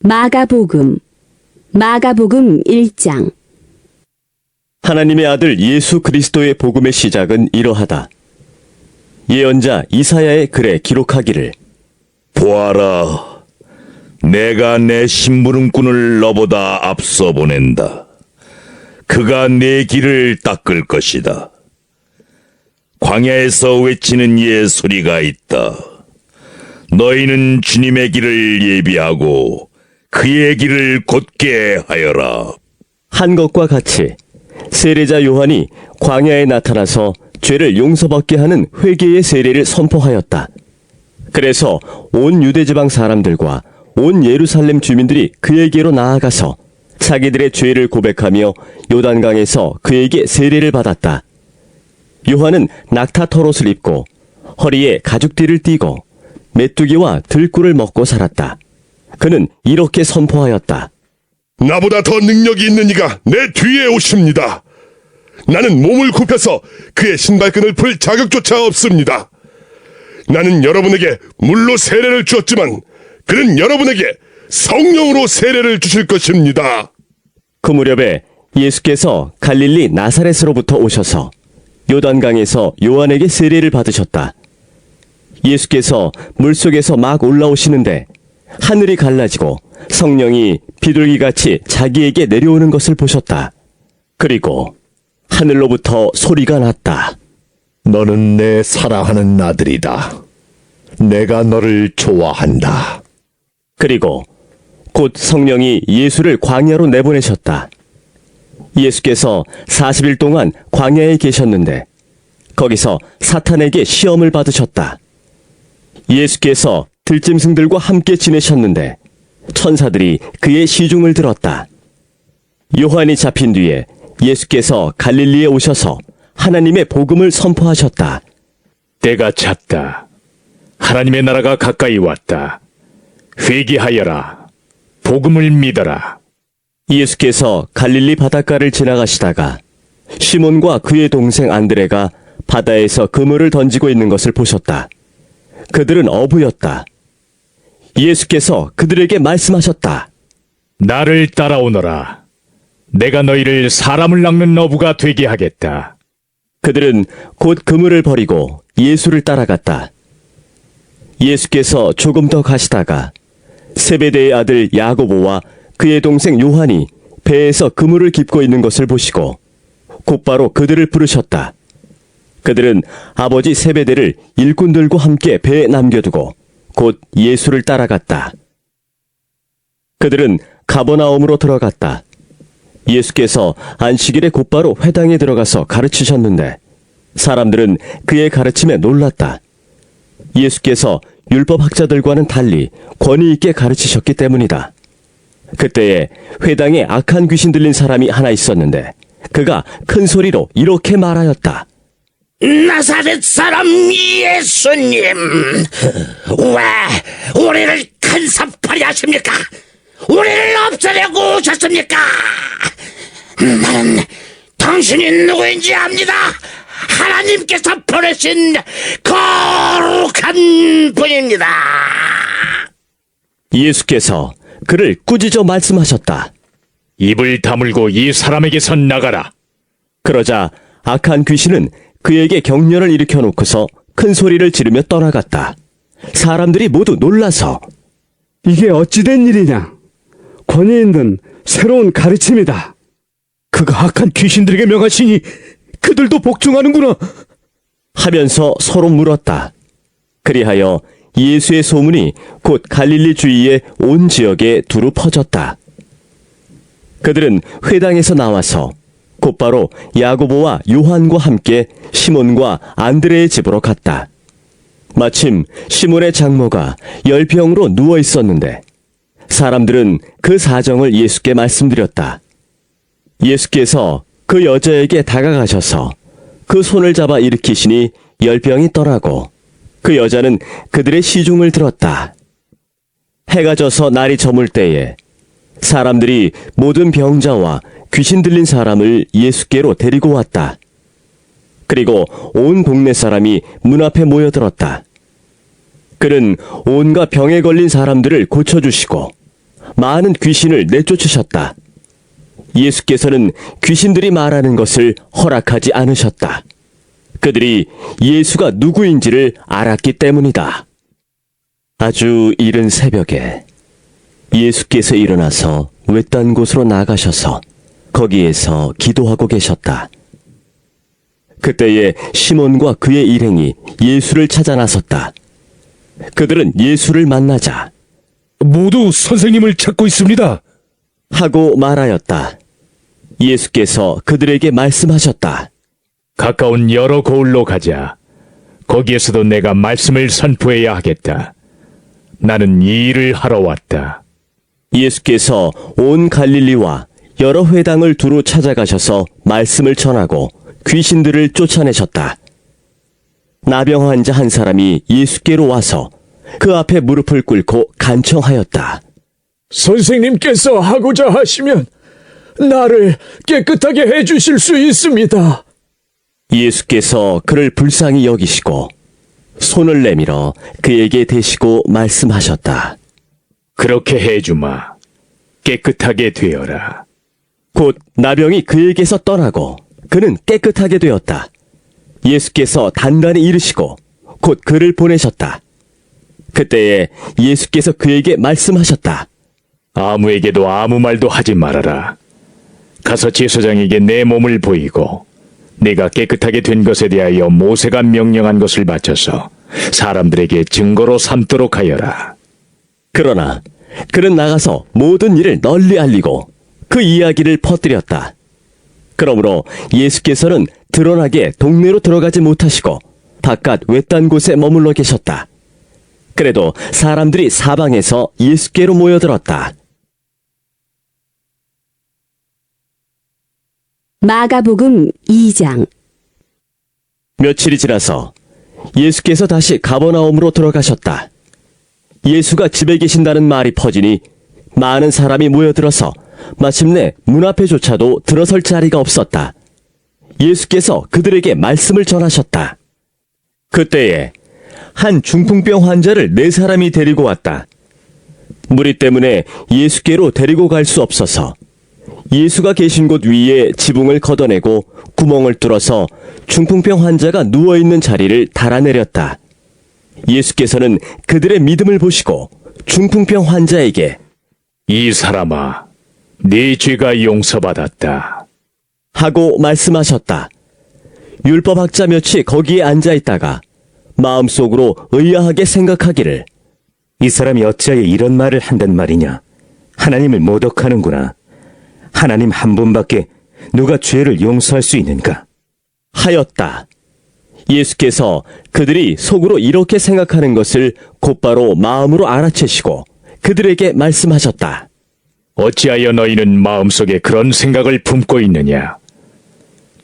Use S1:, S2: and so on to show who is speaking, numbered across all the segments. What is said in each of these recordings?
S1: 마가복음 1장.
S2: 하나님의 아들 예수 그리스도의 복음의 시작은 이러하다. 예언자 이사야의 글에 기록하기를
S3: 보아라, 내가 내 심부름꾼을 너보다 앞서 보낸다. 그가 내 길을 닦을 것이다. 광야에서 외치는 이의 소리가 있다. 너희는 주님의 길을 예비하고 그의 길을 곧게 하여라.
S2: 한 것과 같이 세례자 요한이 광야에 나타나서 죄를 용서받게 하는 회개의 세례를 선포하였다. 그래서 온 유대지방 사람들과 온 예루살렘 주민들이 그에게로 나아가서 자기들의 죄를 고백하며 요단강에서 그에게 세례를 받았다. 요한은 낙타 털옷을 입고 허리에 가죽띠를 띠고 메뚜기와 들꿀을 먹고 살았다. 그는 이렇게 선포하였다.
S4: 나보다 더 능력이 있는 이가 내 뒤에 오십니다. 나는 몸을 굽혀서 그의 신발끈을 풀 자격조차 없습니다. 나는 여러분에게 물로 세례를 주었지만 그는 여러분에게 성령으로 세례를 주실 것입니다.
S2: 그 무렵에 예수께서 갈릴리 나사렛으로부터 오셔서 요단강에서 요한에게 세례를 받으셨다. 예수께서 물속에서 막 올라오시는데 하늘이 갈라지고 성령이 비둘기같이 자기에게 내려오는 것을 보셨다. 그리고 하늘로부터 소리가 났다.
S5: 너는 내 사랑하는 아들이다. 내가 너를 좋아한다.
S2: 그리고 곧 성령이 예수를 광야로 내보내셨다. 예수께서 40일 동안 광야에 계셨는데 거기서 사탄에게 시험을 받으셨다. 예수께서 들짐승들과 함께 지내셨는데 천사들이 그의 시중을 들었다. 요한이 잡힌 뒤에 예수께서 갈릴리에 오셔서 하나님의 복음을 선포하셨다.
S6: 때가 찼다. 하나님의 나라가 가까이 왔다. 회개하여라. 복음을 믿어라.
S2: 예수께서 갈릴리 바닷가를 지나가시다가 시몬과 그의 동생 안드레가 바다에서 그물을 던지고 있는 것을 보셨다. 그들은 어부였다. 예수께서 그들에게 말씀하셨다.
S6: 나를 따라오너라. 내가 너희를 사람을 낚는 어부가 되게 하겠다.
S2: 그들은 곧 그물을 버리고 예수를 따라갔다. 예수께서 조금 더 가시다가 세베대의 아들 야고보와 그의 동생 요한이 배에서 그물을 깁고 있는 것을 보시고 곧바로 그들을 부르셨다. 그들은 아버지 세베대를 일꾼들과 함께 배에 남겨두고 곧 예수를 따라갔다. 그들은 가버나움으로 들어갔다. 예수께서 안식일에 곧바로 회당에 들어가서 가르치셨는데 사람들은 그의 가르침에 놀랐다. 예수께서 율법학자들과는 달리 권위 있게 가르치셨기 때문이다. 그때에 회당에 악한 귀신 들린 사람이 하나 있었는데 그가 큰 소리로 이렇게 말하였다.
S7: 나사렛 사람 예수님, 왜 우리를 간섭하려 하십니까? 우리를 없애려고 오셨습니까? 나는 당신이 누구인지 압니다. 하나님께서 보내신 거룩한 분입니다.
S2: 예수께서 그를 꾸짖어 말씀하셨다.
S6: 입을 다물고 이 사람에게서 나가라.
S2: 그러자 악한 귀신은 그에게 격려를 일으켜 놓고서 큰 소리를 지르며 떠나갔다. 사람들이 모두 놀라서
S8: 이게 어찌된 일이냐? 권위 있는 새로운 가르침이다.
S5: 그가 악한 귀신들에게 명하시니 그들도 복종하는구나.
S2: 하면서 서로 물었다. 그리하여 예수의 소문이 곧 갈릴리 주위의 온 지역에 두루 퍼졌다. 그들은 회당에서 나와서 곧바로 야고보와 요한과 함께 시몬과 안드레의 집으로 갔다. 마침 시몬의 장모가 열병으로 누워 있었는데 사람들은 그 사정을 예수께 말씀드렸다. 예수께서 그 여자에게 다가가셔서 그 손을 잡아 일으키시니 열병이 떠나고 그 여자는 그들의 시중을 들었다. 해가 져서 날이 저물 때에 사람들이 모든 병자와 귀신 들린 사람을 예수께로 데리고 왔다. 그리고 온 동네 사람이 문 앞에 모여들었다. 그는 온갖 병에 걸린 사람들을 고쳐주시고 많은 귀신을 내쫓으셨다. 예수께서는 귀신들이 말하는 것을 허락하지 않으셨다. 그들이 예수가 누구인지를 알았기 때문이다. 아주 이른 새벽에 예수께서 일어나서 외딴 곳으로 나가셔서 거기에서 기도하고 계셨다. 그때에 시몬과 그의 일행이 예수를 찾아 나섰다. 그들은 예수를 만나자
S5: 모두 선생님을 찾고 있습니다.
S2: 하고 말하였다. 예수께서 그들에게 말씀하셨다.
S6: 가까운 여러 고을로 가자. 거기에서도 내가 말씀을 선포해야 하겠다. 나는 이 일을 하러 왔다.
S2: 예수께서 온 갈릴리와 여러 회당을 두루 찾아가셔서 말씀을 전하고 귀신들을 쫓아내셨다. 나병 환자 한 사람이 예수께로 와서 그 앞에 무릎을 꿇고 간청하였다.
S5: 선생님께서 하고자 하시면 나를 깨끗하게 해주실 수 있습니다.
S2: 예수께서 그를 불쌍히 여기시고 손을 내밀어 그에게 대시고 말씀하셨다.
S6: 그렇게 해주마. 깨끗하게 되어라.
S2: 곧 나병이 그에게서 떠나고 그는 깨끗하게 되었다. 예수께서 단단히 이르시고 곧 그를 보내셨다. 그때에 예수께서 그에게 말씀하셨다.
S6: 아무에게도 아무 말도 하지 말아라. 가서 제사장에게 내 몸을 보이고 내가 깨끗하게 된 것에 대하여 모세가 명령한 것을 바쳐서 사람들에게 증거로 삼도록 하여라.
S2: 그러나 그는 나가서 모든 일을 널리 알리고 그 이야기를 퍼뜨렸다. 그러므로 예수께서는 드러나게 동네로 들어가지 못하시고 바깥 외딴 곳에 머물러 계셨다. 그래도 사람들이 사방에서 예수께로 모여들었다.
S1: 마가복음 2장.
S2: 며칠이 지나서 예수께서 다시 가버나움으로 들어가셨다. 예수가 집에 계신다는 말이 퍼지니 많은 사람이 모여들어서 마침내 문 앞에조차도 들어설 자리가 없었다. 예수께서 그들에게 말씀을 전하셨다. 그때에 한 중풍병 환자를 4사람이 데리고 왔다. 무리 때문에 예수께로 데리고 갈 수 없어서 예수가 계신 곳 위에 지붕을 걷어내고 구멍을 뚫어서 중풍병 환자가 누워있는 자리를 달아내렸다. 예수께서는 그들의 믿음을 보시고 중풍병 환자에게
S6: 이 사람아, 네 죄가 용서받았다.
S2: 하고 말씀하셨다. 율법학자 몇이 거기에 앉아있다가 마음속으로 의아하게 생각하기를
S9: 이 사람이 어찌하여 이런 말을 한단 말이냐? 하나님을 모독하는구나. 하나님 한 분밖에 누가 죄를 용서할 수 있는가?
S2: 하였다. 예수께서 그들이 속으로 이렇게 생각하는 것을 곧바로 마음으로 알아채시고 그들에게 말씀하셨다.
S6: 어찌하여 너희는 마음속에 그런 생각을 품고 있느냐?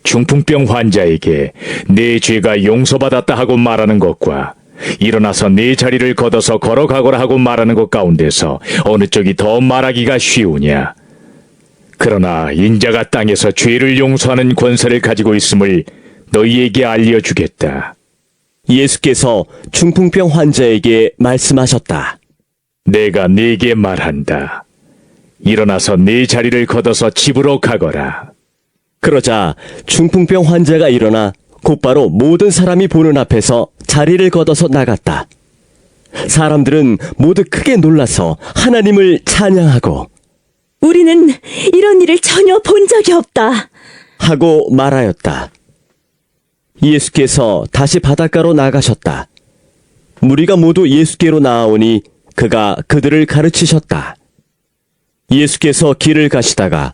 S6: 중풍병 환자에게 네 죄가 용서받았다 하고 말하는 것과 일어나서 네 자리를 걷어서 걸어가거라 하고 말하는 것 가운데서 어느 쪽이 더 말하기가 쉬우냐? 그러나 인자가 땅에서 죄를 용서하는 권세를 가지고 있음을 너희에게 알려주겠다.
S2: 예수께서 중풍병 환자에게 말씀하셨다.
S6: 내가 네게 말한다. 일어나서 네 자리를 걷어서 집으로 가거라.
S2: 그러자 중풍병 환자가 일어나 곧바로 모든 사람이 보는 앞에서 자리를 걷어서 나갔다. 사람들은 모두 크게 놀라서 하나님을 찬양하고
S1: 우리는 이런 일을 전혀 본 적이 없다.
S2: 하고 말하였다. 예수께서 다시 바닷가로 나가셨다. 무리가 모두 예수께로 나아오니 그가 그들을 가르치셨다. 예수께서 길을 가시다가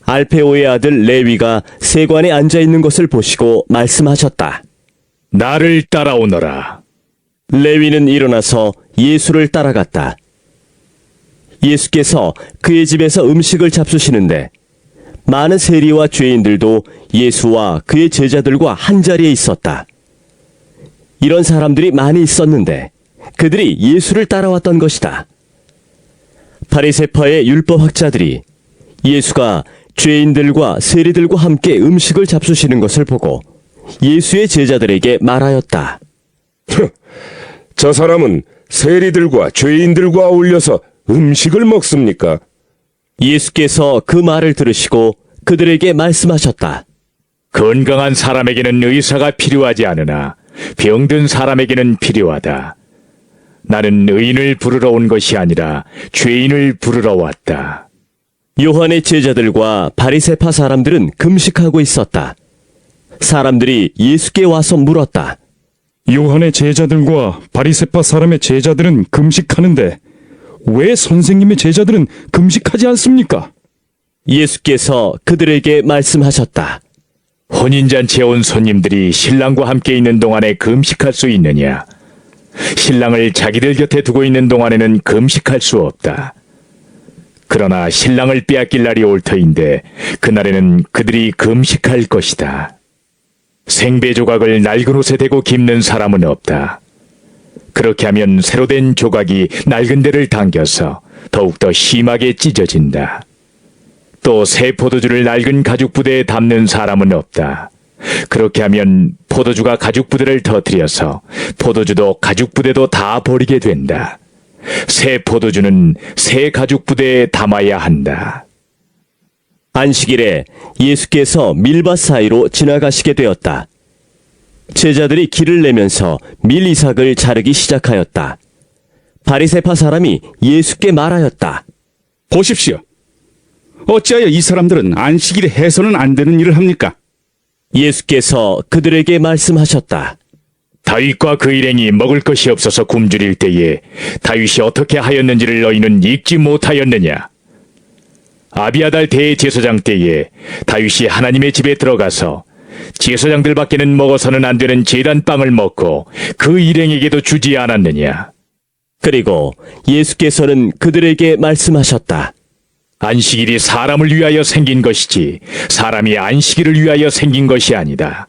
S2: 알페오의 아들 레위가 세관에 앉아있는 것을 보시고 말씀하셨다.
S6: 나를 따라오너라.
S2: 레위는 일어나서 예수를 따라갔다. 예수께서 그의 집에서 음식을 잡수시는데 많은 세리와 죄인들도 예수와 그의 제자들과 한자리에 있었다. 이런 사람들이 많이 있었는데 그들이 예수를 따라왔던 것이다. 바리새파의 율법학자들이 예수가 죄인들과 세리들과 함께 음식을 잡수시는 것을 보고 예수의 제자들에게 말하였다.
S4: 저 사람은 세리들과 죄인들과 어울려서
S5: 음식을 먹습니까?
S2: 예수께서 그 말을 들으시고 그들에게 말씀하셨다.
S6: 건강한 사람에게는 의사가 필요하지 않으나 병든 사람에게는 필요하다. 나는 의인을 부르러 온 것이 아니라 죄인을 부르러 왔다.
S2: 요한의 제자들과 바리새파 사람들은 금식하고 있었다. 사람들이 예수께 와서 물었다.
S5: 요한의 제자들과 바리새파 사람의 제자들은 금식하는데 왜 선생님의 제자들은 금식하지 않습니까?
S2: 예수께서 그들에게 말씀하셨다.
S6: 혼인잔치에 온 손님들이 신랑과 함께 있는 동안에 금식할 수 있느냐? 신랑을 자기들 곁에 두고 있는 동안에는 금식할 수 없다. 그러나 신랑을 빼앗길 날이 올 터인데 그날에는 그들이 금식할 것이다. 생배 조각을 낡은 옷에 대고 깁는 사람은 없다. 그렇게 하면 새로 된 조각이 낡은 데를 당겨서 더욱더 심하게 찢어진다. 또 새 포도주를 낡은 가죽 부대에 담는 사람은 없다. 그렇게 하면 포도주가 가죽 부대를 터뜨려서 포도주도 가죽 부대도 다 버리게 된다. 새 포도주는 새 가죽 부대에 담아야 한다.
S2: 안식일에 예수께서 밀밭 사이로 지나가시게 되었다. 제자들이 길을 내면서 밀 이삭을 자르기 시작하였다. 바리새파 사람이 예수께 말하였다.
S8: 보십시오. 어찌하여 이 사람들은 안식일에 해서는 안 되는 일을 합니까?
S2: 예수께서 그들에게 말씀하셨다.
S6: 다윗과 그 일행이 먹을 것이 없어서 굶주릴 때에 다윗이 어떻게 하였는지를 너희는 읽지 못하였느냐? 아비아달 대제사장 때에 다윗이 하나님의 집에 들어가서 제사장들밖에는 먹어서는 안 되는 제단빵을 먹고 그 일행에게도 주지 않았느냐?
S2: 그리고 예수께서는 그들에게 말씀하셨다.
S6: 안식일이 사람을 위하여 생긴 것이지 사람이 안식일을 위하여 생긴 것이 아니다.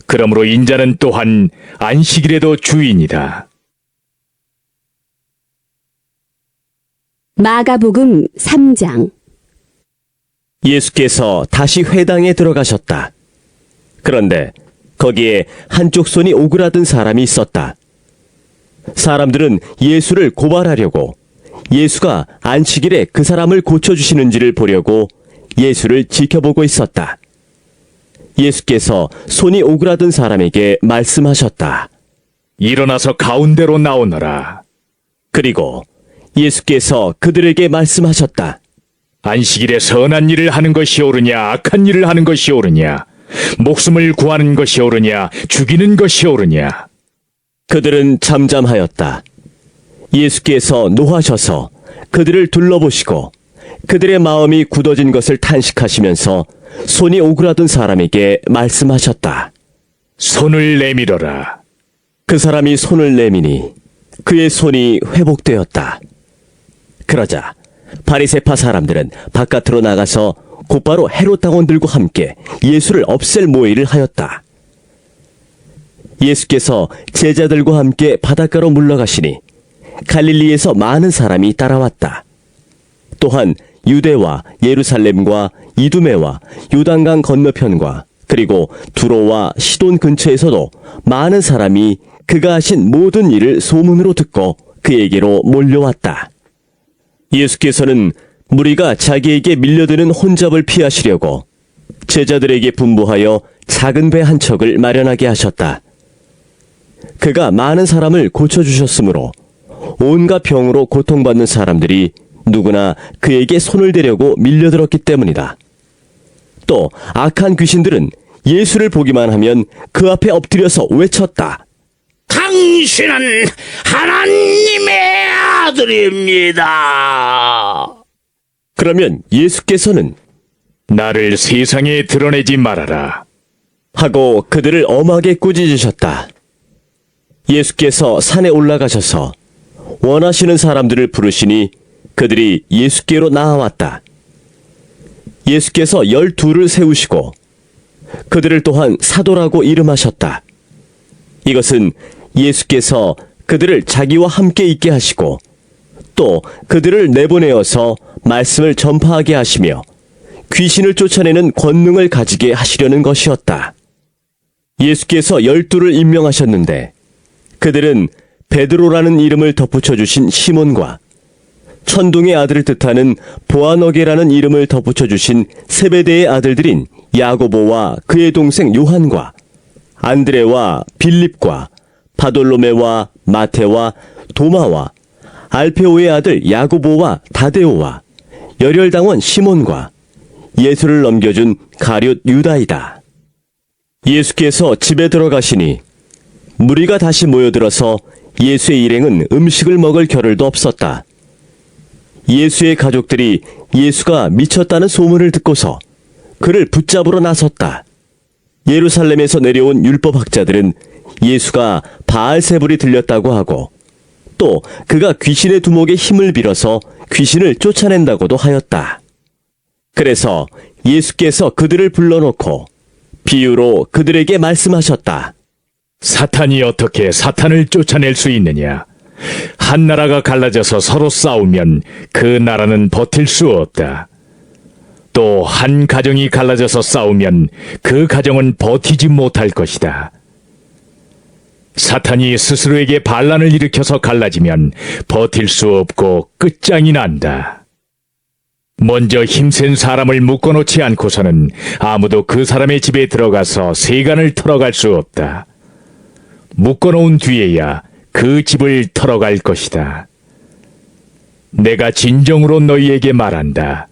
S6: 그러므로 인자는 또한 안식일에도 주인이다.
S1: 마가복음 3장.
S2: 예수께서 다시 회당에 들어가셨다. 그런데 거기에 한쪽 손이 오그라든 사람이 있었다. 사람들은 예수를 고발하려고 예수가 안식일에 그 사람을 고쳐주시는지를 보려고 예수를 지켜보고 있었다. 예수께서 손이 오그라든 사람에게 말씀하셨다.
S6: 일어나서 가운데로 나오너라.
S2: 그리고 예수께서 그들에게 말씀하셨다.
S6: 안식일에 선한 일을 하는 것이 옳으냐 악한 일을 하는 것이 옳으냐? 목숨을 구하는 것이 옳으냐 죽이는 것이 옳으냐?
S2: 그들은 잠잠하였다. 예수께서 노하셔서 그들을 둘러보시고 그들의 마음이 굳어진 것을 탄식하시면서 손이 오그라든 사람에게 말씀하셨다.
S6: 손을 내밀어라.
S2: 그 사람이 손을 내미니 그의 손이 회복되었다. 그러자 바리새파 사람들은 바깥으로 나가서 곧바로 헤롯 당원들과 함께 예수를 없앨 모의를 하였다. 예수께서 제자들과 함께 바닷가로 물러가시니 갈릴리에서 많은 사람이 따라왔다. 또한 유대와 예루살렘과 이두메와 요단강 건너편과 그리고 두로와 시돈 근처에서도 많은 사람이 그가 하신 모든 일을 소문으로 듣고 그에게로 몰려왔다. 예수께서는 무리가 자기에게 밀려드는 혼잡을 피하시려고 제자들에게 분부하여 작은 배 한 척을 마련하게 하셨다. 그가 많은 사람을 고쳐주셨으므로 온갖 병으로 고통받는 사람들이 누구나 그에게 손을 대려고 밀려들었기 때문이다. 또 악한 귀신들은 예수를 보기만 하면 그 앞에 엎드려서 외쳤다.
S7: 당신은 하나님의 아들입니다.
S2: 그러면 예수께서는
S6: 나를 세상에 드러내지 말아라.
S2: 하고 그들을 엄하게 꾸짖으셨다. 예수께서 산에 올라가셔서 원하시는 사람들을 부르시니 그들이 예수께로 나아왔다. 예수께서 12를 세우시고 그들을 또한 사도라고 이름하셨다. 이것은 예수께서 그들을 자기와 함께 있게 하시고 또 그들을 내보내어서 말씀을 전파하게 하시며 귀신을 쫓아내는 권능을 가지게 하시려는 것이었다. 예수께서 12를 임명하셨는데 그들은 베드로라는 이름을 덧붙여 주신 시몬과 천둥의 아들을 뜻하는 보아너게라는 이름을 덧붙여 주신 세베대의 아들들인 야고보와 그의 동생 요한과 안드레와 빌립과 바돌로메와 마테와 도마와 알페오의 아들 야고보와 다데오와 열혈당원 시몬과 예수를 넘겨준 가룟 유다이다. 예수께서 집에 들어가시니 무리가 다시 모여들어서 예수의 일행은 음식을 먹을 겨를도 없었다. 예수의 가족들이 예수가 미쳤다는 소문을 듣고서 그를 붙잡으러 나섰다. 예루살렘에서 내려온 율법학자들은 예수가 바알세불이 들렸다고 하고 또 그가 귀신의 두목에 힘을 빌어서 귀신을 쫓아낸다고도 하였다. 그래서 예수께서 그들을 불러놓고 비유로 그들에게 말씀하셨다.
S6: 사탄이 어떻게 사탄을 쫓아낼 수 있느냐? 한 나라가 갈라져서 서로 싸우면 그 나라는 버틸 수 없다. 또 한 가정이 갈라져서 싸우면 그 가정은 버티지 못할 것이다. 사탄이 스스로에게 반란을 일으켜서 갈라지면 버틸 수 없고 끝장이 난다. 먼저 힘센 사람을 묶어놓지 않고서는 아무도 그 사람의 집에 들어가서 세간을 털어갈 수 없다. 묶어놓은 뒤에야 그 집을 털어갈 것이다. 내가 진정으로 너희에게 말한다.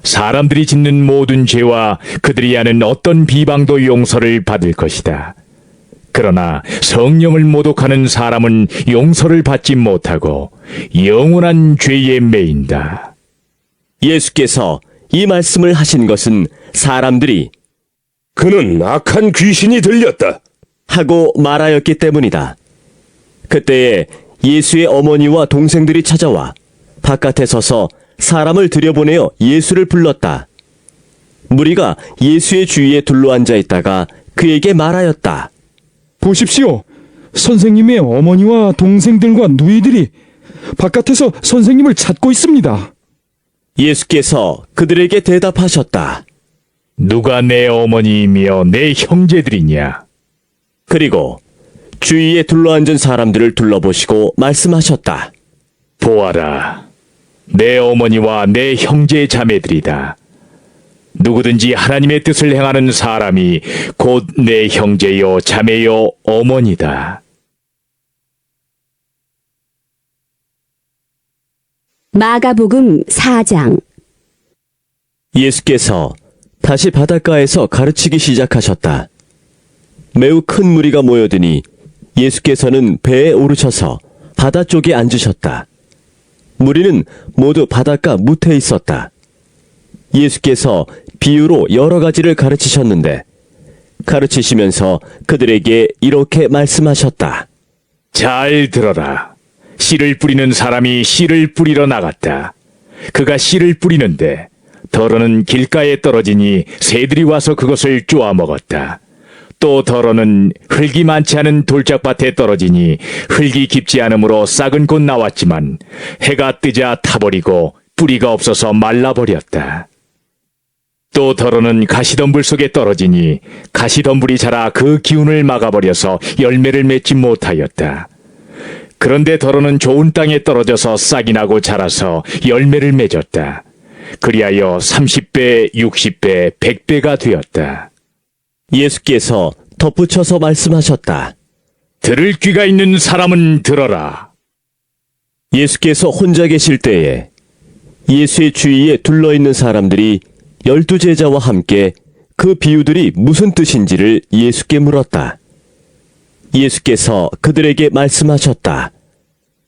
S6: 사람들이 짓는 모든 죄와 그들이 하는 어떤 비방도 용서를 받을 것이다. 그러나 성령을 모독하는 사람은 용서를 받지 못하고 영원한 죄에 매인다.
S2: 예수께서 이 말씀을 하신 것은 사람들이
S4: 그는 악한 귀신이 들렸다.
S2: 하고 말하였기 때문이다. 그때에 예수의 어머니와 동생들이 찾아와 바깥에 서서 사람을 들여보내어 예수를 불렀다. 무리가 예수의 주위에 둘러앉아 있다가 그에게 말하였다.
S5: 보십시오. 선생님의 어머니와 동생들과 누이들이 바깥에서 선생님을 찾고 있습니다.
S2: 예수께서 그들에게 대답하셨다.
S6: 누가 내 어머니이며 내 형제들이냐?
S2: 그리고 주위에 둘러앉은 사람들을 둘러보시고 말씀하셨다.
S6: 보아라, 내 어머니와 내 형제 자매들이다. 누구든지 하나님의 뜻을 행하는 사람이 곧 내 형제요 자매요 어머니다.
S1: 마가복음 4장.
S2: 예수께서 다시 바닷가에서 가르치기 시작하셨다. 매우 큰 무리가 모여드니 예수께서는 배에 오르셔서 바다 쪽에 앉으셨다. 무리는 모두 바닷가 무태에 있었다. 예수께서 비유로 여러 가지를 가르치셨는데 가르치시면서 그들에게 이렇게 말씀하셨다.
S6: 잘 들어라. 씨를 뿌리는 사람이 씨를 뿌리러 나갔다. 그가 씨를 뿌리는데 덜어는 길가에 떨어지니 새들이 와서 그것을 쪼아 먹었다. 또 덜어는 흙이 많지 않은 돌짝밭에 떨어지니 흙이 깊지 않으므로 싹은 곧 나왔지만 해가 뜨자 타버리고 뿌리가 없어서 말라버렸다. 또 덜어는 가시덤불 속에 떨어지니 가시덤불이 자라 그 기운을 막아버려서 열매를 맺지 못하였다. 그런데 덜어는 좋은 땅에 떨어져서 싹이 나고 자라서 열매를 맺었다. 그리하여 30배, 60배, 100배가 되었다.
S2: 예수께서 덧붙여서 말씀하셨다.
S6: 들을 귀가 있는 사람은 들어라.
S2: 예수께서 혼자 계실 때에 예수의 주위에 둘러있는 사람들이 12제자와 함께 그 비유들이 무슨 뜻인지를 예수께 물었다. 예수께서 그들에게 말씀하셨다.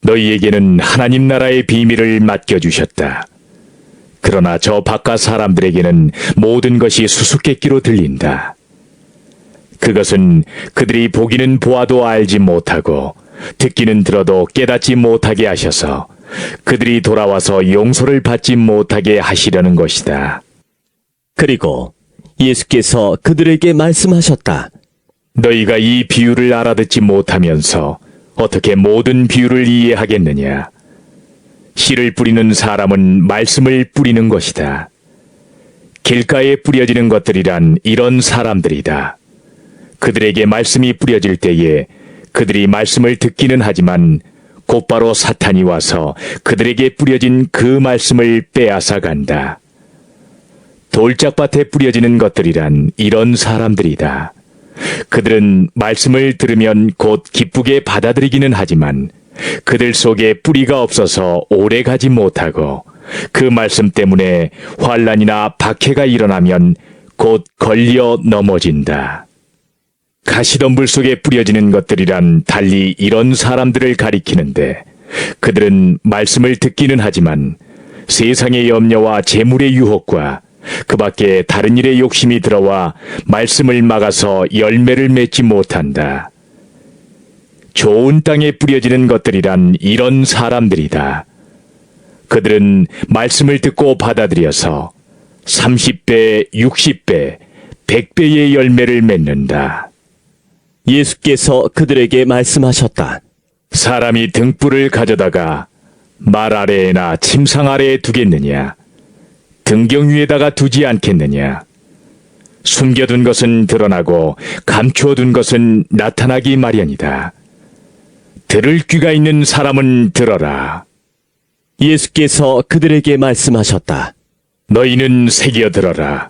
S6: 너희에게는 하나님 나라의 비밀을 맡겨주셨다. 그러나 저 바깥 사람들에게는 모든 것이 수수께끼로 들린다. 그것은 그들이 보기는 보아도 알지 못하고 듣기는 들어도 깨닫지 못하게 하셔서 그들이 돌아와서 용서를 받지 못하게 하시려는 것이다.
S2: 그리고 예수께서 그들에게 말씀하셨다.
S6: 너희가 이 비유를 알아듣지 못하면서 어떻게 모든 비유를 이해하겠느냐? 씨를 뿌리는 사람은 말씀을 뿌리는 것이다. 길가에 뿌려지는 것들이란 이런 사람들이다. 그들에게 말씀이 뿌려질 때에 그들이 말씀을 듣기는 하지만 곧바로 사탄이 와서 그들에게 뿌려진 그 말씀을 빼앗아 간다. 돌짝밭에 뿌려지는 것들이란 이런 사람들이다. 그들은 말씀을 들으면 곧 기쁘게 받아들이기는 하지만 그들 속에 뿌리가 없어서 오래 가지 못하고 그 말씀 때문에 환난이나 박해가 일어나면 곧 걸려 넘어진다. 가시덤불 속에 뿌려지는 것들이란 달리 이런 사람들을 가리키는데 그들은 말씀을 듣기는 하지만 세상의 염려와 재물의 유혹과 그 밖에 다른 일에 욕심이 들어와 말씀을 막아서 열매를 맺지 못한다. 좋은 땅에 뿌려지는 것들이란 이런 사람들이다. 그들은 말씀을 듣고 받아들여서 30배, 60배, 100배의 열매를 맺는다.
S2: 예수께서 그들에게 말씀하셨다.
S6: 사람이 등불을 가져다가 말 아래에나 침상 아래에 두겠느냐? 등경 위에다가 두지 않겠느냐? 숨겨둔 것은 드러나고 감추어둔 것은 나타나기 마련이다. 들을 귀가 있는 사람은 들어라.
S2: 예수께서 그들에게 말씀하셨다.
S6: 너희는 새겨 들어라.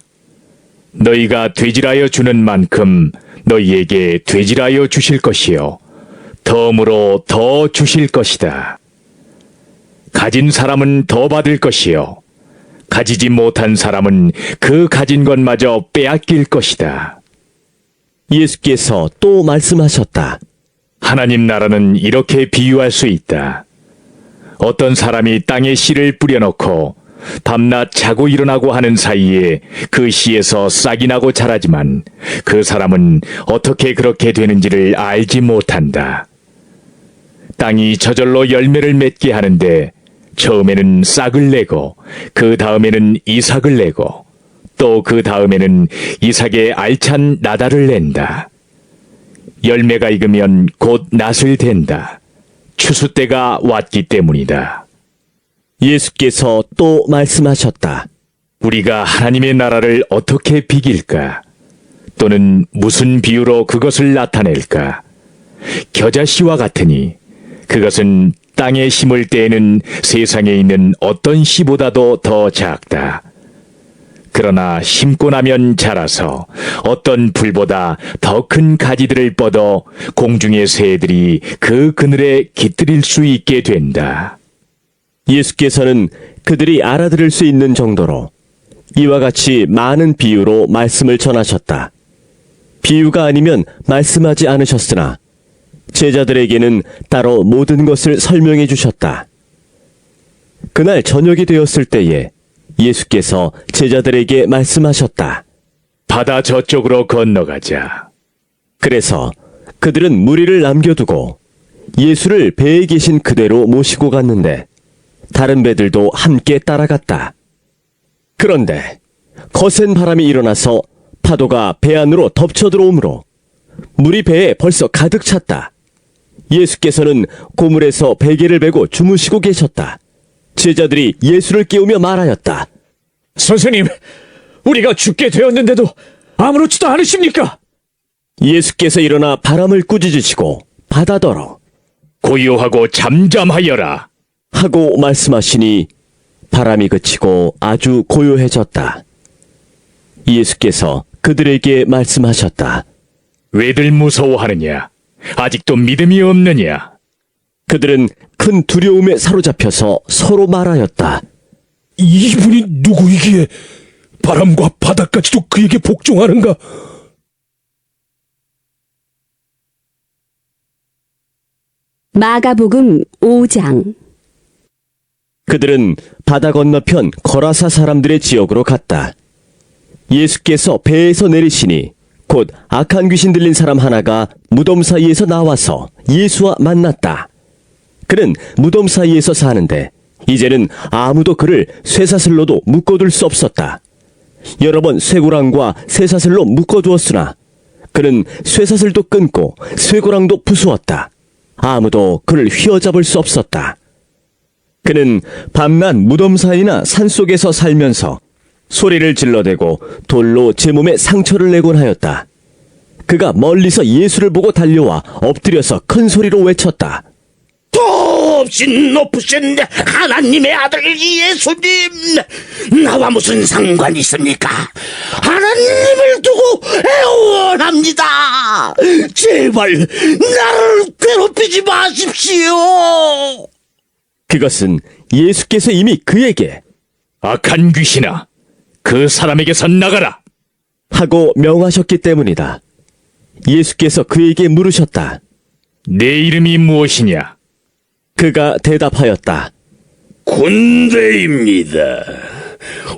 S6: 너희가 되질하여 주는 만큼 너희에게 되질하여 주실 것이요 덤으로 더 주실 것이다. 가진 사람은 더 받을 것이요 가지지 못한 사람은 그 가진 것마저 빼앗길 것이다.
S2: 예수께서 또 말씀하셨다.
S6: 하나님 나라는 이렇게 비유할 수 있다. 어떤 사람이 땅에 씨를 뿌려놓고 밤낮 자고 일어나고 하는 사이에 그 씨에서 싹이 나고 자라지만 그 사람은 어떻게 그렇게 되는지를 알지 못한다. 땅이 저절로 열매를 맺게 하는데 처음에는 싹을 내고 그 다음에는 이삭을 내고 또 그 다음에는 이삭의 알찬 나달을 낸다. 열매가 익으면 곧 낫을 댄다. 추수 때가 왔기 때문이다.
S2: 예수께서 또 말씀하셨다.
S6: 우리가 하나님의 나라를 어떻게 비길까? 또는 무슨 비유로 그것을 나타낼까? 겨자씨와 같으니 그것은 땅에 심을 때에는 세상에 있는 어떤 씨보다도 더 작다. 그러나 심고 나면 자라서 어떤 풀보다 더 큰 가지들을 뻗어 공중의 새들이 그 그늘에 깃들일 수 있게 된다.
S2: 예수께서는 그들이 알아들을 수 있는 정도로 이와 같이 많은 비유로 말씀을 전하셨다. 비유가 아니면 말씀하지 않으셨으나 제자들에게는 따로 모든 것을 설명해 주셨다. 그날 저녁이 되었을 때에 예수께서 제자들에게 말씀하셨다.
S6: 바다 저쪽으로 건너가자.
S2: 그래서 그들은 무리를 남겨두고 예수를 배에 계신 그대로 모시고 갔는데 다른 배들도 함께 따라갔다. 그런데 거센 바람이 일어나서 파도가 배 안으로 덮쳐 들어오므로 물이 배에 벌써 가득 찼다. 예수께서는 고물에서 베개를 베고 주무시고 계셨다. 제자들이 예수를 깨우며 말하였다.
S7: 선생님, 우리가 죽게 되었는데도 아무렇지도 않으십니까?
S2: 예수께서 일어나 바람을 꾸짖으시고 바다더러
S6: 고요하고 잠잠하여라.
S2: 하고 말씀하시니 바람이 그치고 아주 고요해졌다. 예수께서 그들에게 말씀하셨다.
S6: 왜들 무서워하느냐? 아직도 믿음이 없느냐?
S2: 그들은 큰 두려움에 사로잡혀서 서로 말하였다.
S4: 이분이 누구이기에 바람과 바다까지도 그에게 복종하는가?
S1: 마가복음 5장.
S2: 그들은 바다 건너편 거라사 사람들의 지역으로 갔다. 예수께서 배에서 내리시니 곧 악한 귀신 들린 사람 하나가 무덤 사이에서 나와서 예수와 만났다. 그는 무덤 사이에서 사는데 이제는 아무도 그를 쇠사슬로도 묶어둘 수 없었다. 여러 번 쇠고랑과 쇠사슬로 묶어두었으나 그는 쇠사슬도 끊고 쇠고랑도 부수었다. 아무도 그를 휘어잡을 수 없었다. 그는 밤낮 무덤 사이나 산속에서 살면서 소리를 질러대고 돌로 제 몸에 상처를 내곤 하였다. 그가 멀리서 예수를 보고 달려와 엎드려서 큰 소리로 외쳤다.
S10: 몹시 높으신 하나님의 아들 예수님, 나와 무슨 상관이 있습니까? 하나님을 두고 애원합니다. 제발 나를 괴롭히지 마십시오.
S2: 그것은 예수께서 이미 그에게
S6: 악한 귀신아, 그 사람에게서 나가라.
S2: 하고 명하셨기 때문이다. 예수께서 그에게 물으셨다.
S6: 내 이름이 무엇이냐?
S2: 그가 대답하였다.
S3: 군대입니다.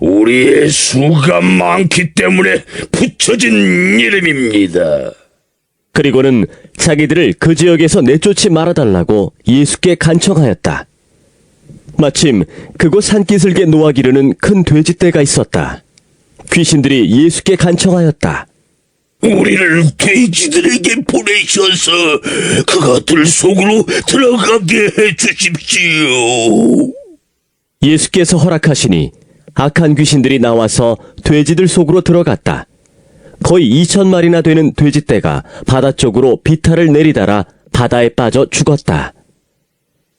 S3: 우리의 수가 많기 때문에 붙여진 이름입니다.
S2: 그리고는 자기들을 그 지역에서 내쫓지 말아달라고 예수께 간청하였다. 마침 그곳 산기슭에 놓아 기르는 큰 돼지떼가 있었다. 귀신들이 예수께 간청하였다.
S3: 우리를 돼지들에게 보내셔서 그것들 속으로 들어가게 해주십시오.
S2: 예수께서 허락하시니 악한 귀신들이 나와서 돼지들 속으로 들어갔다. 거의 2,000마리나 되는 돼지떼가 바다 쪽으로 비탈을 내리달아 바다에 빠져 죽었다.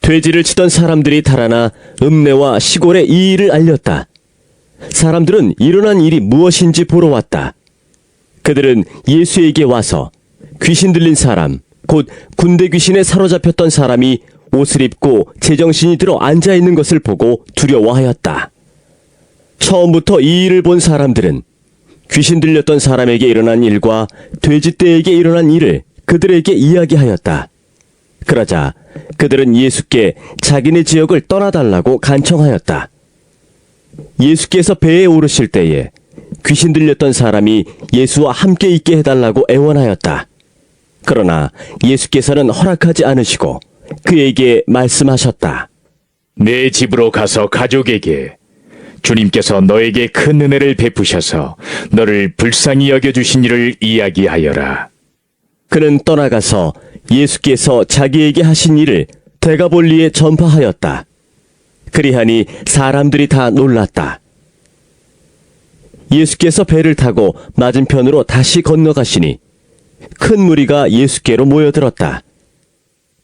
S2: 돼지를 치던 사람들이 달아나 읍내와 시골에 이 일을 알렸다. 사람들은 일어난 일이 무엇인지 보러 왔다. 그들은 예수에게 와서 귀신 들린 사람, 곧 군대 귀신에 사로잡혔던 사람이 옷을 입고 제정신이 들어 앉아있는 것을 보고 두려워하였다. 처음부터 이 일을 본 사람들은 귀신 들렸던 사람에게 일어난 일과 돼지떼에게 일어난 일을 그들에게 이야기하였다. 그러자 그들은 예수께 자기네 지역을 떠나달라고 간청하였다. 예수께서 배에 오르실 때에 귀신 들렸던 사람이 예수와 함께 있게 해달라고 애원하였다. 그러나 예수께서는 허락하지 않으시고 그에게 말씀하셨다.
S6: 내 집으로 가서 가족에게 주님께서 너에게 큰 은혜를 베푸셔서 너를 불쌍히 여겨주신 일을 이야기하여라.
S2: 그는 떠나가서 예수께서 자기에게 하신 일을 데가볼리에 전파하였다. 그리하니 사람들이 다 놀랐다. 예수께서 배를 타고 맞은편으로 다시 건너가시니 큰 무리가 예수께로 모여들었다.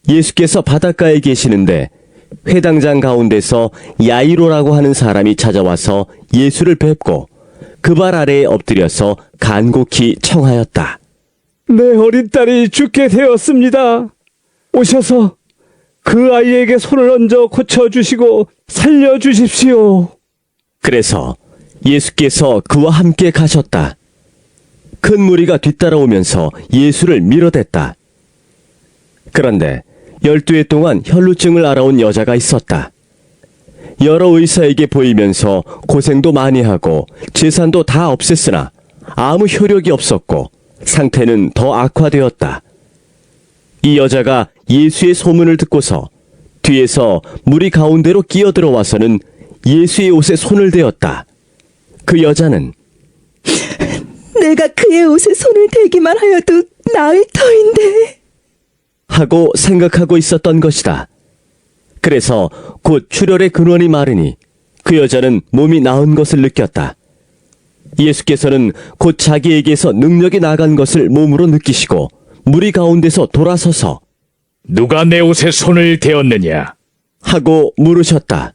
S2: 예수께서 바닷가에 계시는데 회당장 가운데서 야이로라고 하는 사람이 찾아와서 예수를 뵙고 그 발 아래에 엎드려서 간곡히 청하였다.
S5: 내 어린 딸이 죽게 되었습니다. 오셔서 그 아이에게 손을 얹어 고쳐주시고 살려주십시오.
S2: 그래서 예수께서 그와 함께 가셨다. 큰 무리가 뒤따라오면서 예수를 밀어댔다. 그런데 12해 동안 혈루증을 앓아온 여자가 있었다. 여러 의사에게 보이면서 고생도 많이 하고 재산도 다 없앴으나 아무 효력이 없었고 상태는 더 악화되었다. 이 여자가 예수의 소문을 듣고서 뒤에서 무리 가운데로 끼어들어와서는 예수의 옷에 손을 대었다. 그 여자는
S1: 내가 그의 옷에 손을 대기만 하여도 나을 터인데
S2: 하고 생각하고 있었던 것이다. 그래서 곧 출혈의 근원이 마르니 그 여자는 몸이 나은 것을 느꼈다. 예수께서는 곧 자기에게서 능력이 나간 것을 몸으로 느끼시고 무리 가운데서 돌아서서
S6: 누가 내 옷에 손을 대었느냐?
S2: 하고 물으셨다.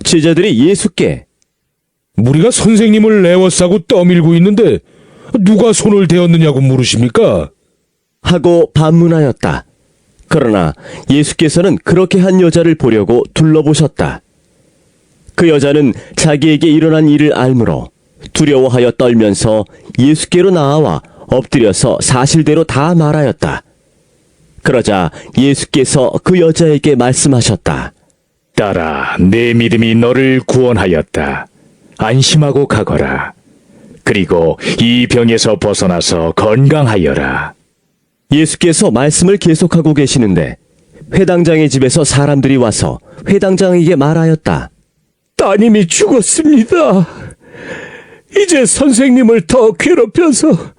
S2: 제자들이 예수께
S11: 우리가 선생님을 애워싸고 떠밀고 있는데 누가 손을 대었느냐고 물으십니까?
S2: 하고 반문하였다. 그러나 예수께서는 그렇게 한 여자를 보려고 둘러보셨다. 그 여자는 자기에게 일어난 일을 알므로 두려워하여 떨면서 예수께로 나와 엎드려서 사실대로 다 말하였다. 그러자 예수께서 그 여자에게 말씀하셨다.
S6: 딸아, 내 믿음이 너를 구원하였다. 안심하고 가거라. 그리고 이 병에서 벗어나서 건강하여라.
S2: 예수께서 말씀을 계속하고 계시는데 회당장의 집에서 사람들이 와서 회당장에게 말하였다.
S7: 따님이 죽었습니다. 이제 선생님을 더 괴롭혀서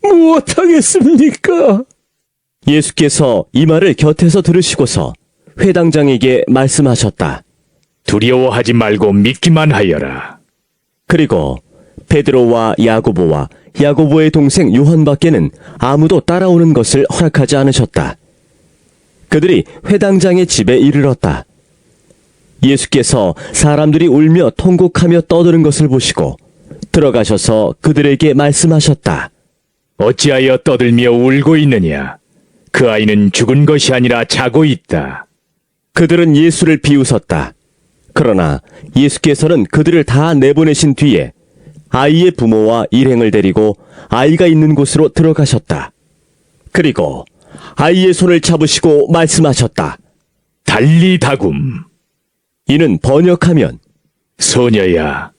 S7: 무엇하겠습니까?
S2: 예수께서 이 말을 곁에서 들으시고서 회당장에게 말씀하셨다.
S6: 두려워하지 말고 믿기만 하여라.
S2: 그리고 베드로와 야고보와 야고보의 동생 요한밖에는 아무도 따라오는 것을 허락하지 않으셨다. 그들이 회당장의 집에 이르렀다. 예수께서 사람들이 울며 통곡하며 떠드는 것을 보시고 들어가셔서 그들에게 말씀하셨다.
S6: 어찌하여 떠들며 울고 있느냐? 그 아이는 죽은 것이 아니라 자고 있다.
S2: 그들은 예수를 비웃었다. 그러나 예수께서는 그들을 다 내보내신 뒤에 아이의 부모와 일행을 데리고 아이가 있는 곳으로 들어가셨다. 그리고 아이의 손을 잡으시고 말씀하셨다.
S6: 달리다굼.
S2: 이는 번역하면
S6: 소녀야,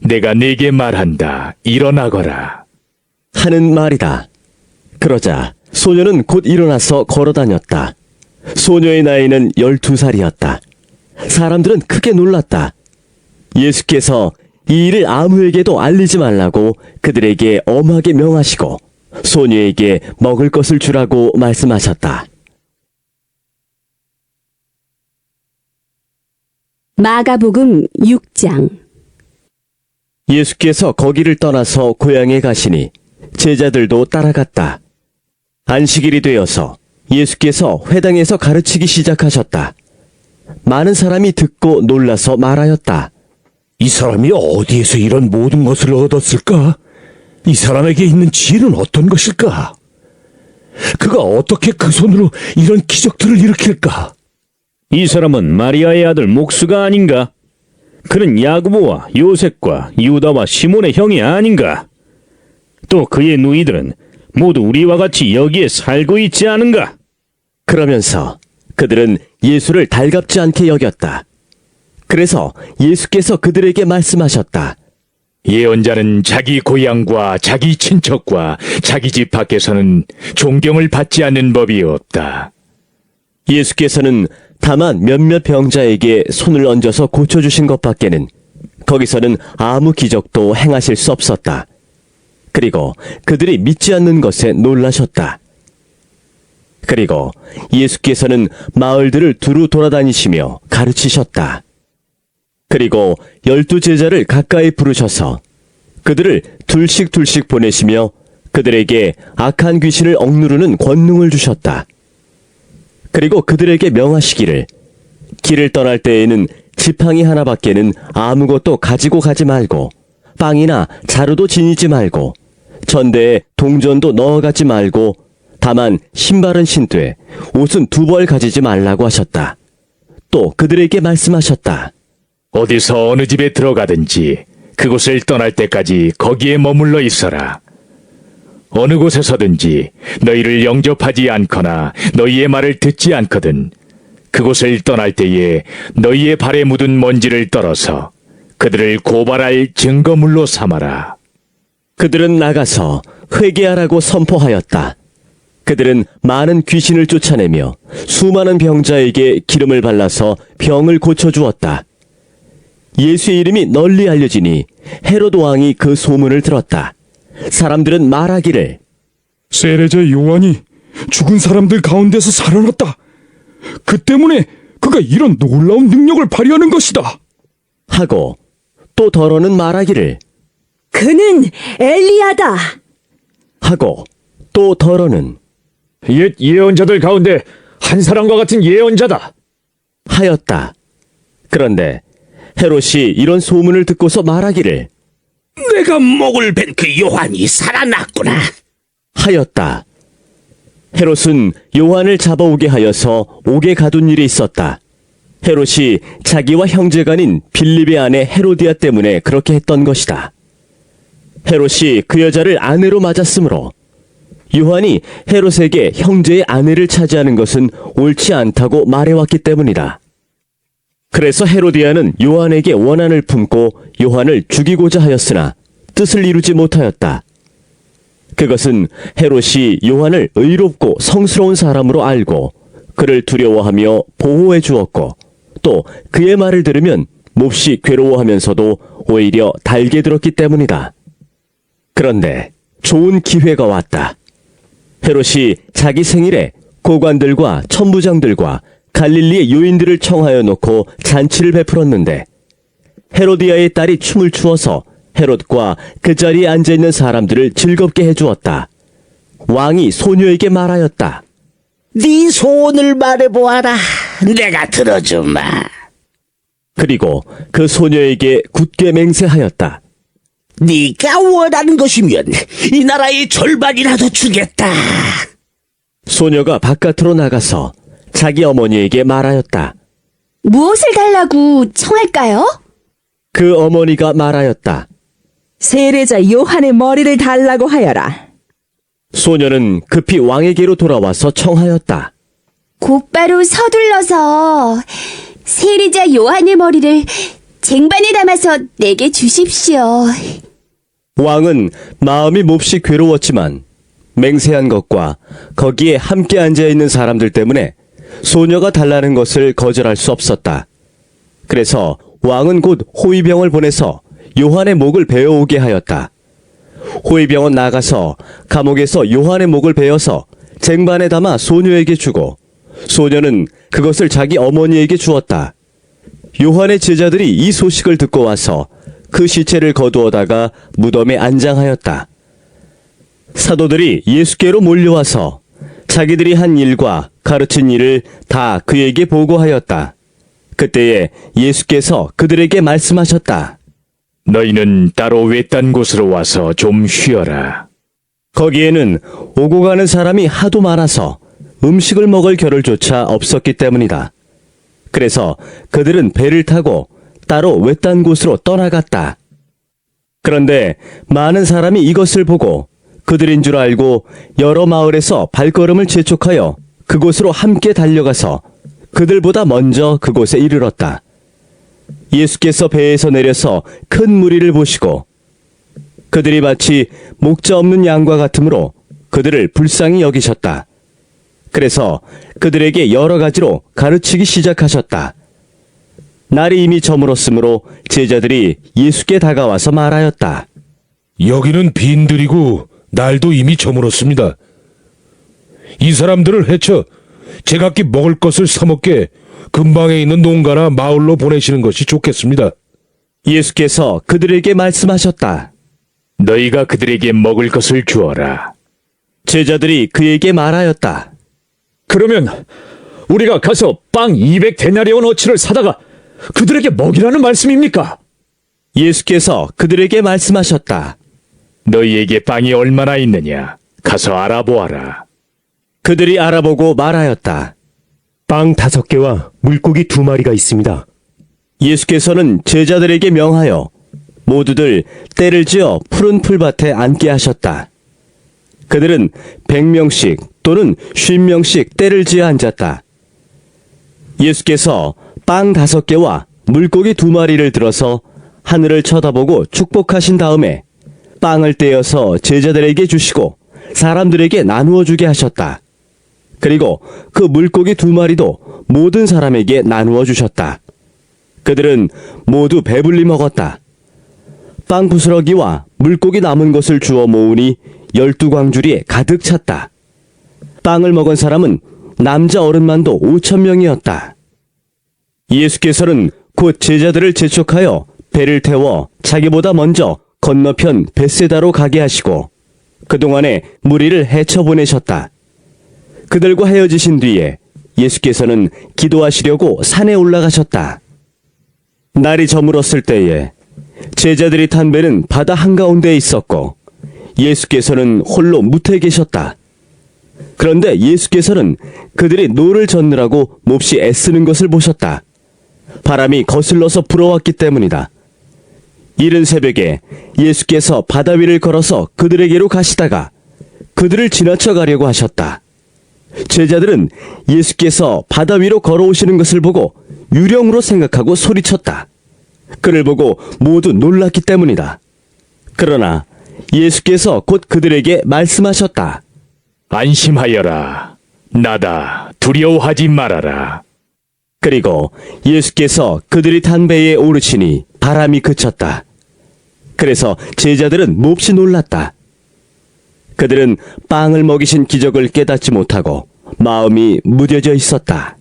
S6: 내가 네게 말한다. 일어나거라.
S2: 하는 말이다. 그러자 소녀는 곧 일어나서 걸어다녔다. 소녀의 나이는 12살이었다. 사람들은 크게 놀랐다. 예수께서 이 일을 아무에게도 알리지 말라고 그들에게 엄하게 명하시고 소녀에게 먹을 것을 주라고 말씀하셨다.
S1: 마가복음 6장.
S2: 예수께서 거기를 떠나서 고향에 가시니 제자들도 따라갔다. 안식일이 되어서 예수께서 회당에서 가르치기 시작하셨다. 많은 사람이 듣고 놀라서 말하였다.
S3: 이 사람이 어디에서 이런 모든 것을 얻었을까? 이 사람에게 있는 지혜는 어떤 것일까? 그가 어떻게 그 손으로 이런 기적들을 일으킬까?
S7: 이 사람은 마리아의 아들 목수가 아닌가? 그는 야고보와 요셉과 유다와 시몬의 형이 아닌가? 또 그의 누이들은 모두 우리와 같이 여기에 살고 있지 않은가?
S2: 그러면서 그들은 예수를 달갑지 않게 여겼다. 그래서 예수께서 그들에게 말씀하셨다.
S6: 예언자는 자기 고향과 자기 친척과 자기 집 밖에서는 존경을 받지 않는 법이 없다.
S2: 예수께서는 다만 몇몇 병자에게 손을 얹어서 고쳐주신 것밖에는 거기서는 아무 기적도 행하실 수 없었다. 그리고 그들이 믿지 않는 것에 놀라셨다. 그리고 예수께서는 마을들을 두루 돌아다니시며 가르치셨다. 그리고 12제자를 가까이 부르셔서 그들을 둘씩 보내시며 그들에게 악한 귀신을 억누르는 권능을 주셨다. 그리고 그들에게 명하시기를 길을 떠날 때에는 지팡이 하나밖에는 아무것도 가지고 가지 말고 빵이나 자루도 지니지 말고 전대에 동전도 넣어가지 말고 다만 신발은 신되 옷은 2벌 가지지 말라고 하셨다. 또 그들에게 말씀하셨다.
S6: 어디서 어느 집에 들어가든지 그곳을 떠날 때까지 거기에 머물러 있어라. 어느 곳에서든지 너희를 영접하지 않거나 너희의 말을 듣지 않거든 그곳을 떠날 때에 너희의 발에 묻은 먼지를 떨어서 그들을 고발할 증거물로 삼아라.
S2: 그들은 나가서 회개하라고 선포하였다. 그들은 많은 귀신을 쫓아내며 수많은 병자에게 기름을 발라서 병을 고쳐주었다. 예수의 이름이 널리 알려지니 헤롯 왕이 그 소문을 들었다. 사람들은 말하기를
S8: 세례자 요한이 죽은 사람들 가운데서 살아났다. 그 때문에 그가 이런 놀라운 능력을 발휘하는 것이다.
S2: 하고 또 더러는 말하기를
S1: 그는 엘리야다.
S2: 하고 또 더러는
S7: 옛 예언자들 가운데 한 사람과 같은 예언자다.
S2: 하였다. 그런데 헤롯이 이런 소문을 듣고서 말하기를
S10: 내가 목을 벤 그 요한이 살아났구나.
S2: 하였다. 헤롯은 요한을 잡아오게 하여서 옥에 가둔 일이 있었다. 헤롯이 자기와 형제간인 빌립의 아내 헤로디아 때문에 그렇게 했던 것이다. 헤롯이 그 여자를 아내로 맞았으므로 요한이 헤롯에게 형제의 아내를 차지하는 것은 옳지 않다고 말해왔기 때문이다. 그래서 헤로디아는 요한에게 원한을 품고 요한을 죽이고자 하였으나 뜻을 이루지 못하였다. 그것은 헤롯이 요한을 의롭고 성스러운 사람으로 알고 그를 두려워하며 보호해 주었고 또 그의 말을 들으면 몹시 괴로워하면서도 오히려 달게 들었기 때문이다. 그런데 좋은 기회가 왔다. 헤롯이 자기 생일에 고관들과 천부장들과 갈릴리의 요인들을 청하여 놓고 잔치를 베풀었는데 헤로디아의 딸이 춤을 추어서 헤롯과 그 자리에 앉아있는 사람들을 즐겁게 해주었다. 왕이 소녀에게 말하였다.
S10: 네 소원을 말해보아라. 내가 들어주마.
S2: 그리고 그 소녀에게 굳게 맹세하였다.
S10: 네가 원하는 것이면 이 나라의 절반이라도 주겠다.
S2: 소녀가 바깥으로 나가서 자기 어머니에게 말하였다.
S1: 무엇을 달라고 청할까요?
S2: 그 어머니가 말하였다.
S1: 세례자 요한의 머리를 달라고 하여라.
S2: 소녀는 급히 왕에게로 돌아와서 청하였다.
S1: 곧바로 서둘러서 세례자 요한의 머리를 쟁반에 담아서 내게 주십시오.
S2: 왕은 마음이 몹시 괴로웠지만 맹세한 것과 거기에 함께 앉아있는 사람들 때문에 소녀가 달라는 것을 거절할 수 없었다. 그래서 왕은 곧 호위병을 보내서 요한의 목을 베어오게 하였다. 호위병은 나가서 감옥에서 요한의 목을 베어서 쟁반에 담아 소녀에게 주고 소녀는 그것을 자기 어머니에게 주었다. 요한의 제자들이 이 소식을 듣고 와서 그 시체를 거두어다가 무덤에 안장하였다. 사도들이 예수께로 몰려와서 자기들이 한 일과 가르친 일을 다 그에게 보고하였다. 그때에 예수께서 그들에게 말씀하셨다.
S6: 너희는 따로 외딴 곳으로 와서 좀 쉬어라.
S2: 거기에는 오고 가는 사람이 하도 많아서 음식을 먹을 겨를조차 없었기 때문이다. 그래서 그들은 배를 타고 따로 외딴 곳으로 떠나갔다. 그런데 많은 사람이 이것을 보고 그들인 줄 알고 여러 마을에서 발걸음을 재촉하여 그곳으로 함께 달려가서 그들보다 먼저 그곳에 이르렀다. 예수께서 배에서 내려서 큰 무리를 보시고 그들이 마치 목자 없는 양과 같으므로 그들을 불쌍히 여기셨다. 그래서 그들에게 여러 가지로 가르치기 시작하셨다. 날이 이미 저물었으므로 제자들이 예수께 다가와서 말하였다.
S11: 여기는 빈들이고 날도 이미 저물었습니다. 이 사람들을 해쳐 제각기 먹을 것을 사먹게 근방에 있는 농가나 마을로 보내시는 것이 좋겠습니다.
S2: 예수께서 그들에게 말씀하셨다.
S6: 너희가 그들에게 먹을 것을 주어라.
S2: 제자들이 그에게 말하였다.
S5: 그러면 우리가 가서 빵 200데나리온어치를 사다가 그들에게 먹이라는 말씀입니까?
S2: 예수께서 그들에게 말씀하셨다.
S6: 너희에게 빵이 얼마나 있느냐? 가서 알아보아라.
S2: 그들이 알아보고 말하였다.
S9: 빵 5개와 물고기 2마리가 있습니다.
S2: 예수께서는 제자들에게 명하여 모두들 떼를 지어 푸른 풀밭에 앉게 하셨다. 그들은 100명씩 또는 50명씩 떼를 지어 앉았다. 예수께서 빵 5개와 물고기 2마리를 들어서 하늘을 쳐다보고 축복하신 다음에 빵을 떼어서 제자들에게 주시고 사람들에게 나누어 주게 하셨다. 그리고 그 물고기 2마리도 모든 사람에게 나누어 주셨다. 그들은 모두 배불리 먹었다. 빵 부스러기와 물고기 남은 것을 주워 모으니 12광주리에 가득 찼다. 빵을 먹은 사람은 남자 어른만도 5,000명이었다. 예수께서는 곧 제자들을 재촉하여 배를 태워 자기보다 먼저 건너편 벳세다로 가게 하시고 그동안에 무리를 헤쳐 보내셨다. 그들과 헤어지신 뒤에 예수께서는 기도하시려고 산에 올라가셨다. 날이 저물었을 때에 제자들이 탄 배는 바다 한가운데에 있었고 예수께서는 홀로 무태 계셨다. 그런데 예수께서는 그들이 노를 젓느라고 몹시 애쓰는 것을 보셨다. 바람이 거슬러서 불어왔기 때문이다. 이른 새벽에 예수께서 바다 위를 걸어서 그들에게로 가시다가 그들을 지나쳐 가려고 하셨다. 제자들은 예수께서 바다 위로 걸어오시는 것을 보고 유령으로 생각하고 소리쳤다. 그를 보고 모두 놀랐기 때문이다. 그러나 예수께서 곧 그들에게 말씀하셨다.
S6: 안심하여라. 나다. 두려워하지 말아라.
S2: 그리고 예수께서 그들이 탄 배에 오르시니 바람이 그쳤다. 그래서 제자들은 몹시 놀랐다. 그들은 빵을 먹이신 기적을 깨닫지 못하고 마음이 무뎌져 있었다.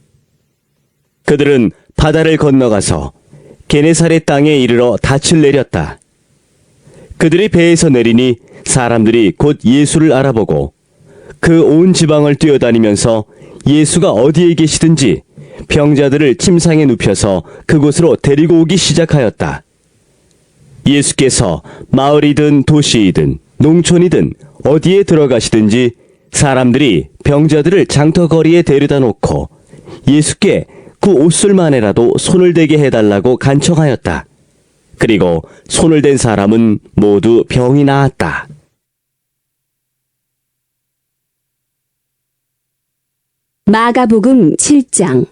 S2: 그들은 바다를 건너가서 게네사렛 땅에 이르러 닻을 내렸다. 그들이 배에서 내리니 사람들이 곧 예수를 알아보고 그 온 지방을 뛰어다니면서 예수가 어디에 계시든지 병자들을 침상에 눕혀서 그곳으로 데리고 오기 시작하였다. 예수께서 마을이든 도시이든 농촌이든 어디에 들어가시든지 사람들이 병자들을 장터거리에 데려다 놓고 예수께 그 옷술만에라도 손을 대게 해달라고 간청하였다. 그리고 손을 댄 사람은 모두 병이 나았다.
S1: 마가복음 7장.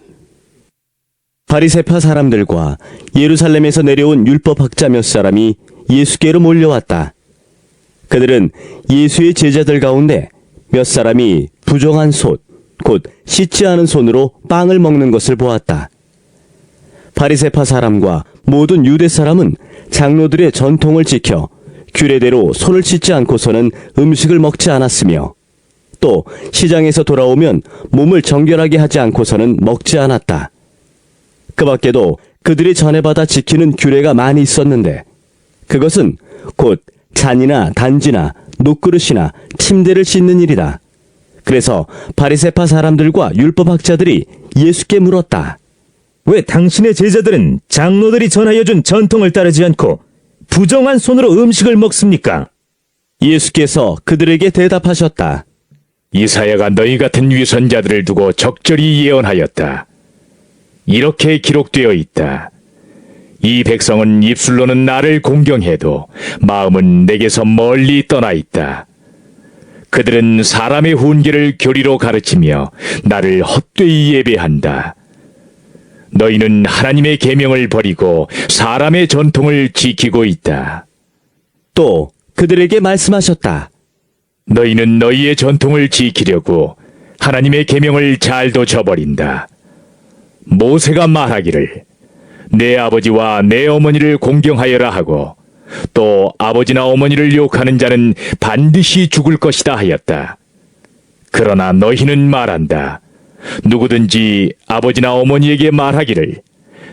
S2: 바리새파 사람들과 예루살렘에서 내려온 율법학자 몇 사람이 예수께로 몰려왔다. 그들은 예수의 제자들 가운데 몇 사람이 부정한 솥, 곧 씻지 않은 손으로 빵을 먹는 것을 보았다. 바리새파 사람과 모든 유대 사람은 장로들의 전통을 지켜 규례대로 손을 씻지 않고서는 음식을 먹지 않았으며 또 시장에서 돌아오면 몸을 정결하게 하지 않고서는 먹지 않았다. 그 밖에도 그들이 전해받아 지키는 규례가 많이 있었는데 그것은 곧 잔이나 단지나 녹그릇이나 침대를 씻는 일이다. 그래서 바리새파 사람들과 율법학자들이 예수께 물었다.
S9: 왜 당신의 제자들은 장로들이 전하여 준 전통을 따르지 않고 부정한 손으로 음식을 먹습니까?
S2: 예수께서 그들에게 대답하셨다.
S6: 이사야가 너희 같은 위선자들을 두고 적절히 예언하였다. 이렇게 기록되어 있다. 이 백성은 입술로는 나를 공경해도 마음은 내게서 멀리 떠나 있다. 그들은 사람의 훈계를 교리로 가르치며 나를 헛되이 예배한다. 너희는 하나님의 계명을 버리고 사람의 전통을 지키고 있다.
S2: 또 그들에게 말씀하셨다.
S6: 너희는 너희의 전통을 지키려고 하나님의 계명을 잘도 저버린다. 모세가 말하기를 내 아버지와 내 어머니를 공경하여라 하고 또 아버지나 어머니를 욕하는 자는 반드시 죽을 것이다 하였다. 그러나 너희는 말한다. 누구든지 아버지나 어머니에게 말하기를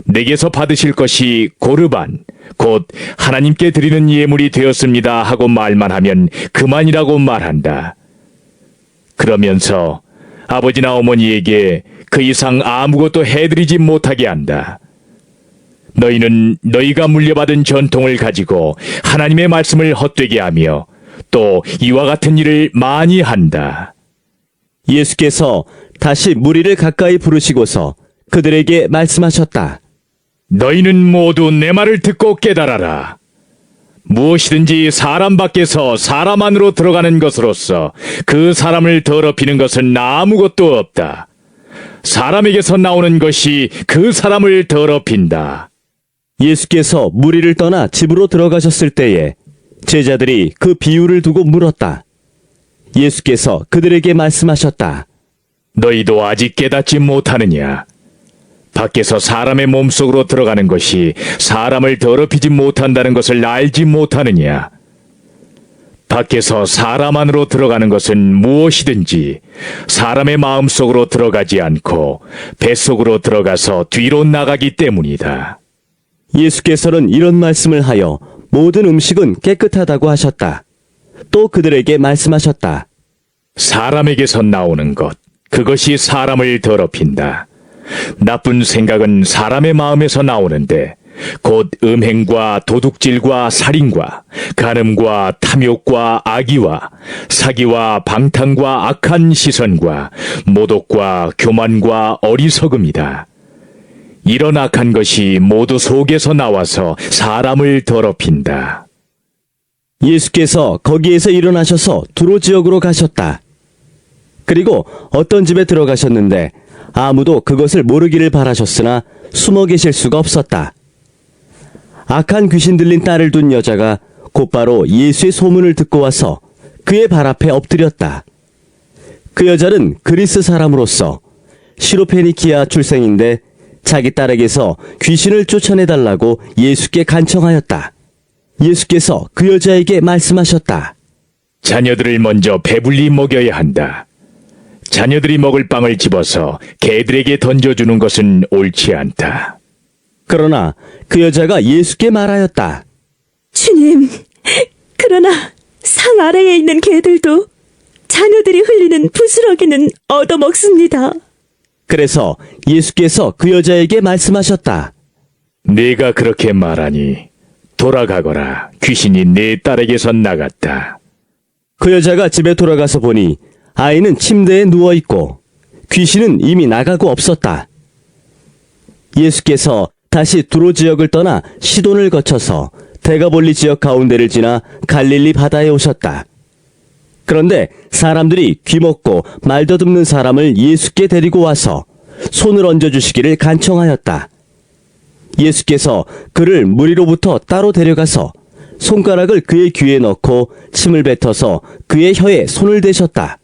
S6: 내게서 받으실 것이 고르반 곧 하나님께 드리는 예물이 되었습니다 하고 말만 하면 그만이라고 말한다. 그러면서 아버지나 어머니에게 그 이상 아무것도 해드리지 못하게 한다. 너희는 너희가 물려받은 전통을 가지고 하나님의 말씀을 헛되게 하며 또 이와 같은 일을 많이 한다.
S2: 예수께서 다시 무리를 가까이 부르시고서 그들에게 말씀하셨다.
S6: 너희는 모두 내 말을 듣고 깨달아라. 무엇이든지 사람 밖에서 사람 안으로 들어가는 것으로서 그 사람을 더럽히는 것은 아무것도 없다. 사람에게서 나오는 것이 그 사람을 더럽힌다.
S2: 예수께서 무리를 떠나 집으로 들어가셨을 때에 제자들이 그 비유를 두고 물었다. 예수께서 그들에게 말씀하셨다.
S6: 너희도 아직 깨닫지 못하느냐? 밖에서 사람의 몸속으로 들어가는 것이 사람을 더럽히지 못한다는 것을 알지 못하느냐? 밖에서 사람 안으로 들어가는 것은 무엇이든지 사람의 마음속으로 들어가지 않고 뱃속으로 들어가서 뒤로 나가기 때문이다.
S2: 예수께서는 이런 말씀을 하여 모든 음식은 깨끗하다고 하셨다. 또 그들에게 말씀하셨다.
S6: 사람에게서 나오는 것, 그것이 사람을 더럽힌다. 나쁜 생각은 사람의 마음에서 나오는데 곧 음행과 도둑질과 살인과 간음과 탐욕과 악의와 사기와 방탕과 악한 시선과 모독과 교만과 어리석음이다. 이런 악한 것이 모두 속에서 나와서 사람을 더럽힌다.
S2: 예수께서 거기에서 일어나셔서 두로 지역으로 가셨다. 그리고 어떤 집에 들어가셨는데 아무도 그것을 모르기를 바라셨으나 숨어 계실 수가 없었다. 악한 귀신 들린 딸을 둔 여자가 곧바로 예수의 소문을 듣고 와서 그의 발 앞에 엎드렸다. 그 여자는 그리스 사람으로서 시로페니키아 출생인데 자기 딸에게서 귀신을 쫓아내달라고 예수께 간청하였다. 예수께서 그 여자에게 말씀하셨다.
S6: 자녀들을 먼저 배불리 먹여야 한다. 자녀들이 먹을 빵을 집어서 개들에게 던져주는 것은 옳지 않다.
S2: 그러나 그 여자가 예수께 말하였다.
S1: 주님, 그러나 상 아래에 있는 개들도 자녀들이 흘리는 부스러기는 얻어먹습니다.
S2: 그래서 예수께서 그 여자에게 말씀하셨다.
S6: 네가 그렇게 말하니 돌아가거라. 귀신이 네 딸에게서 나갔다.
S2: 그 여자가 집에 돌아가서 보니 아이는 침대에 누워있고 귀신은 이미 나가고 없었다. 예수께서 다시 두로 지역을 떠나 시돈을 거쳐서 데가볼리 지역 가운데를 지나 갈릴리 바다에 오셨다. 그런데 사람들이 귀먹고 말 더듬는 사람을 예수께 데리고 와서 손을 얹어주시기를 간청하였다. 예수께서 그를 무리로부터 따로 데려가서 손가락을 그의 귀에 넣고 침을 뱉어서 그의 혀에 손을 대셨다.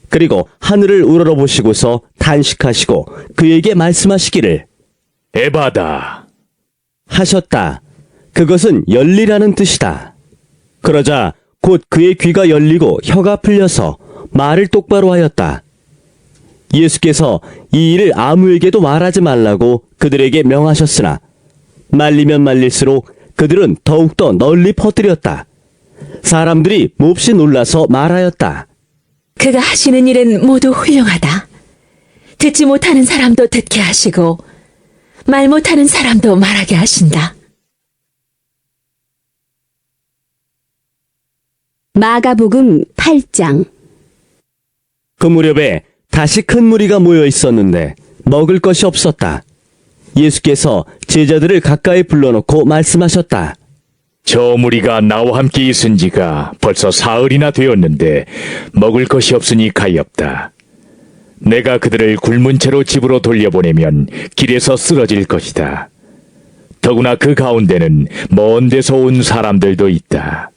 S2: 그리고 하늘을 우러러보시고서 단식하시고 그에게 말씀하시기를
S6: 에바다.
S2: 하셨다. 그것은 열리라는 뜻이다. 그러자 곧 그의 귀가 열리고 혀가 풀려서 말을 똑바로 하였다. 예수께서 이 일을 아무에게도 말하지 말라고 그들에게 명하셨으나 말리면 말릴수록 그들은 더욱더 널리 퍼뜨렸다. 사람들이 몹시 놀라서 말하였다.
S1: 그가 하시는 일은 모두 훌륭하다. 듣지 못하는 사람도 듣게 하시고 말 못하는 사람도 말하게 하신다. 마가복음 8장.
S2: 그 무렵에 다시 큰 무리가 모여 있었는데 먹을 것이 없었다. 예수께서 제자들을 가까이 불러놓고 말씀하셨다.
S6: 저 무리가 나와 함께 있은 지가 벌써 사흘이나 되었는데 먹을 것이 없으니 가엾다. 내가 그들을 굶은 채로 집으로 돌려보내면 길에서 쓰러질 것이다. 더구나 그 가운데는 먼 데서 온 사람들도 있다.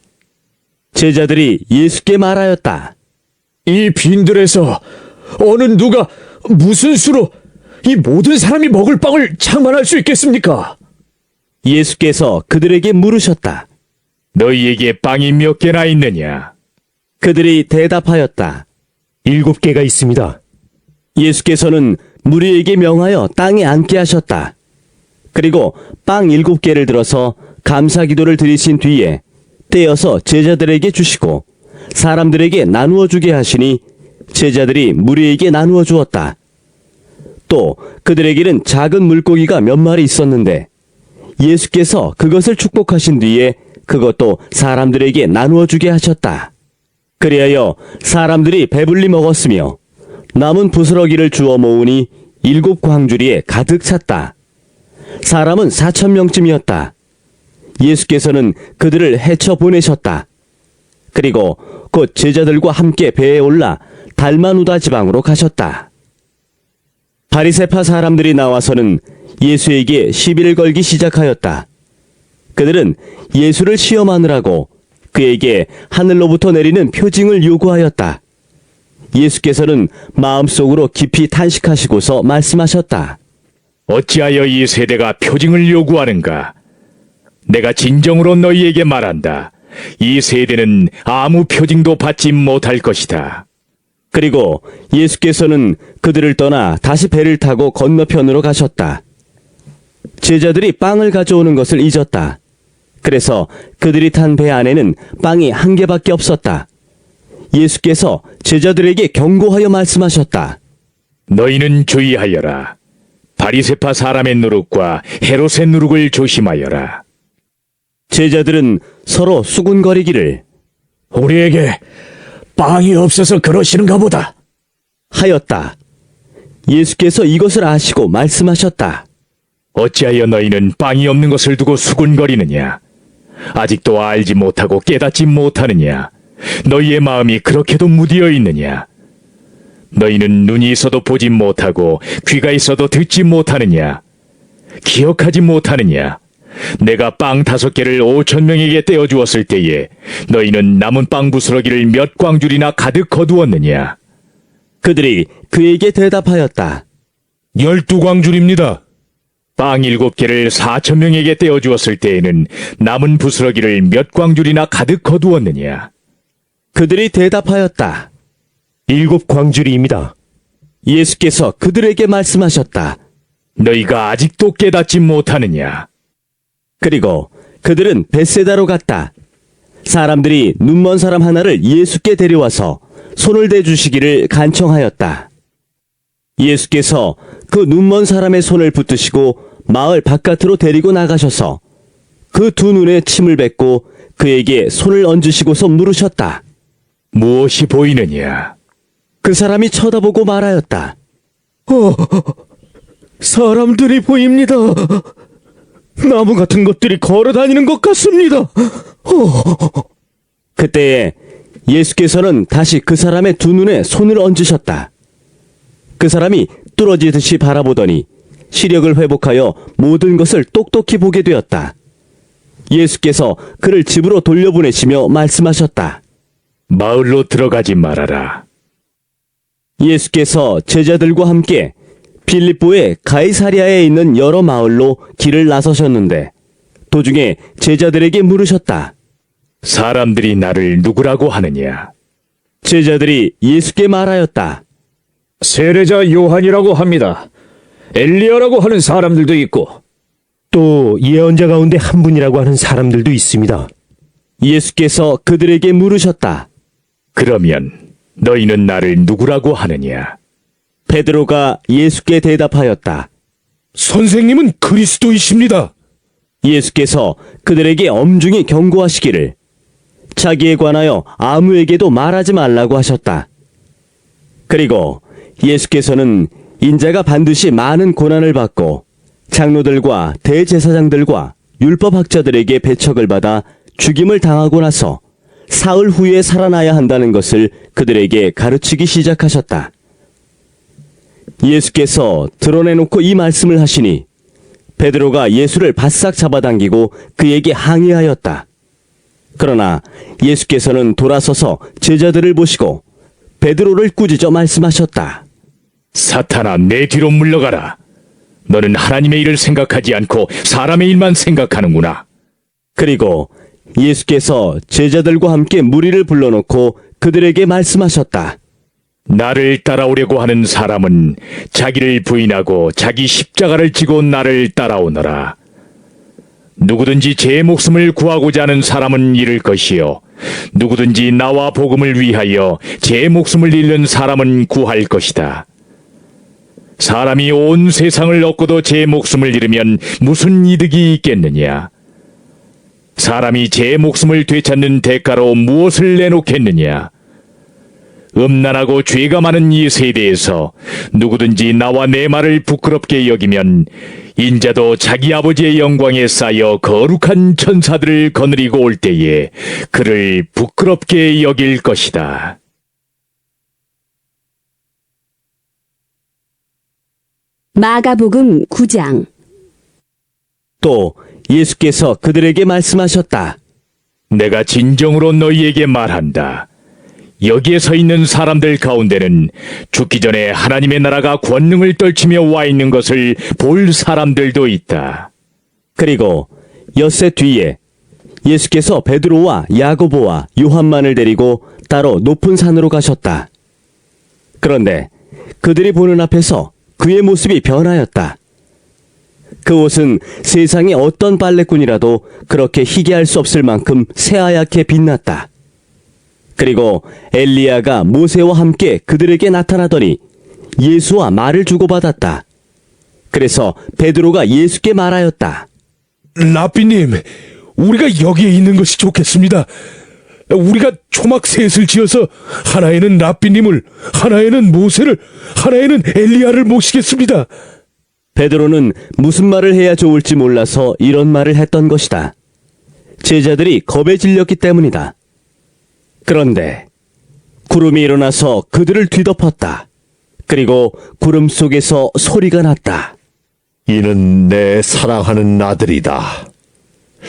S2: 제자들이 예수께 말하였다.
S5: 이 빈들에서 어느 누가 무슨 수로 이 모든 사람이 먹을 빵을 장만할 수 있겠습니까?
S2: 예수께서 그들에게 물으셨다.
S6: 너희에게 빵이 몇 개나 있느냐?
S2: 그들이 대답하였다.
S3: 7개가 있습니다.
S2: 예수께서는 무리에게 명하여 땅에 앉게 하셨다. 그리고 빵 7개를 들어서 감사기도를 드리신 뒤에 떼어서 제자들에게 주시고 사람들에게 나누어 주게 하시니 제자들이 무리에게 나누어 주었다. 또 그들에게는 작은 물고기가 몇 마리 있었는데 예수께서 그것을 축복하신 뒤에 그것도 사람들에게 나누어 주게 하셨다. 그리하여 사람들이 배불리 먹었으며 남은 부스러기를 주워 모으니 7 광주리에 가득 찼다. 사람은 4,000명쯤이었다. 예수께서는 그들을 헤쳐 보내셨다. 그리고 곧 제자들과 함께 배에 올라 달마누다 지방으로 가셨다. 바리새파 사람들이 나와서는 예수에게 시비를 걸기 시작하였다. 그들은 예수를 시험하느라고 그에게 하늘로부터 내리는 표징을 요구하였다. 예수께서는 마음속으로 깊이 탄식하시고서 말씀하셨다.
S6: 어찌하여 이 세대가 표징을 요구하는가? 내가 진정으로 너희에게 말한다. 이 세대는 아무 표징도 받지 못할 것이다.
S2: 그리고 예수께서는 그들을 떠나 다시 배를 타고 건너편으로 가셨다. 제자들이 빵을 가져오는 것을 잊었다. 그래서 그들이 탄 배 안에는 빵이 1개밖에 없었다. 예수께서 제자들에게 경고하여 말씀하셨다.
S6: 너희는 주의하여라. 바리새파 사람의 누룩과 헤롯의 누룩을 조심하여라.
S2: 제자들은 서로 수군거리기를
S5: 우리에게 빵이 없어서 그러시는가 보다
S2: 하였다. 예수께서 이것을 아시고 말씀하셨다.
S6: 어찌하여 너희는 빵이 없는 것을 두고 수군거리느냐? 아직도 알지 못하고 깨닫지 못하느냐? 너희의 마음이 그렇게도 무디어 있느냐? 너희는 눈이 있어도 보지 못하고 귀가 있어도 듣지 못하느냐? 기억하지 못하느냐? 내가 빵 5개를 5,000명에게 떼어주었을 때에 너희는 남은 빵 부스러기를 몇 광줄이나 가득 거두었느냐?
S2: 그들이 그에게 대답하였다.
S11: 12광줄입니다.
S6: 빵 7개를 4,000명에게 떼어주었을 때에는 남은 부스러기를 몇 광줄이나 가득 거두었느냐?
S2: 그들이 대답하였다.
S3: 7광줄이입니다.
S2: 예수께서 그들에게 말씀하셨다.
S6: 너희가 아직도 깨닫지 못하느냐?
S2: 그리고 그들은 벳세다로 갔다. 사람들이 눈먼 사람 하나를 예수께 데려와서 손을 대주시기를 간청하였다. 예수께서 그 눈먼 사람의 손을 붙드시고 마을 바깥으로 데리고 나가셔서 그 두 눈에 침을 뱉고 그에게 손을 얹으시고서 물으셨다.
S6: 무엇이 보이느냐?
S2: 그 사람이 쳐다보고 말하였다.
S7: 사람들이 보입니다. 나무 같은 것들이 걸어 다니는 것 같습니다.
S2: 그때에 예수께서는 다시 그 사람의 두 눈에 손을 얹으셨다. 그 사람이 뚫어지듯이 바라보더니 시력을 회복하여 모든 것을 똑똑히 보게 되었다. 예수께서 그를 집으로 돌려보내시며 말씀하셨다.
S6: 마을로 들어가지 말아라.
S2: 예수께서 제자들과 함께 빌립보의 가이사랴에 있는 여러 마을로 길을 나서셨는데 도중에 제자들에게 물으셨다.
S6: 사람들이 나를 누구라고 하느냐?
S2: 제자들이 예수께 말하였다.
S5: 세례자 요한이라고 합니다. 엘리야라고 하는 사람들도 있고
S3: 또 예언자 가운데 한 분이라고 하는 사람들도 있습니다.
S2: 예수께서 그들에게 물으셨다.
S6: 그러면 너희는 나를 누구라고 하느냐?
S2: 베드로가 예수께 대답하였다.
S11: 선생님은 그리스도이십니다.
S2: 예수께서 그들에게 엄중히 경고하시기를 자기에 관하여 아무에게도 말하지 말라고 하셨다. 그리고 예수께서는 인자가 반드시 많은 고난을 받고 장로들과 대제사장들과 율법학자들에게 배척을 받아 죽임을 당하고 나서 사흘 후에 살아나야 한다는 것을 그들에게 가르치기 시작하셨다. 예수께서 드러내놓고 이 말씀을 하시니 베드로가 예수를 바싹 잡아당기고 그에게 항의하였다. 그러나 예수께서는 돌아서서 제자들을 보시고 베드로를 꾸짖어 말씀하셨다.
S6: 사탄아, 내 뒤로 물러가라. 너는 하나님의 일을 생각하지 않고 사람의 일만 생각하는구나.
S2: 그리고 예수께서 제자들과 함께 무리를 불러놓고 그들에게 말씀하셨다.
S6: 나를 따라오려고 하는 사람은 자기를 부인하고 자기 십자가를 지고 나를 따라오너라. 누구든지 제 목숨을 구하고자 하는 사람은 잃을 것이요 누구든지 나와 복음을 위하여 제 목숨을 잃는 사람은 구할 것이다. 사람이 온 세상을 얻고도 제 목숨을 잃으면 무슨 이득이 있겠느냐? 사람이 제 목숨을 되찾는 대가로 무엇을 내놓겠느냐? 음란하고 죄가 많은 이 세대에서 누구든지 나와 내 말을 부끄럽게 여기면 인자도 자기 아버지의 영광에 쌓여 거룩한 천사들을 거느리고 올 때에 그를 부끄럽게 여길 것이다.
S12: 마가복음 9장.
S2: 또 예수께서 그들에게 말씀하셨다.
S6: 내가 진정으로 너희에게 말한다. 여기에 서 있는 사람들 가운데는 죽기 전에 하나님의 나라가 권능을 떨치며 와 있는 것을 볼 사람들도 있다.
S2: 그리고 엿새 뒤에 예수께서 베드로와 야고보와 요한만을 데리고 따로 높은 산으로 가셨다. 그런데 그들이 보는 앞에서 그의 모습이 변하였다. 그 옷은 세상의 어떤 빨래꾼이라도 그렇게 희게 할 수 없을 만큼 새하얗게 빛났다. 그리고 엘리야가 모세와 함께 그들에게 나타나더니 예수와 말을 주고받았다. 그래서 베드로가 예수께 말하였다.
S11: 라삐님, 우리가 여기에 있는 것이 좋겠습니다. 우리가 초막 셋을 지어서 하나에는 라삐님을, 하나에는 모세를, 하나에는 엘리야를 모시겠습니다.
S2: 베드로는 무슨 말을 해야 좋을지 몰라서 이런 말을 했던 것이다. 제자들이 겁에 질렸기 때문이다. 그런데 구름이 일어나서 그들을 뒤덮었다. 그리고 구름 속에서 소리가 났다.
S3: 이는 내 사랑하는 아들이다.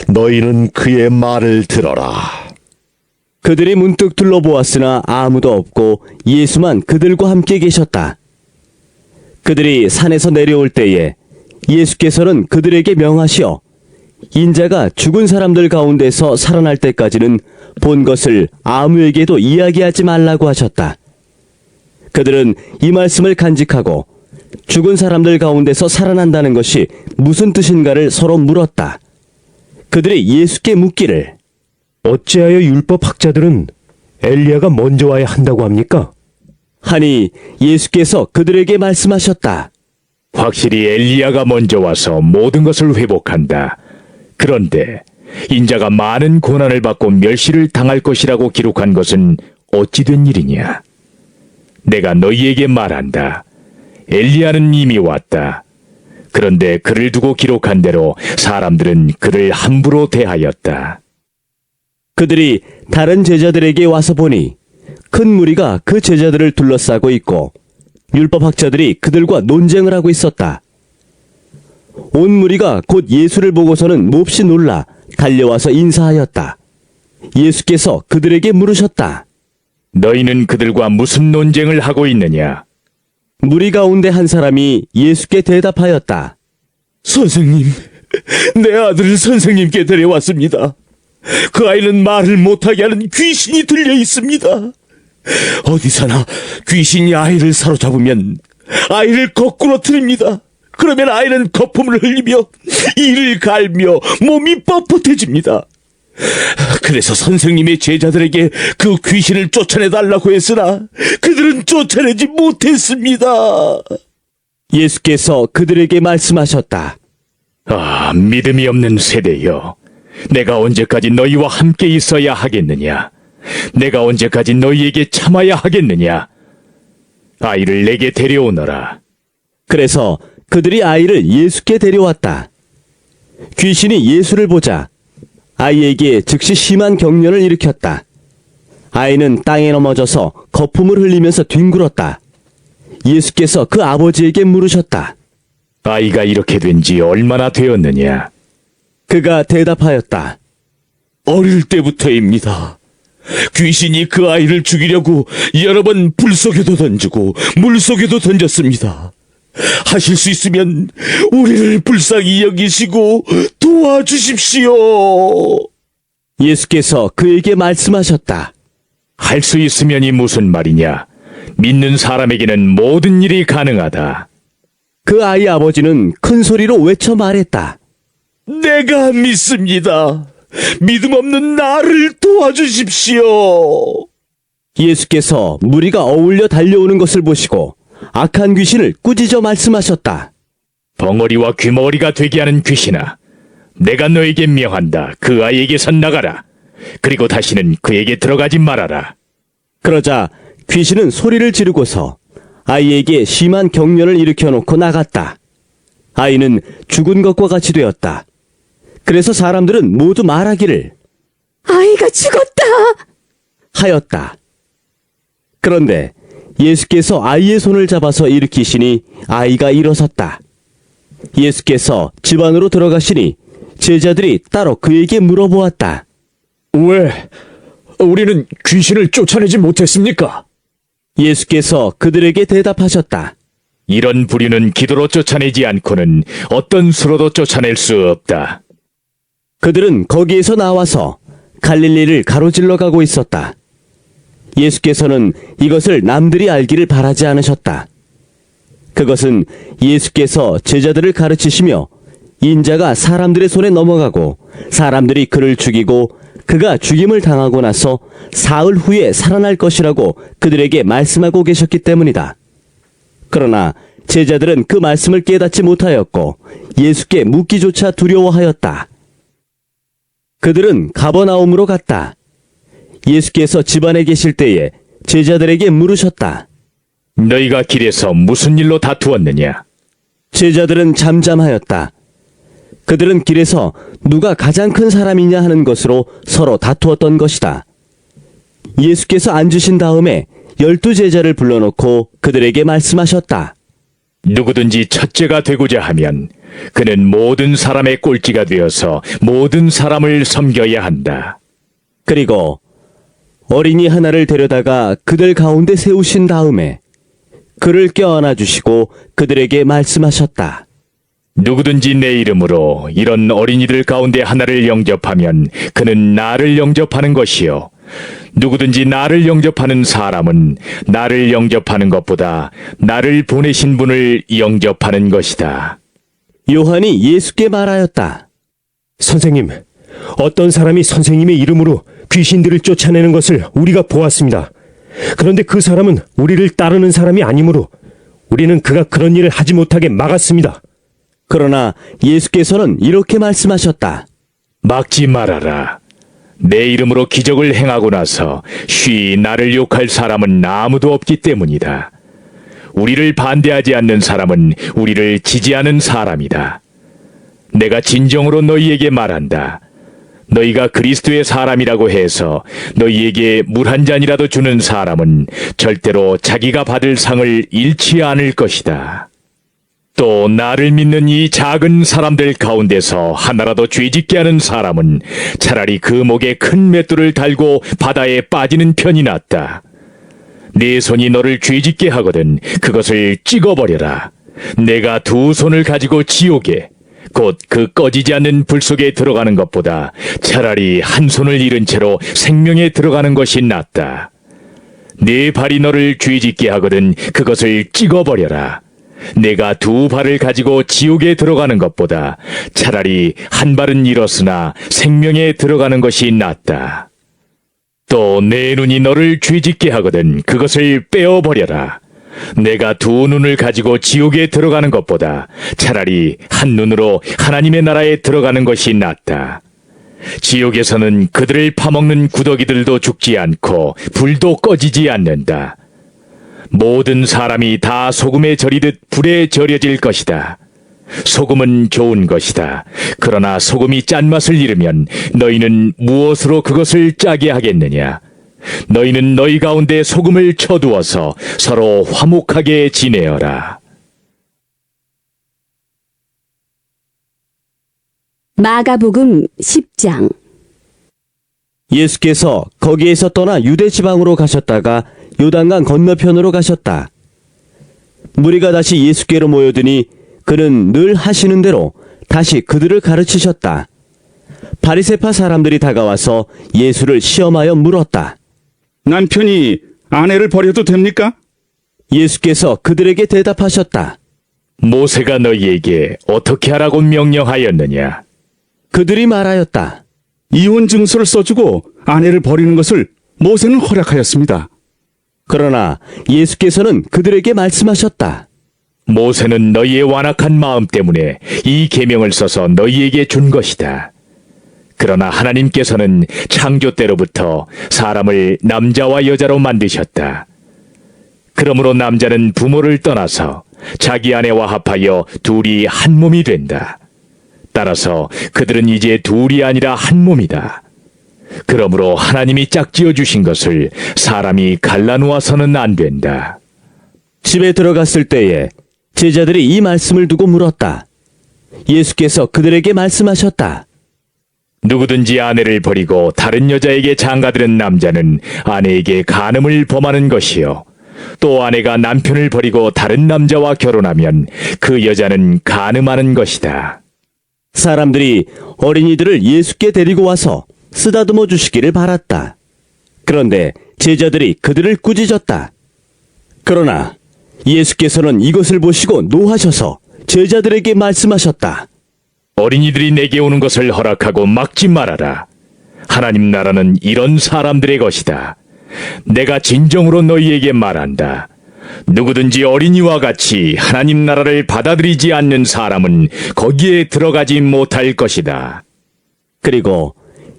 S3: 너희는 그의 말을 들어라.
S2: 그들이 문득 둘러보았으나 아무도 없고 예수만 그들과 함께 계셨다. 그들이 산에서 내려올 때에 예수께서는 그들에게 명하시어 인자가 죽은 사람들 가운데서 살아날 때까지는 본 것을 아무에게도 이야기하지 말라고 하셨다. 그들은 이 말씀을 간직하고 죽은 사람들 가운데서 살아난다는 것이 무슨 뜻인가를 서로 물었다. 그들이 예수께 묻기를
S3: 어찌하여 율법 학자들은 엘리야가 먼저 와야 한다고 합니까?
S2: 하니 예수께서 그들에게 말씀하셨다.
S6: 확실히 엘리야가 먼저 와서 모든 것을 회복한다. 그런데 인자가 많은 고난을 받고 멸시를 당할 것이라고 기록한 것은 어찌 된 일이냐? 내가 너희에게 말한다. 엘리야는 이미 왔다. 그런데 그를 두고 기록한 대로 사람들은 그를 함부로 대하였다.
S2: 그들이 다른 제자들에게 와서 보니 큰 무리가 그 제자들을 둘러싸고 있고 율법학자들이 그들과 논쟁을 하고 있었다. 온 무리가 곧 예수를 보고서는 몹시 놀라 달려와서 인사하였다. 예수께서 그들에게 물으셨다.
S6: 너희는 그들과 무슨 논쟁을 하고 있느냐?
S2: 무리 가운데 한 사람이 예수께 대답하였다.
S3: 선생님, 내 아들을 선생님께 데려왔습니다. 그 아이는 말을 못하게 하는 귀신이 들려 있습니다. 어디서나 귀신이 아이를 사로잡으면 아이를 거꾸로 틀립니다. 그러면 아이는 거품을 흘리며 이를 갈며 몸이 뻣뻣해집니다. 그래서 선생님의 제자들에게 그 귀신을 쫓아내달라고 했으나 그들은 쫓아내지 못했습니다.
S2: 예수께서 그들에게 말씀하셨다.
S6: 아, 믿음이 없는 세대여. 내가 언제까지 너희와 함께 있어야 하겠느냐? 내가 언제까지 너희에게 참아야 하겠느냐? 아이를 내게 데려오너라.
S2: 그래서 그들이 아이를 예수께 데려왔다. 귀신이 예수를 보자 아이에게 즉시 심한 경련을 일으켰다. 아이는 땅에 넘어져서 거품을 흘리면서 뒹굴었다. 예수께서 그 아버지에게 물으셨다.
S6: 아이가 이렇게 된 지 얼마나 되었느냐?
S2: 그가 대답하였다.
S3: 어릴 때부터입니다. 귀신이 그 아이를 죽이려고 여러 번 불 속에도 던지고 물 속에도 던졌습니다. 하실 수 있으면 우리를 불쌍히 여기시고 도와주십시오.
S2: 예수께서 그에게 말씀하셨다.
S6: 할 수 있으면이 무슨 말이냐? 믿는 사람에게는 모든 일이 가능하다.
S2: 그 아이 아버지는 큰 소리로 외쳐 말했다.
S3: 내가 믿습니다. 믿음 없는 나를 도와주십시오.
S2: 예수께서 무리가 어울려 달려오는 것을 보시고 악한 귀신을 꾸짖어 말씀하셨다.
S6: 벙어리와 귀머거리가 되게 하는 귀신아, 내가 너에게 명한다. 그 아이에게서 나가라. 그리고 다시는 그에게 들어가지 말아라.
S2: 그러자 귀신은 소리를 지르고서 아이에게 심한 경련을 일으켜놓고 나갔다. 아이는 죽은 것과 같이 되었다. 그래서 사람들은 모두 말하기를
S1: 아이가 죽었다.
S2: 하였다. 그런데 예수께서 아이의 손을 잡아서 일으키시니 아이가 일어섰다. 예수께서 집 안으로 들어가시니 제자들이 따로 그에게 물어보았다.
S5: 왜 우리는 귀신을 쫓아내지 못했습니까?
S2: 예수께서 그들에게 대답하셨다.
S6: 이런 부류는 기도로 쫓아내지 않고는 어떤 수로도 쫓아낼 수 없다.
S2: 그들은 거기에서 나와서 갈릴리를 가로질러 가고 있었다. 예수께서는 이것을 남들이 알기를 바라지 않으셨다. 그것은 예수께서 제자들을 가르치시며 인자가 사람들의 손에 넘어가고 사람들이 그를 죽이고 그가 죽임을 당하고 나서 사흘 후에 살아날 것이라고 그들에게 말씀하고 계셨기 때문이다. 그러나 제자들은 그 말씀을 깨닫지 못하였고 예수께 묻기조차 두려워하였다. 그들은 가버나움으로 갔다. 예수께서 집안에 계실 때에 제자들에게 물으셨다.
S6: 너희가 길에서 무슨 일로 다투었느냐?
S2: 제자들은 잠잠하였다. 그들은 길에서 누가 가장 큰 사람이냐 하는 것으로 서로 다투었던 것이다. 예수께서 앉으신 다음에 12제자를 불러놓고 그들에게 말씀하셨다.
S6: 누구든지 첫째가 되고자 하면 그는 모든 사람의 꼴찌가 되어서 모든 사람을 섬겨야 한다.
S2: 그리고 어린이 하나를 데려다가 그들 가운데 세우신 다음에 그를 껴안아 주시고 그들에게 말씀하셨다.
S6: 누구든지 내 이름으로 이런 어린이들 가운데 하나를 영접하면 그는 나를 영접하는 것이요. 누구든지 나를 영접하는 사람은 나를 영접하는 것보다 나를 보내신 분을 영접하는 것이다.
S2: 요한이 예수께 말하였다.
S3: 선생님, 어떤 사람이 선생님의 이름으로 귀신들을 쫓아내는 것을 우리가 보았습니다. 그런데 그 사람은 우리를 따르는 사람이 아니므로 우리는 그가 그런 일을 하지 못하게 막았습니다.
S2: 그러나 예수께서는 이렇게 말씀하셨다.
S6: 막지 말아라. 내 이름으로 기적을 행하고 나서 쉬 나를 욕할 사람은 아무도 없기 때문이다. 우리를 반대하지 않는 사람은 우리를 지지하는 사람이다. 내가 진정으로 너희에게 말한다. 너희가 그리스도의 사람이라고 해서 너희에게 물 한 잔이라도 주는 사람은 절대로 자기가 받을 상을 잃지 않을 것이다. 또 나를 믿는 이 작은 사람들 가운데서 하나라도 죄짓게 하는 사람은 차라리 그 목에 큰 맷돌을 달고 바다에 빠지는 편이 낫다. 네 손이 너를 죄짓게 하거든 그것을 찍어버려라. 내가 두 손을 가지고 지옥에 곧 그 꺼지지 않는 불 속에 들어가는 것보다 차라리 한 손을 잃은 채로 생명에 들어가는 것이 낫다. 네 발이 너를 죄짓게 하거든 그것을 찍어버려라. 내가 두 발을 가지고 지옥에 들어가는 것보다 차라리 한 발은 잃었으나 생명에 들어가는 것이 낫다. 또 내 눈이 너를 죄짓게 하거든 그것을 빼어버려라. 내가 두 눈을 가지고 지옥에 들어가는 것보다 차라리 한 눈으로 하나님의 나라에 들어가는 것이 낫다. 지옥에서는 그들을 파먹는 구더기들도 죽지 않고 불도 꺼지지 않는다. 모든 사람이 다 소금에 절이듯 불에 절여질 것이다. 소금은 좋은 것이다. 그러나 소금이 짠맛을 잃으면 너희는 무엇으로 그것을 짜게 하겠느냐? 너희는 너희 가운데 소금을 쳐두어서 서로 화목하게 지내어라.
S12: 마가복음 10장.
S2: 예수께서 거기에서 떠나 유대 지방으로 가셨다가 요단강 건너편으로 가셨다. 무리가 다시 예수께로 모여드니 그는 늘 하시는 대로 다시 그들을 가르치셨다. 바리새파 사람들이 다가와서 예수를 시험하여 물었다.
S8: 남편이 아내를 버려도 됩니까?
S2: 예수께서 그들에게 대답하셨다.
S6: 모세가 너희에게 어떻게 하라고 명령하였느냐?
S2: 그들이 말하였다.
S8: 이혼 증서를 써주고 아내를 버리는 것을 모세는 허락하였습니다.
S2: 그러나 예수께서는 그들에게 말씀하셨다.
S6: 모세는 너희의 완악한 마음 때문에 이 계명을 써서 너희에게 준 것이다. 그러나 하나님께서는 창조 때로부터 사람을 남자와 여자로 만드셨다. 그러므로 남자는 부모를 떠나서 자기 아내와 합하여 둘이 한 몸이 된다. 따라서 그들은 이제 둘이 아니라 한 몸이다. 그러므로 하나님이 짝지어 주신 것을 사람이 갈라놓아서는 안 된다.
S2: 집에 들어갔을 때에 제자들이 이 말씀을 두고 물었다. 예수께서 그들에게 말씀하셨다.
S6: 누구든지 아내를 버리고 다른 여자에게 장가드는 남자는 아내에게 간음을 범하는 것이요. 또 아내가 남편을 버리고 다른 남자와 결혼하면 그 여자는 간음하는 것이다.
S2: 사람들이 어린이들을 예수께 데리고 와서 쓰다듬어 주시기를 바랐다. 그런데 제자들이 그들을 꾸짖었다. 그러나 예수께서는 이것을 보시고 노하셔서 제자들에게 말씀하셨다.
S6: 어린이들이 내게 오는 것을 허락하고 막지 말아라. 하나님 나라는 이런 사람들의 것이다. 내가 진정으로 너희에게 말한다. 누구든지 어린이와 같이 하나님 나라를 받아들이지 않는 사람은 거기에 들어가지 못할 것이다.
S2: 그리고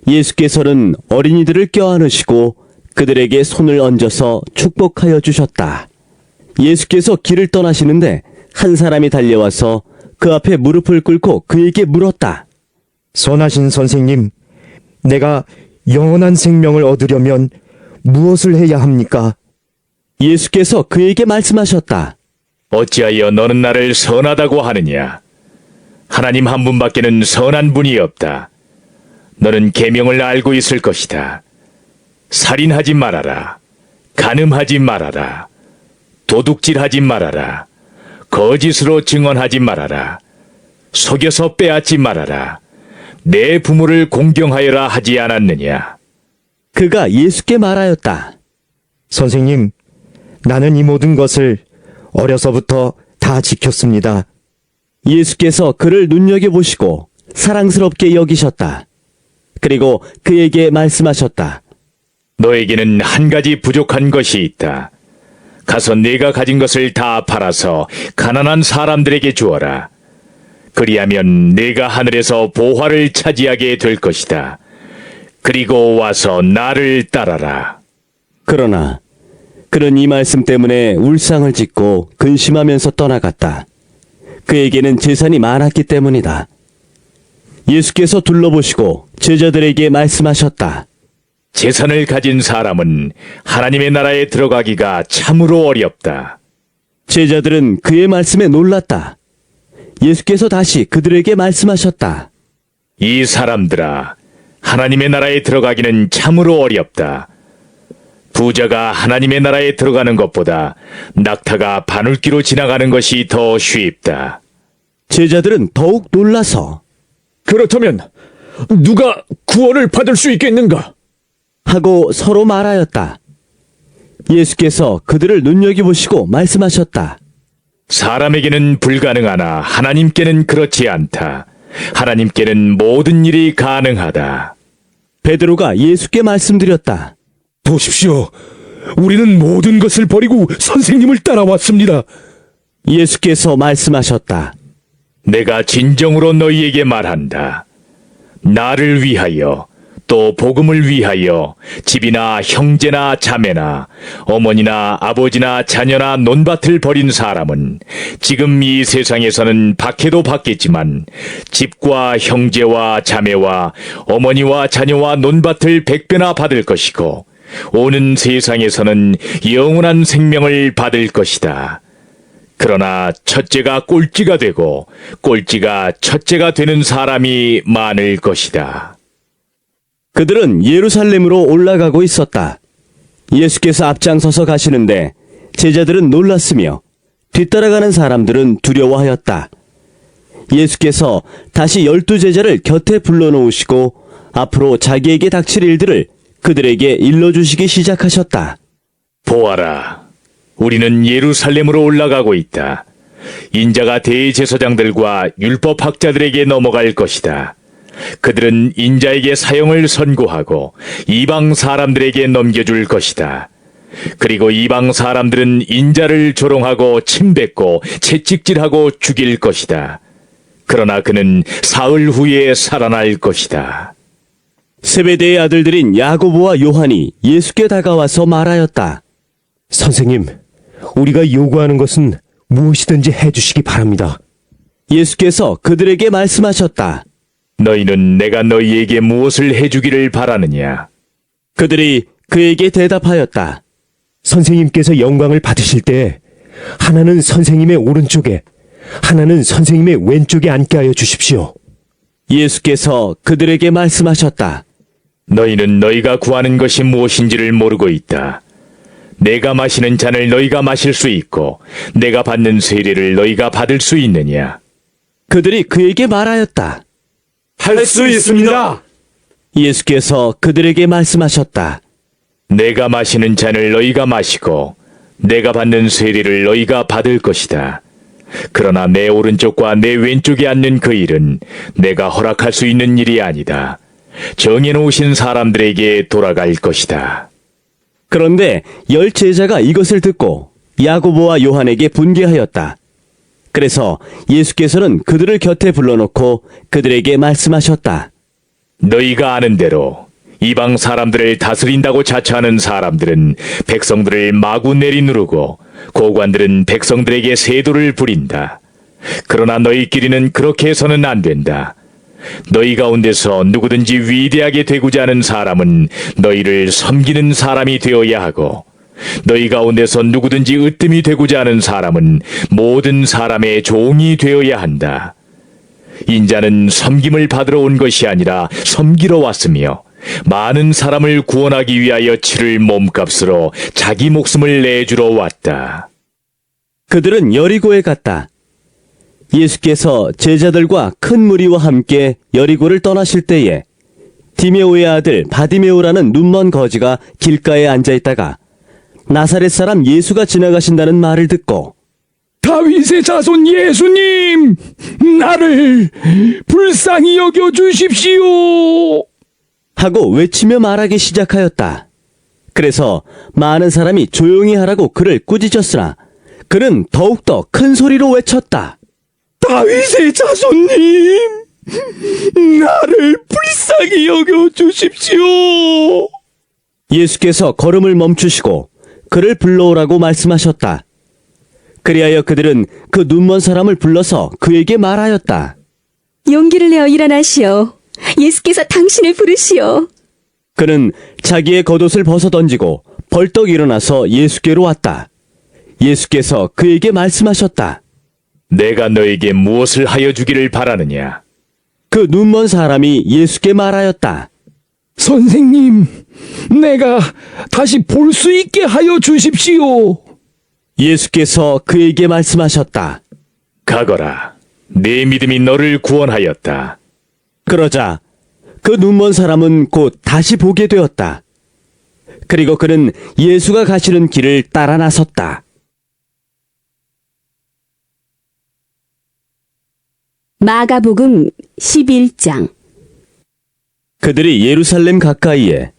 S2: 예수께서는 어린이들을 껴안으시고 그들에게 손을 얹어서 축복하여 주셨다. 예수께서 길을 떠나시는데 한 사람이 달려와서 그 앞에 무릎을 꿇고 그에게 물었다.
S13: 선하신 선생님, 내가 영원한 생명을 얻으려면 무엇을 해야 합니까?
S2: 예수께서 그에게 말씀하셨다.
S6: 어찌하여 너는 나를 선하다고 하느냐? 하나님 한 분밖에는 선한 분이 없다. 너는 계명을 알고 있을 것이다. 살인하지 말아라. 간음하지 말아라. 도둑질하지 말아라. 거짓으로 증언하지 말아라. 속여서 빼앗지 말아라. 내 부모를 공경하여라 하지 않았느냐?
S2: 그가 예수께 말하였다.
S13: 선생님, 나는 이 모든 것을 어려서부터 다 지켰습니다.
S2: 예수께서 그를 눈여겨보시고 사랑스럽게 여기셨다. 그리고 그에게 말씀하셨다.
S6: 너에게는 한 가지 부족한 것이 있다. 가서 네가 가진 것을 다 팔아서 가난한 사람들에게 주어라. 그리하면 네가 하늘에서 보화를 차지하게 될 것이다. 그리고 와서 나를 따라라.
S2: 그러나 그는 이 말씀 때문에 울상을 짓고 근심하면서 떠나갔다. 그에게는 재산이 많았기 때문이다. 예수께서 둘러보시고 제자들에게 말씀하셨다.
S6: 재산을 가진 사람은 하나님의 나라에 들어가기가 참으로 어렵다.
S2: 제자들은 그의 말씀에 놀랐다. 예수께서 다시 그들에게 말씀하셨다.
S6: 이 사람들아, 하나님의 나라에 들어가기는 참으로 어렵다. 부자가 하나님의 나라에 들어가는 것보다 낙타가 바늘귀로 지나가는 것이 더 쉽다.
S2: 제자들은 더욱 놀라서
S5: 그렇다면 누가 구원을 받을 수 있겠는가?
S2: 하고 서로 말하였다. 예수께서 그들을 눈여겨보시고 말씀하셨다.
S6: 사람에게는 불가능하나 하나님께는 그렇지 않다. 하나님께는 모든 일이 가능하다.
S2: 베드로가 예수께 말씀드렸다.
S11: 보십시오. 우리는 모든 것을 버리고 선생님을 따라왔습니다.
S2: 예수께서 말씀하셨다.
S6: 내가 진정으로 너희에게 말한다. 나를 위하여 또 복음을 위하여 집이나 형제나 자매나 어머니나 아버지나 자녀나 논밭을 버린 사람은 지금 이 세상에서는 박해도 받겠지만 집과 형제와 자매와 어머니와 자녀와 논밭을 100배나 받을 것이고 오는 세상에서는 영원한 생명을 받을 것이다. 그러나 첫째가 꼴찌가 되고 꼴찌가 첫째가 되는 사람이 많을 것이다.
S2: 그들은 예루살렘으로 올라가고 있었다. 예수께서 앞장서서 가시는데 제자들은 놀랐으며 뒤따라가는 사람들은 두려워하였다. 예수께서 다시 12제자를 곁에 불러놓으시고 앞으로 자기에게 닥칠 일들을 그들에게 일러주시기 시작하셨다.
S6: 보아라, 우리는 예루살렘으로 올라가고 있다. 인자가 대제사장들과 율법학자들에게 넘어갈 것이다. 그들은 인자에게 사형을 선고하고 이방 사람들에게 넘겨줄 것이다. 그리고 이방 사람들은 인자를 조롱하고 침뱉고 채찍질하고 죽일 것이다. 그러나 그는 사흘 후에 살아날 것이다.
S2: 세베대의 아들들인 야고보와 요한이 예수께 다가와서 말하였다.
S13: 선생님, 우리가 요구하는 것은 무엇이든지 해주시기 바랍니다.
S2: 예수께서 그들에게 말씀하셨다.
S6: 너희는 내가 너희에게 무엇을 해주기를 바라느냐?
S2: 그들이 그에게 대답하였다.
S13: 선생님께서 영광을 받으실 때 하나는 선생님의 오른쪽에 하나는 선생님의 왼쪽에 앉게 하여 주십시오.
S2: 예수께서 그들에게 말씀하셨다.
S6: 너희는 너희가 구하는 것이 무엇인지를 모르고 있다. 내가 마시는 잔을 너희가 마실 수 있고 내가 받는 세례를 너희가 받을 수 있느냐?
S2: 그들이 그에게 말하였다.
S5: 할 수 있습니다.
S2: 예수께서 그들에게 말씀하셨다.
S6: 내가 마시는 잔을 너희가 마시고 내가 받는 세례를 너희가 받을 것이다. 그러나 내 오른쪽과 내 왼쪽에 앉는 그 일은 내가 허락할 수 있는 일이 아니다. 정해놓으신 사람들에게 돌아갈 것이다.
S2: 그런데 10제자가 이것을 듣고 야고보와 요한에게 분개하였다. 그래서 예수께서는 그들을 곁에 불러놓고 그들에게 말씀하셨다.
S6: 너희가 아는 대로 이방 사람들을 다스린다고 자처하는 사람들은 백성들을 마구 내리누르고 고관들은 백성들에게 세도를 부린다. 그러나 너희끼리는 그렇게 해서는 안 된다. 너희 가운데서 누구든지 위대하게 되고자 하는 사람은 너희를 섬기는 사람이 되어야 하고 너희 가운데서 누구든지 으뜸이 되고자 하는 사람은 모든 사람의 종이 되어야 한다. 인자는 섬김을 받으러 온 것이 아니라 섬기러 왔으며 많은 사람을 구원하기 위하여 치를 몸값으로 자기 목숨을 내주러 왔다.
S2: 그들은 여리고에 갔다. 예수께서 제자들과 큰 무리와 함께 여리고를 떠나실 때에 디메오의 아들 바디메오라는 눈먼 거지가 길가에 앉아있다가 나사렛 사람 예수가 지나가신다는 말을 듣고
S8: 다윗의 자손 예수님, 나를 불쌍히 여겨 주십시오.
S2: 하고 외치며 말하기 시작하였다. 그래서 많은 사람이 조용히 하라고 그를 꾸짖었으나 그는 더욱더 큰 소리로 외쳤다.
S3: 다윗의 자손님, 나를 불쌍히 여겨 주십시오.
S2: 예수께서 걸음을 멈추시고 그를 불러오라고 말씀하셨다. 그리하여 그들은 그 눈먼 사람을 불러서 그에게 말하였다.
S12: 용기를 내어 일어나시오. 예수께서 당신을 부르시오.
S2: 그는 자기의 겉옷을 벗어던지고 벌떡 일어나서 예수께로 왔다. 예수께서 그에게 말씀하셨다.
S6: 내가 너에게 무엇을 하여 주기를 바라느냐?
S2: 그 눈먼 사람이 예수께 말하였다.
S8: 선생님, 내가 다시 볼 수 있게 하여 주십시오.
S2: 예수께서 그에게 말씀하셨다.
S6: 가거라. 네 믿음이 너를 구원하였다.
S2: 그러자 그 눈먼 사람은 곧 다시 보게 되었다. 그리고 그는 예수가 가시는 길을 따라 나섰다.
S12: 마가복음 11장.
S2: 그들이 예루살렘 가까이에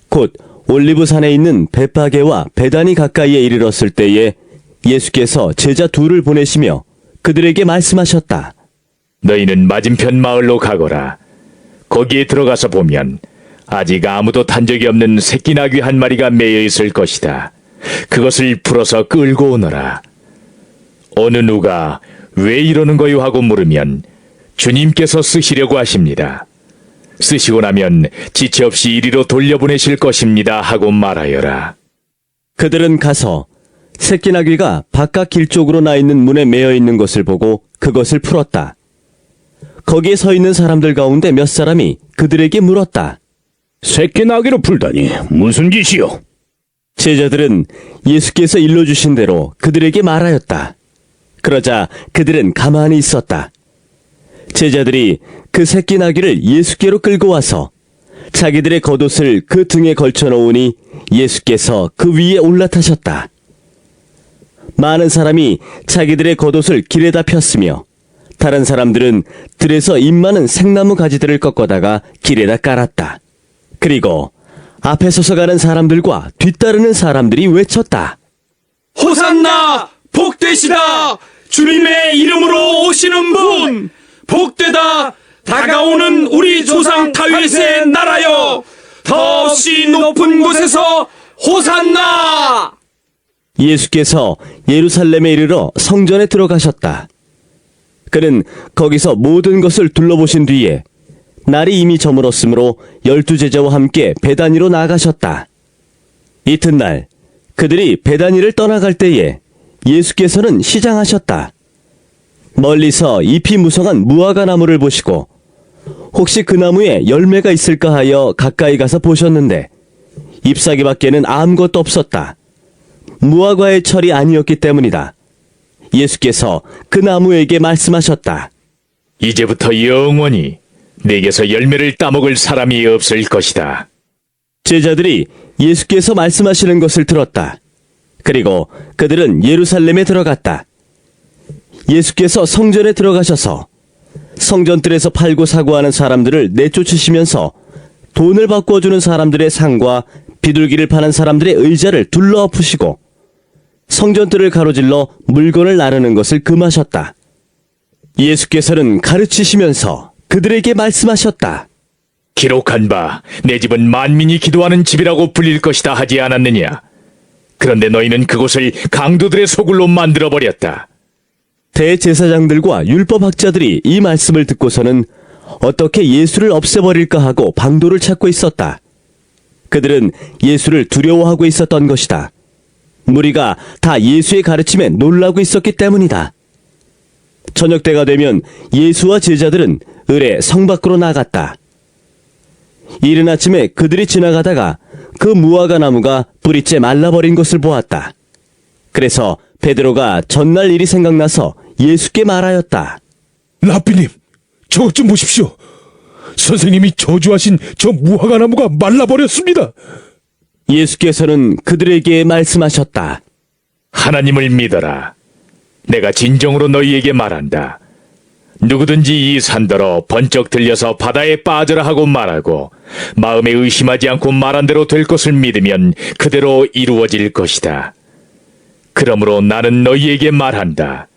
S2: 곧 올리브산에 있는 벳파게와 베다니 가까이에 이르렀을 때에 예수께서 제자 둘을 보내시며 그들에게 말씀하셨다.
S6: 너희는 맞은편 마을로 가거라. 거기에 들어가서 보면 아직 아무도 탄 적이 없는 새끼 나귀 한 마리가 매여 있을 것이다. 그것을 풀어서 끌고 오너라. 어느 누가 왜 이러는 거요 하고 물으면 주님께서 쓰시려고 하십니다. 쓰시고 나면 지체 없이 이리로 돌려보내실 것입니다 하고 말하여라.
S2: 그들은 가서 새끼 나귀가 바깥 길 쪽으로 나 있는 문에 매여 있는 것을 보고 그것을 풀었다. 거기에 서 있는 사람들 가운데 몇 사람이 그들에게 물었다.
S7: 새끼 나귀로 풀다니 무슨 짓이요?
S2: 제자들은 예수께서 일러주신 대로 그들에게 말하였다. 그러자 그들은 가만히 있었다. 제자들이 그 새끼 나귀를 예수께로 끌고 와서 자기들의 겉옷을 그 등에 걸쳐 놓으니 예수께서 그 위에 올라타셨다. 많은 사람이 자기들의 겉옷을 길에다 폈으며 다른 사람들은 들에서 잎 많은 생나무 가지들을 꺾어다가 길에다 깔았다. 그리고 앞에 서서 가는 사람들과 뒤따르는 사람들이 외쳤다.
S10: 호산나 복되시다. 주님의 이름으로 오시는 분 복되다. 다가오는 우리 조상 다윗의 나라여 더없이 높은 곳에서 호산나.
S2: 예수께서 예루살렘에 이르러 성전에 들어가셨다. 그는 거기서 모든 것을 둘러보신 뒤에 날이 이미 저물었으므로 12제자와 함께 베다니로 나아가셨다. 이튿날 그들이 베다니를 떠나갈 때에 예수께서는 시장하셨다. 멀리서 잎이 무성한 무화과 나무를 보시고 혹시 그 나무에 열매가 있을까 하여 가까이 가서 보셨는데 잎사귀밖에는 아무것도 없었다. 무화과의 철이 아니었기 때문이다. 예수께서 그 나무에게 말씀하셨다.
S6: 이제부터 영원히 내게서 열매를 따먹을 사람이 없을 것이다.
S2: 제자들이 예수께서 말씀하시는 것을 들었다. 그리고 그들은 예루살렘에 들어갔다. 예수께서 성전에 들어가셔서 성전뜰에서 팔고 사고 하는 사람들을 내쫓으시면서 돈을 바꿔주는 사람들의 상과 비둘기를 파는 사람들의 의자를 둘러엎으시고 성전뜰을 가로질러 물건을 나르는 것을 금하셨다. 예수께서는 가르치시면서 그들에게 말씀하셨다.
S6: 기록한 바 내 집은 만민이 기도하는 집이라고 불릴 것이다 하지 않았느냐? 그런데 너희는 그곳을 강도들의 소굴로 만들어버렸다.
S2: 대제사장들과 율법학자들이 이 말씀을 듣고서는 어떻게 예수를 없애버릴까 하고 방도를 찾고 있었다. 그들은 예수를 두려워하고 있었던 것이다. 무리가 다 예수의 가르침에 놀라고 있었기 때문이다. 저녁 때가 되면 예수와 제자들은 을에 성 밖으로 나갔다. 이른 아침에 그들이 지나가다가 그 무화과 나무가 뿌리째 말라버린 것을 보았다. 그래서 베드로가 전날 일이 생각나서 예수께 말하였다.
S11: 라삐님, 저것 좀 보십시오. 선생님이 저주하신 저 무화과 나무가 말라버렸습니다.
S2: 예수께서는 그들에게 말씀하셨다.
S6: 하나님을 믿어라. 내가 진정으로 너희에게 말한다. 누구든지 이 산더러 번쩍 들려서 바다에 빠져라 하고 말하고 마음에 의심하지 않고 말한 대로 될 것을 믿으면 그대로 이루어질 것이다. 그러므로 나는 너희에게 말한다.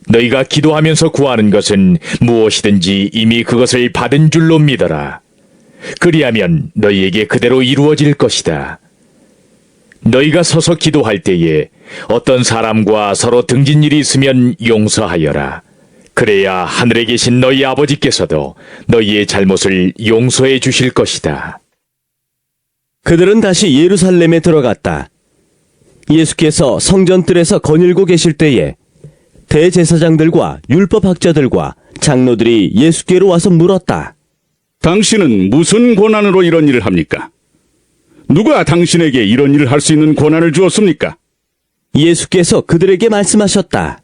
S6: 너희가 기도하면서 구하는 것은 무엇이든지 이미 그것을 받은 줄로 믿어라. 그리하면 너희에게 그대로 이루어질 것이다. 너희가 서서 기도할 때에 어떤 사람과 서로 등진 일이 있으면 용서하여라. 그래야 하늘에 계신 너희 아버지께서도 너희의 잘못을 용서해 주실 것이다.
S2: 그들은 다시 예루살렘에 들어갔다. 예수께서 성전뜰에서 거닐고 계실 때에 대제사장들과 율법학자들과 장로들이 예수께로 와서 물었다.
S14: 당신은 무슨 권한으로 이런 일을 합니까? 누가 당신에게 이런 일을 할 수 있는 권한을 주었습니까?
S2: 예수께서 그들에게 말씀하셨다.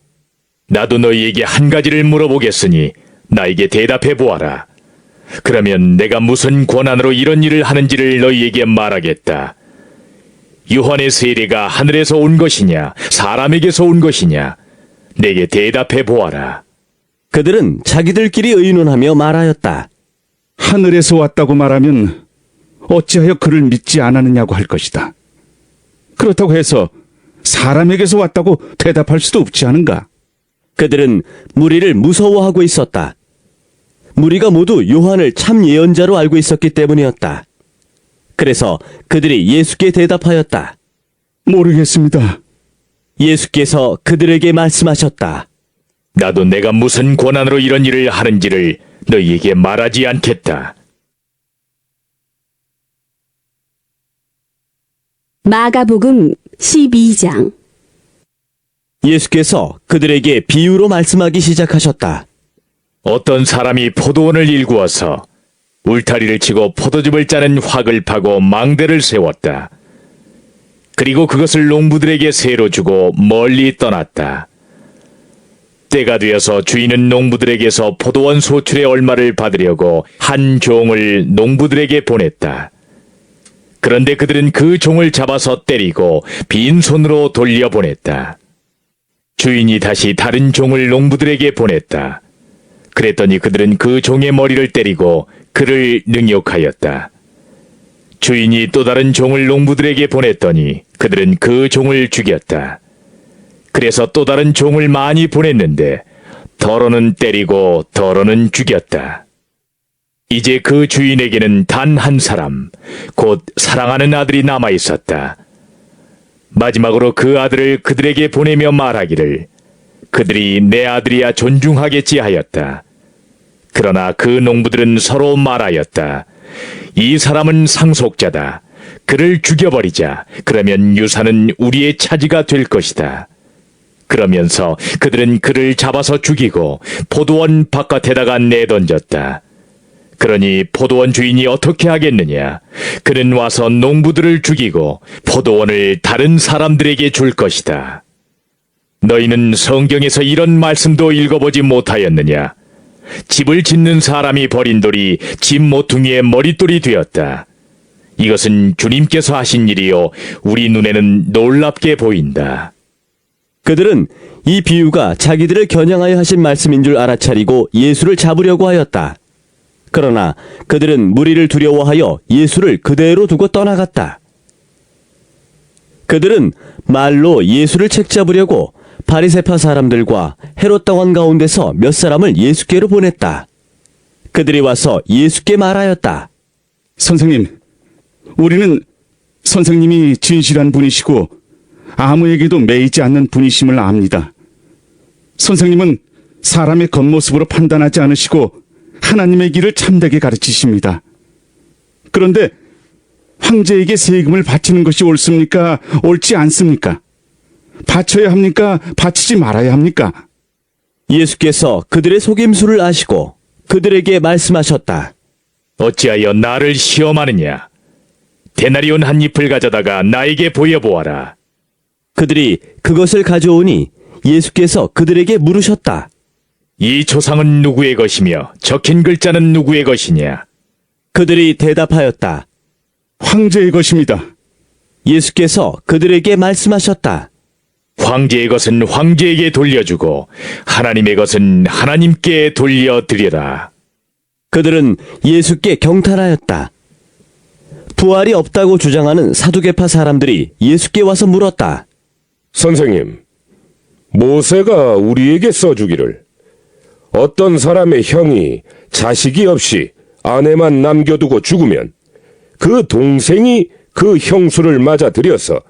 S6: 나도 너희에게 한 가지를 물어보겠으니 나에게 대답해 보아라. 그러면 내가 무슨 권한으로 이런 일을 하는지를 너희에게 말하겠다. 요한의 세례가 하늘에서 온 것이냐, 사람에게서 온 것이냐? 내게 대답해 보아라.
S2: 그들은 자기들끼리 의논하며 말하였다.
S14: 하늘에서 왔다고 말하면 어찌하여 그를 믿지 않았느냐고 할 것이다. 그렇다고 해서 사람에게서 왔다고 대답할 수도 없지 않은가?
S2: 그들은 무리를 무서워하고 있었다. 무리가 모두 요한을 참 예언자로 알고 있었기 때문이었다. 그래서 그들이 예수께 대답하였다.
S14: 모르겠습니다.
S2: 예수께서 그들에게 말씀하셨다.
S6: 나도 내가 무슨 권한으로 이런 일을 하는지를 너희에게 말하지 않겠다.
S12: 마가복음 12장.
S2: 예수께서 그들에게 비유로 말씀하기 시작하셨다.
S6: 어떤 사람이 포도원을 일구어서 울타리를 치고 포도즙을 짜는 확을 파고 망대를 세웠다. 그리고 그것을 농부들에게 세로 주고 멀리 떠났다. 때가 되어서 주인은 농부들에게서 포도원 소출의 얼마를 받으려고 한 종을 농부들에게 보냈다. 그런데 그들은 그 종을 잡아서 때리고 빈손으로 돌려보냈다. 주인이 다시 다른 종을 농부들에게 보냈다. 그랬더니 그들은 그 종의 머리를 때리고 그를 능욕하였다. 주인이 또 다른 종을 농부들에게 보냈더니 그들은 그 종을 죽였다. 그래서 또 다른 종을 많이 보냈는데 더러는 때리고 더러는 죽였다. 이제 그 주인에게는 단 한 사람, 곧 사랑하는 아들이 남아 있었다. 마지막으로 그 아들을 그들에게 보내며 말하기를 그들이 내 아들이야 존중하겠지 하였다. 그러나 그 농부들은 서로 말하였다. 이 사람은 상속자다. 그를 죽여버리자. 그러면 유산은 우리의 차지가 될 것이다. 그러면서 그들은 그를 잡아서 죽이고 포도원 바깥에다가 내던졌다. 그러니 포도원 주인이 어떻게 하겠느냐? 그는 와서 농부들을 죽이고 포도원을 다른 사람들에게 줄 것이다. 너희는 성경에서 이런 말씀도 읽어보지 못하였느냐? 집을 짓는 사람이 버린 돌이 집 모퉁이의 머릿돌이 되었다. 이것은 주님께서 하신 일이요 우리 눈에는 놀랍게 보인다.
S2: 그들은 이 비유가 자기들을 겨냥하여 하신 말씀인 줄 알아차리고 예수를 잡으려고 하였다. 그러나 그들은 무리를 두려워하여 예수를 그대로 두고 떠나갔다. 그들은 말로 예수를 책잡으려고 바리새파 사람들과 헤롯 당원 가운데서 몇 사람을 예수께로 보냈다. 그들이 와서 예수께 말하였다.
S14: 선생님, 우리는 선생님이 진실한 분이시고 아무에게도 매이지 않는 분이심을 압니다. 선생님은 사람의 겉모습으로 판단하지 않으시고 하나님의 길을 참되게 가르치십니다. 그런데 황제에게 세금을 바치는 것이 옳습니까? 옳지 않습니까? 바쳐야 합니까? 바치지 말아야 합니까?
S2: 예수께서 그들의 속임수를 아시고 그들에게 말씀하셨다.
S6: 어찌하여 나를 시험하느냐? 데나리온 한 잎을 가져다가 나에게 보여보아라.
S2: 그들이 그것을 가져오니 예수께서 그들에게 물으셨다.
S6: 이 조상은 누구의 것이며 적힌 글자는 누구의 것이냐?
S2: 그들이 대답하였다.
S14: 황제의 것입니다.
S2: 예수께서 그들에게 말씀하셨다.
S6: 황제의 것은 황제에게 돌려주고 하나님의 것은 하나님께 돌려드리라.
S2: 그들은 예수께 경탄하였다. 부활이 없다고 주장하는 사두개파 사람들이 예수께 와서 물었다.
S11: 선생님, 모세가 우리에게 써주기를 어떤 사람의 형이 자식이 없이 아내만 남겨두고 죽으면 그 동생이 그 형수를 맞아들여서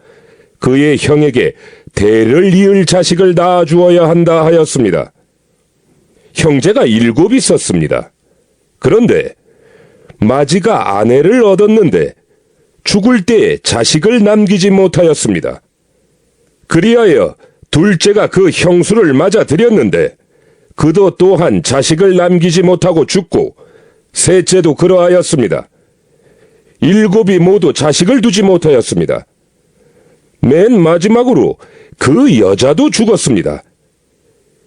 S11: 그의 형에게 대를 이을 자식을 낳아주어야 한다 하였습니다. 형제가 7 있었습니다. 그런데 마지가 아내를 얻었는데 죽을 때에 자식을 남기지 못하였습니다. 그리하여 둘째가 그 형수를 맞아들였는데 그도 또한 자식을 남기지 못하고 죽고 셋째도 그러하였습니다. 7이 모두 자식을 두지 못하였습니다. 맨 마지막으로 그 여자도 죽었습니다.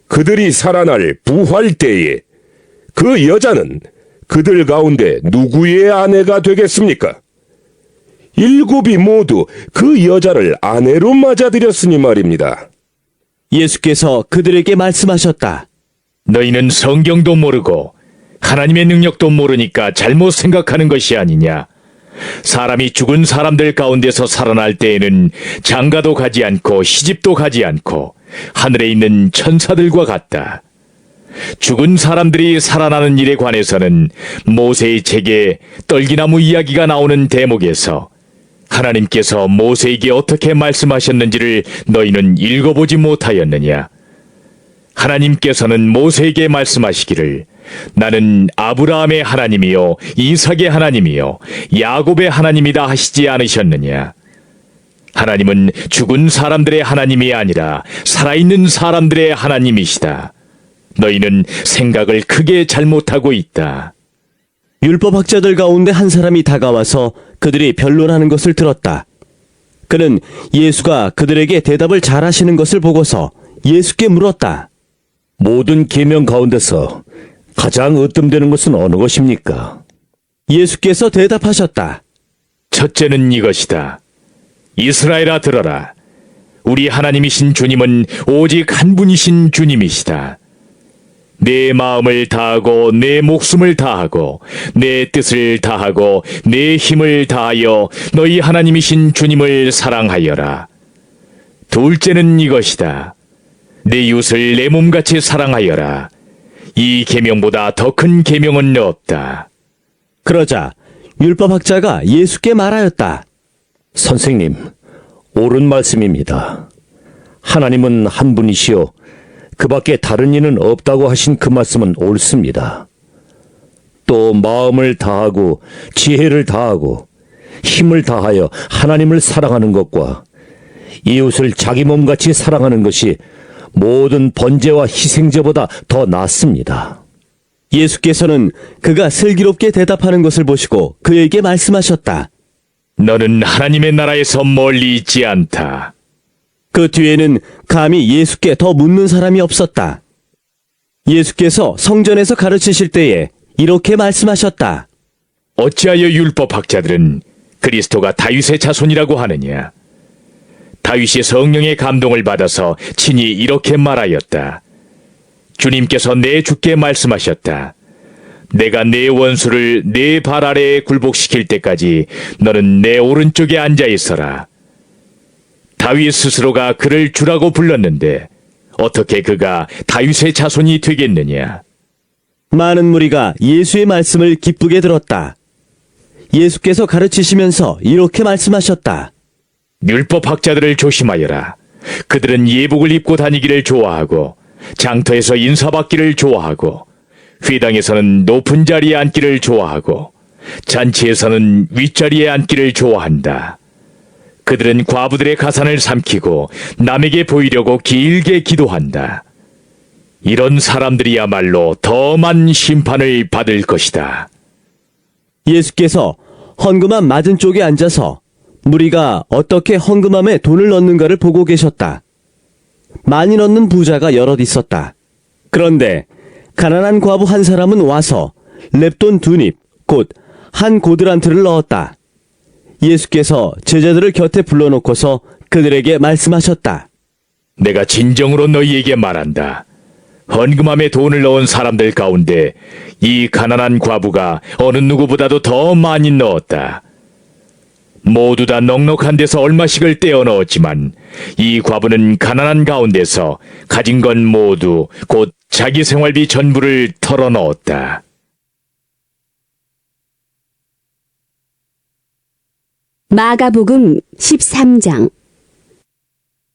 S11: 그들이 살아날 부활 때에 그 여자는 그들 가운데 누구의 아내가 되겠습니까? 7이 모두 그 여자를 아내로 맞아들였으니 말입니다.
S2: 예수께서 그들에게 말씀하셨다.
S6: 너희는 성경도 모르고 하나님의 능력도 모르니까 잘못 생각하는 것이 아니냐. 사람이 죽은 사람들 가운데서 살아날 때에는 장가도 가지 않고 시집도 가지 않고 하늘에 있는 천사들과 같다. 죽은 사람들이 살아나는 일에 관해서는 모세의 책에 떨기나무 이야기가 나오는 대목에서 하나님께서 모세에게 어떻게 말씀하셨는지를 너희는 읽어보지 못하였느냐. 하나님께서는 모세에게 말씀하시기를 나는 아브라함의 하나님이요 이삭의 하나님이요 야곱의 하나님이다 하시지 않으셨느냐. 하나님은 죽은 사람들의 하나님이 아니라 살아있는 사람들의 하나님이시다. 너희는 생각을 크게 잘못하고 있다.
S2: 율법학자들 가운데 한 사람이 다가와서 그들이 변론하는 것을 들었다. 그는 예수가 그들에게 대답을 잘하시는 것을 보고서 예수께 물었다.
S3: 모든 계명 가운데서 가장 으뜸되는 것은 어느 것입니까?
S2: 예수께서 대답하셨다.
S6: 첫째는 이것이다. 이스라엘아 들어라. 우리 하나님이신 주님은 오직 한 분이신 주님이시다. 내 마음을 다하고 내 목숨을 다하고 내 뜻을 다하고 내 힘을 다하여 너희 하나님이신 주님을 사랑하여라. 둘째는 이것이다. 내 이웃을 내 몸같이 사랑하여라. 이 계명보다 더 큰 계명은 없다.
S2: 그러자 율법학자가 예수께 말하였다.
S3: 선생님, 옳은 말씀입니다. 하나님은 한 분이시요 그 밖에 다른 이는 없다고 하신 그 말씀은 옳습니다. 또 마음을 다하고 지혜를 다하고 힘을 다하여 하나님을 사랑하는 것과 이웃을 자기 몸같이 사랑하는 것이 모든 번제와 희생제보다 더 낫습니다.
S2: 예수께서는 그가 슬기롭게 대답하는 것을 보시고 그에게 말씀하셨다.
S6: 너는 하나님의 나라에서 멀리 있지 않다.
S2: 그 뒤에는 감히 예수께 더 묻는 사람이 없었다. 예수께서 성전에서 가르치실 때에 이렇게 말씀하셨다.
S6: 어찌하여 율법학자들은 그리스도가 다윗의 자손이라고 하느냐? 다윗이 성령의 감동을 받아서 친히 이렇게 말하였다. 주님께서 내 주께 말씀하셨다. 내가 내 원수를 내 발 아래에 굴복시킬 때까지 너는 내 오른쪽에 앉아 있어라. 다윗 스스로가 그를 주라고 불렀는데 어떻게 그가 다윗의 자손이 되겠느냐?
S2: 많은 무리가 예수의 말씀을 기쁘게 들었다. 예수께서 가르치시면서 이렇게 말씀하셨다.
S6: 율법학자들을 조심하여라. 그들은 예복을 입고 다니기를 좋아하고 장터에서 인사받기를 좋아하고 회당에서는 높은 자리에 앉기를 좋아하고 잔치에서는 윗자리에 앉기를 좋아한다. 그들은 과부들의 가산을 삼키고 남에게 보이려고 길게 기도한다. 이런 사람들이야말로 덤한 심판을 받을 것이다.
S2: 예수께서 헌금함 맞은 쪽에 앉아서 무리가 어떻게 헌금함에 돈을 넣는가를 보고 계셨다. 많이 넣는 부자가 여럿 있었다. 그런데 가난한 과부 한 사람은 와서 렙돈 2닙, 곧 한 고드란트를 넣었다. 예수께서 제자들을 곁에 불러놓고서 그들에게 말씀하셨다.
S6: 내가 진정으로 너희에게 말한다. 헌금함에 돈을 넣은 사람들 가운데 이 가난한 과부가 어느 누구보다도 더 많이 넣었다. 모두 다 넉넉한 데서 얼마씩을 떼어 넣었지만 이 과부는 가난한 가운데서 가진 건 모두 곧 자기 생활비 전부를 털어 넣었다.
S12: 마가복음 13장.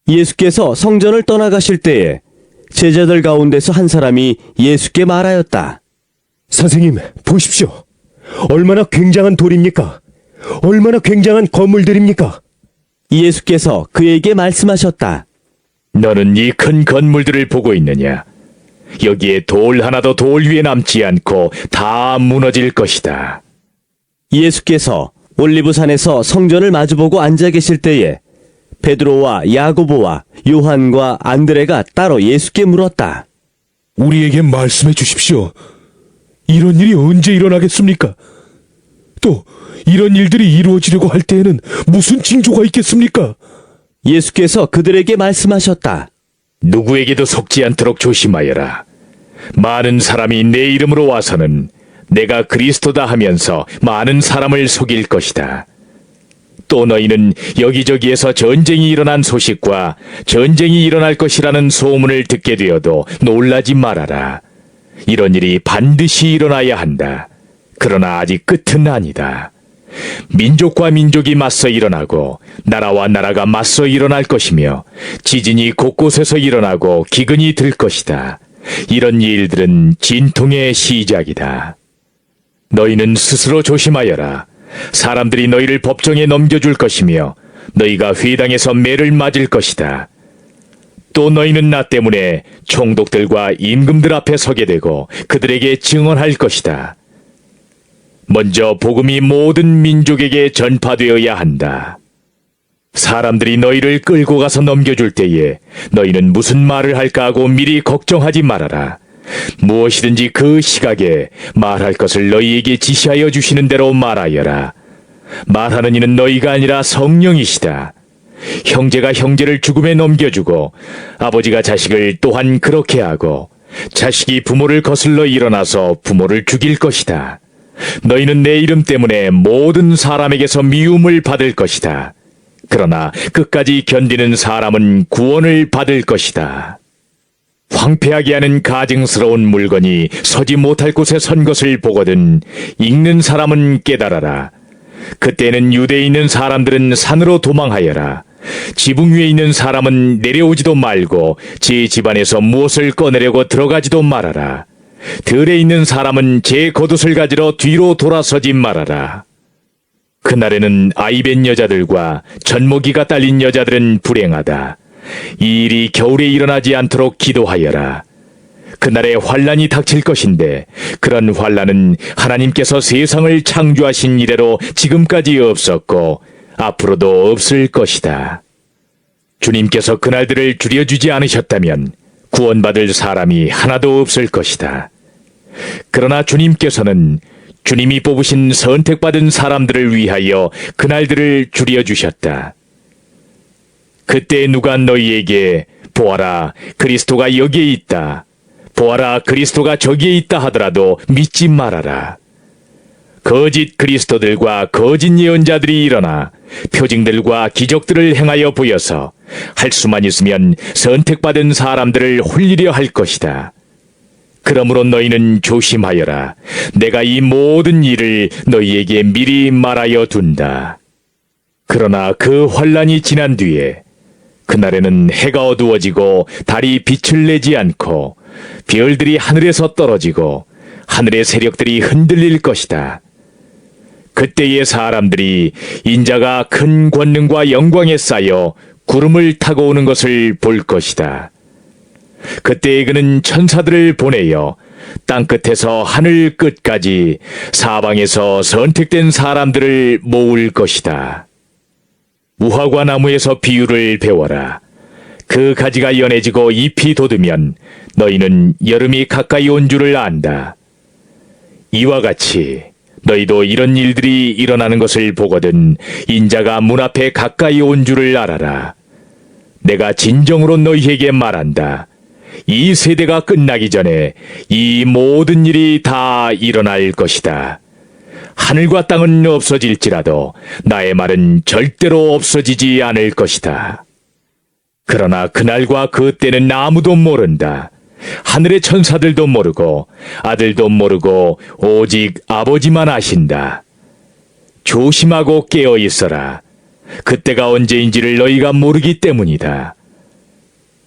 S2: 예수께서 성전을 떠나가실 때에 제자들 가운데서 한 사람이 예수께 말하였다.
S13: 선생님, 보십시오. 얼마나 굉장한 돌입니까? 얼마나 굉장한 건물들입니까?
S2: 예수께서 그에게 말씀하셨다.
S6: 너는 이 큰 건물들을 보고 있느냐? 여기에 돌 하나도 돌 위에 남지 않고 다 무너질 것이다.
S2: 예수께서 올리브산에서 성전을 마주보고 앉아 계실 때에 베드로와 야고보와 요한과 안드레가 따로 예수께 물었다.
S11: 우리에게 말씀해 주십시오. 이런 일이 언제 일어나겠습니까? 또 이런 일들이 이루어지려고 할 때에는 무슨 징조가 있겠습니까?
S2: 예수께서 그들에게 말씀하셨다.
S6: 누구에게도 속지 않도록 조심하여라. 많은 사람이 내 이름으로 와서는 내가 그리스도다 하면서 많은 사람을 속일 것이다. 또 너희는 여기저기에서 전쟁이 일어난 소식과 전쟁이 일어날 것이라는 소문을 듣게 되어도 놀라지 말아라. 이런 일이 반드시 일어나야 한다. 그러나 아직 끝은 아니다. 민족과 민족이 맞서 일어나고 나라와 나라가 맞서 일어날 것이며 지진이 곳곳에서 일어나고 기근이 들 것이다. 이런 일들은 진통의 시작이다. 너희는 스스로 조심하여라. 사람들이 너희를 법정에 넘겨줄 것이며 너희가 회당에서 매를 맞을 것이다. 또 너희는 나 때문에 총독들과 임금들 앞에 서게 되고 그들에게 증언할 것이다. 먼저 복음이 모든 민족에게 전파되어야 한다. 사람들이 너희를 끌고 가서 넘겨줄 때에 너희는 무슨 말을 할까 하고 미리 걱정하지 말아라. 무엇이든지 그 시각에 말할 것을 너희에게 지시하여 주시는 대로 말하여라. 말하는 이는 너희가 아니라 성령이시다. 형제가 형제를 죽음에 넘겨주고 아버지가 자식을 또한 그렇게 하고 자식이 부모를 거슬러 일어나서 부모를 죽일 것이다. 너희는 내 이름 때문에 모든 사람에게서 미움을 받을 것이다. 그러나 끝까지 견디는 사람은 구원을 받을 것이다. 황폐하게 하는 가증스러운 물건이 서지 못할 곳에 선 것을 보거든 읽는 사람은 깨달아라. 그때는 유대에 있는 사람들은 산으로 도망하여라. 지붕 위에 있는 사람은 내려오지도 말고 제 집안에서 무엇을 꺼내려고 들어가지도 말아라. 들에 있는 사람은 제 겉옷을 가지러 뒤로 돌아서지 말아라. 그날에는 아이벤 여자들과 젖먹이가 딸린 여자들은 불행하다. 이 일이 겨울에 일어나지 않도록 기도하여라. 그날에 환란이 닥칠 것인데 그런 환란은 하나님께서 세상을 창조하신 이래로 지금까지 없었고 앞으로도 없을 것이다. 주님께서 그날들을 줄여주지 않으셨다면 구원받을 사람이 하나도 없을 것이다. 그러나 주님께서는 주님이 뽑으신 선택받은 사람들을 위하여 그날들을 줄여주셨다. 그때 누가 너희에게 보아라 그리스도가 여기에 있다, 보아라 그리스도가 저기에 있다 하더라도 믿지 말아라. 거짓 그리스도들과 거짓 예언자들이 일어나 표징들과 기적들을 행하여 보여서 할 수만 있으면 선택받은 사람들을 홀리려 할 것이다. 그러므로 너희는 조심하여라. 내가 이 모든 일을 너희에게 미리 말하여 둔다. 그러나 그 환란이 지난 뒤에 그날에는 해가 어두워지고 달이 빛을 내지 않고 별들이 하늘에서 떨어지고 하늘의 세력들이 흔들릴 것이다. 그때의 사람들이 인자가 큰 권능과 영광에 쌓여 구름을 타고 오는 것을 볼 것이다. 그때에 그는 천사들을 보내어 땅끝에서 하늘 끝까지 사방에서 선택된 사람들을 모을 것이다. 무화과 나무에서 비유를 배워라. 그 가지가 연해지고 잎이 돋으면 너희는 여름이 가까이 온 줄을 안다. 이와 같이 너희도 이런 일들이 일어나는 것을 보거든 인자가 문 앞에 가까이 온 줄을 알아라. 내가 진정으로 너희에게 말한다. 이 세대가 끝나기 전에 이 모든 일이 다 일어날 것이다. 하늘과 땅은 없어질지라도 나의 말은 절대로 없어지지 않을 것이다. 그러나 그날과 그 때는 아무도 모른다. 하늘의 천사들도 모르고 아들도 모르고 오직 아버지만 아신다. 조심하고 깨어 있어라. 그때가 언제인지를 너희가 모르기 때문이다.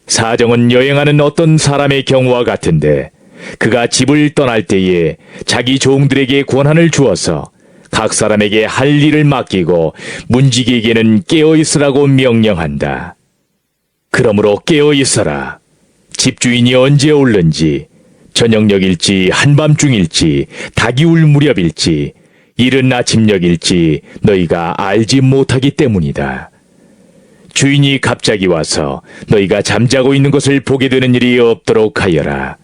S6: 사정은 여행하는 어떤 사람의 경우와 같은데 그가 집을 떠날 때에 자기 종들에게 권한을 주어서 각 사람에게 할 일을 맡기고 문지기에게는 깨어 있으라고 명령한다. 그러므로 깨어 있어라. 집주인이 언제 올는지, 저녁녘일지 한밤중일지 닭이 울 무렵일지 이른 아침녘일지 너희가 알지 못하기 때문이다. 주인이 갑자기 와서 너희가 잠자고 있는 것을 보게 되는 일이 없도록 하여라.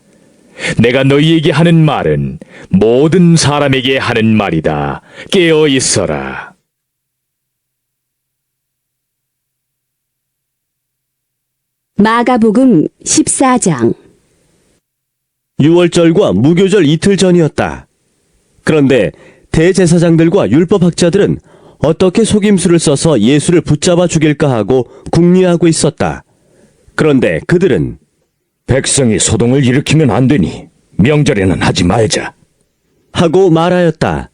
S6: 내가 너희에게 하는 말은 모든 사람에게 하는 말이다. 깨어 있어라.
S12: 마가복음 14장.
S2: 유월절과 무교절 이틀 전이었다. 그런데 대제사장들과 율법학자들은 어떻게 속임수를 써서 예수를 붙잡아 죽일까 하고 궁리하고 있었다. 그런데 그들은
S3: 백성이 소동을 일으키면 안 되니 명절에는 하지 말자
S2: 하고 말하였다.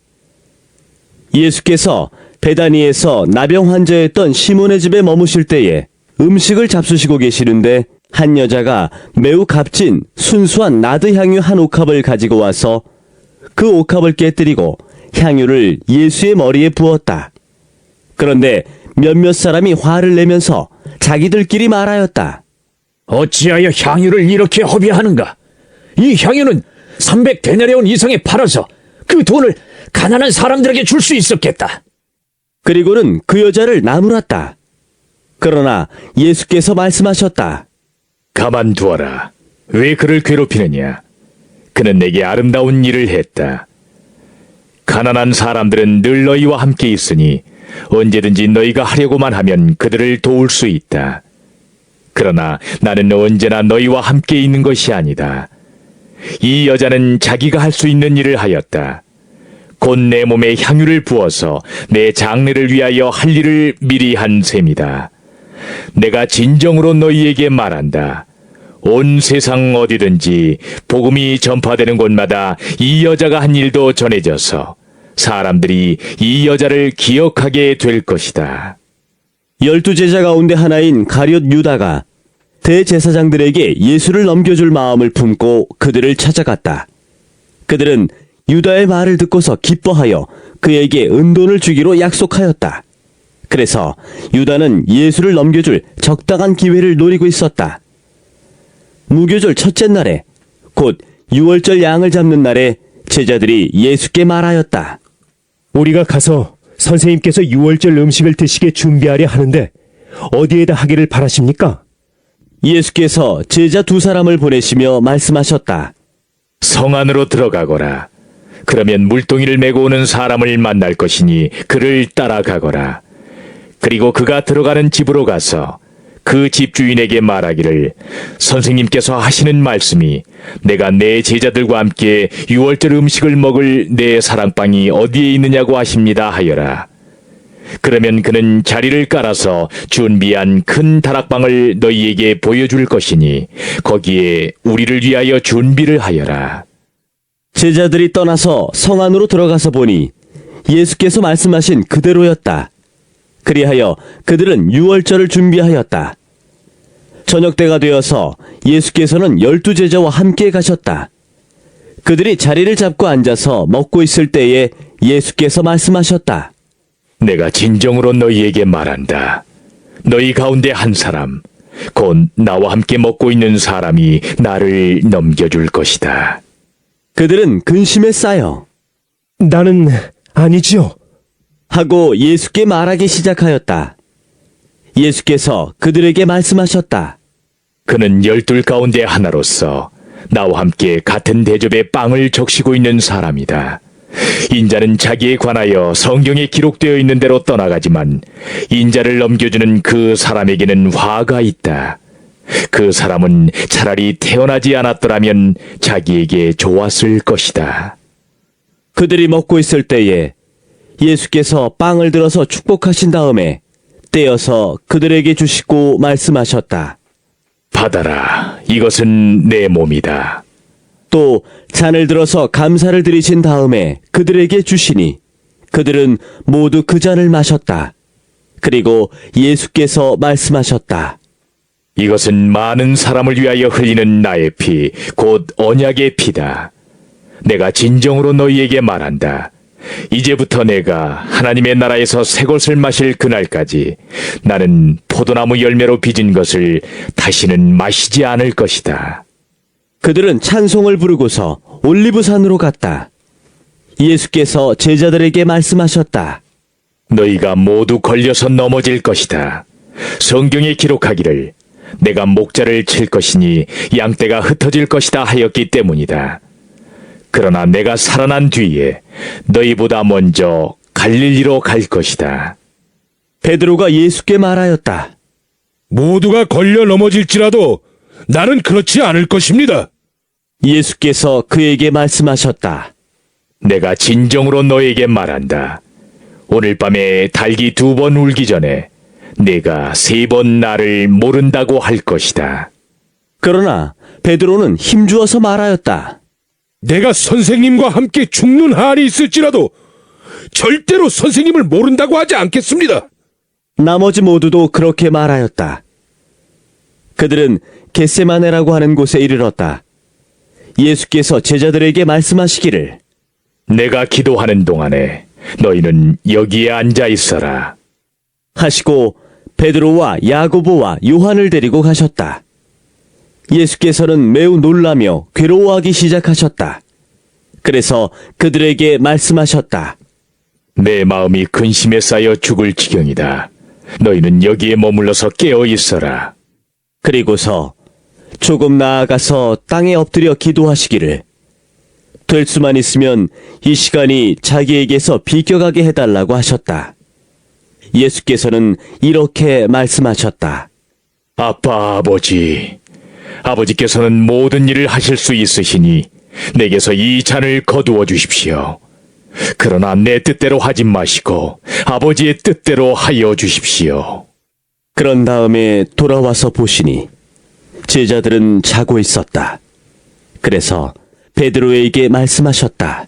S2: 예수께서 베다니에서 나병 환자였던 시몬의 집에 머무실 때에 음식을 잡수시고 계시는데 한 여자가 매우 값진 순수한 나드 향유 한 옥합을 가지고 와서 그 옥합을 깨뜨리고 향유를 예수의 머리에 부었다. 그런데 몇몇 사람이 화를 내면서 자기들끼리 말하였다.
S5: 어찌하여 향유를 이렇게 허비하는가? 이 향유는 300데나리온 이상에 팔아서 그 돈을 가난한 사람들에게 줄 수 있었겠다.
S2: 그리고는 그 여자를 나무랐다. 그러나 예수께서 말씀하셨다.
S6: 가만두어라. 왜 그를 괴롭히느냐? 그는 내게 아름다운 일을 했다. 가난한 사람들은 늘 너희와 함께 있으니 언제든지 너희가 하려고만 하면 그들을 도울 수 있다. 그러나 나는 언제나 너희와 함께 있는 것이 아니다. 이 여자는 자기가 할 수 있는 일을 하였다. 곧 내 몸에 향유를 부어서 내 장례를 위하여 할 일을 미리 한 셈이다. 내가 진정으로 너희에게 말한다. 온 세상 어디든지 복음이 전파되는 곳마다 이 여자가 한 일도 전해져서 사람들이 이 여자를 기억하게 될 것이다.
S2: 12제자 가운데 하나인 가룟 유다가 대제사장들에게 예수를 넘겨줄 마음을 품고 그들을 찾아갔다. 그들은 유다의 말을 듣고서 기뻐하여 그에게 은돈을 주기로 약속하였다. 그래서 유다는 예수를 넘겨줄 적당한 기회를 노리고 있었다. 무교절 첫째 날에 곧 유월절 양을 잡는 날에 제자들이 예수께 말하였다.
S13: 우리가 가서 선생님께서 유월절 음식을 드시게 준비하려 하는데 어디에다 하기를 바라십니까?
S2: 예수께서 제자 2사람을 보내시며 말씀하셨다.
S6: 성 안으로 들어가거라. 그러면 물동이를 메고 오는 사람을 만날 것이니 그를 따라가거라. 그리고 그가 들어가는 집으로 가서 그 집주인에게 말하기를 선생님께서 하시는 말씀이 내가 내 제자들과 함께 유월절 음식을 먹을 내 사랑방이 어디에 있느냐고 하십니다 하여라. 그러면 그는 자리를 깔아서 준비한 큰 다락방을 너희에게 보여줄 것이니 거기에 우리를 위하여 준비를 하여라.
S2: 제자들이 떠나서 성 안으로 들어가서 보니 예수께서 말씀하신 그대로였다. 그리하여 그들은 유월절을 준비하였다. 저녁 때가 되어서 예수께서는 12제자와 함께 가셨다. 그들이 자리를 잡고 앉아서 먹고 있을 때에 예수께서 말씀하셨다.
S6: 내가 진정으로 너희에게 말한다. 너희 가운데 한 사람, 곧 나와 함께 먹고 있는 사람이 나를 넘겨줄 것이다.
S2: 그들은 근심에 쌓여
S13: 나는 아니지요.
S2: 하고 예수께 말하기 시작하였다. 예수께서 그들에게 말씀하셨다.
S6: 그는 12 가운데 하나로서 나와 함께 같은 대접에 빵을 적시고 있는 사람이다. 인자는 자기에 관하여 성경에 기록되어 있는 대로 떠나가지만 인자를 넘겨주는 그 사람에게는 화가 있다. 그 사람은 차라리 태어나지 않았더라면 자기에게 좋았을 것이다.
S2: 그들이 먹고 있을 때에 예수께서 빵을 들어서 축복하신 다음에 떼어서 그들에게 주시고 말씀하셨다.
S6: 받아라. 이것은 내 몸이다.
S2: 또 잔을 들어서 감사를 드리신 다음에 그들에게 주시니 그들은 모두 그 잔을 마셨다. 그리고 예수께서 말씀하셨다.
S6: 이것은 많은 사람을 위하여 흘리는 나의 피, 곧 언약의 피다. 내가 진정으로 너희에게 말한다. 이제부터 내가 하나님의 나라에서 새 것을 마실 그날까지 나는 포도나무 열매로 빚은 것을 다시는 마시지 않을 것이다.
S2: 그들은 찬송을 부르고서 올리브산으로 갔다. 예수께서 제자들에게 말씀하셨다.
S6: 너희가 모두 걸려서 넘어질 것이다. 성경에 기록하기를 내가 목자를 칠 것이니 양떼가 흩어질 것이다 하였기 때문이다. 그러나 내가 살아난 뒤에 너희보다 먼저 갈릴리로 갈 것이다.
S2: 베드로가 예수께 말하였다.
S11: 모두가 걸려 넘어질지라도 나는 그렇지 않을 것입니다.
S2: 예수께서 그에게 말씀하셨다.
S6: 내가 진정으로 너에게 말한다. 오늘 밤에 닭이 2번 울기 전에 내가 3번 나를 모른다고 할 것이다.
S2: 그러나 베드로는 힘주어서 말하였다.
S11: 내가 선생님과 함께 죽는 한이 있을지라도 절대로 선생님을 모른다고 하지 않겠습니다.
S2: 나머지 모두도 그렇게 말하였다. 그들은 겟세마네라고 하는 곳에 이르렀다. 예수께서 제자들에게 말씀하시기를
S6: 내가 기도하는 동안에 너희는 여기에 앉아 있어라
S2: 하시고 베드로와 야고보와 요한을 데리고 가셨다. 예수께서는 매우 놀라며 괴로워하기 시작하셨다. 그래서 그들에게 말씀하셨다.
S6: 내 마음이 근심에 쌓여 죽을 지경이다. 너희는 여기에 머물러서 깨어 있어라.
S2: 그리고서 조금 나아가서 땅에 엎드려 기도하시기를 될 수만 있으면 이 시간이 자기에게서 비껴가게 해달라고 하셨다. 예수께서는 이렇게 말씀하셨다.
S6: 아빠 아버지, 아버지께서는 모든 일을 하실 수 있으시니 내게서 이 잔을 거두어 주십시오. 그러나 내 뜻대로 하지 마시고 아버지의 뜻대로 하여 주십시오.
S2: 그런 다음에 돌아와서 보시니 제자들은 자고 있었다. 그래서 베드로에게 말씀하셨다.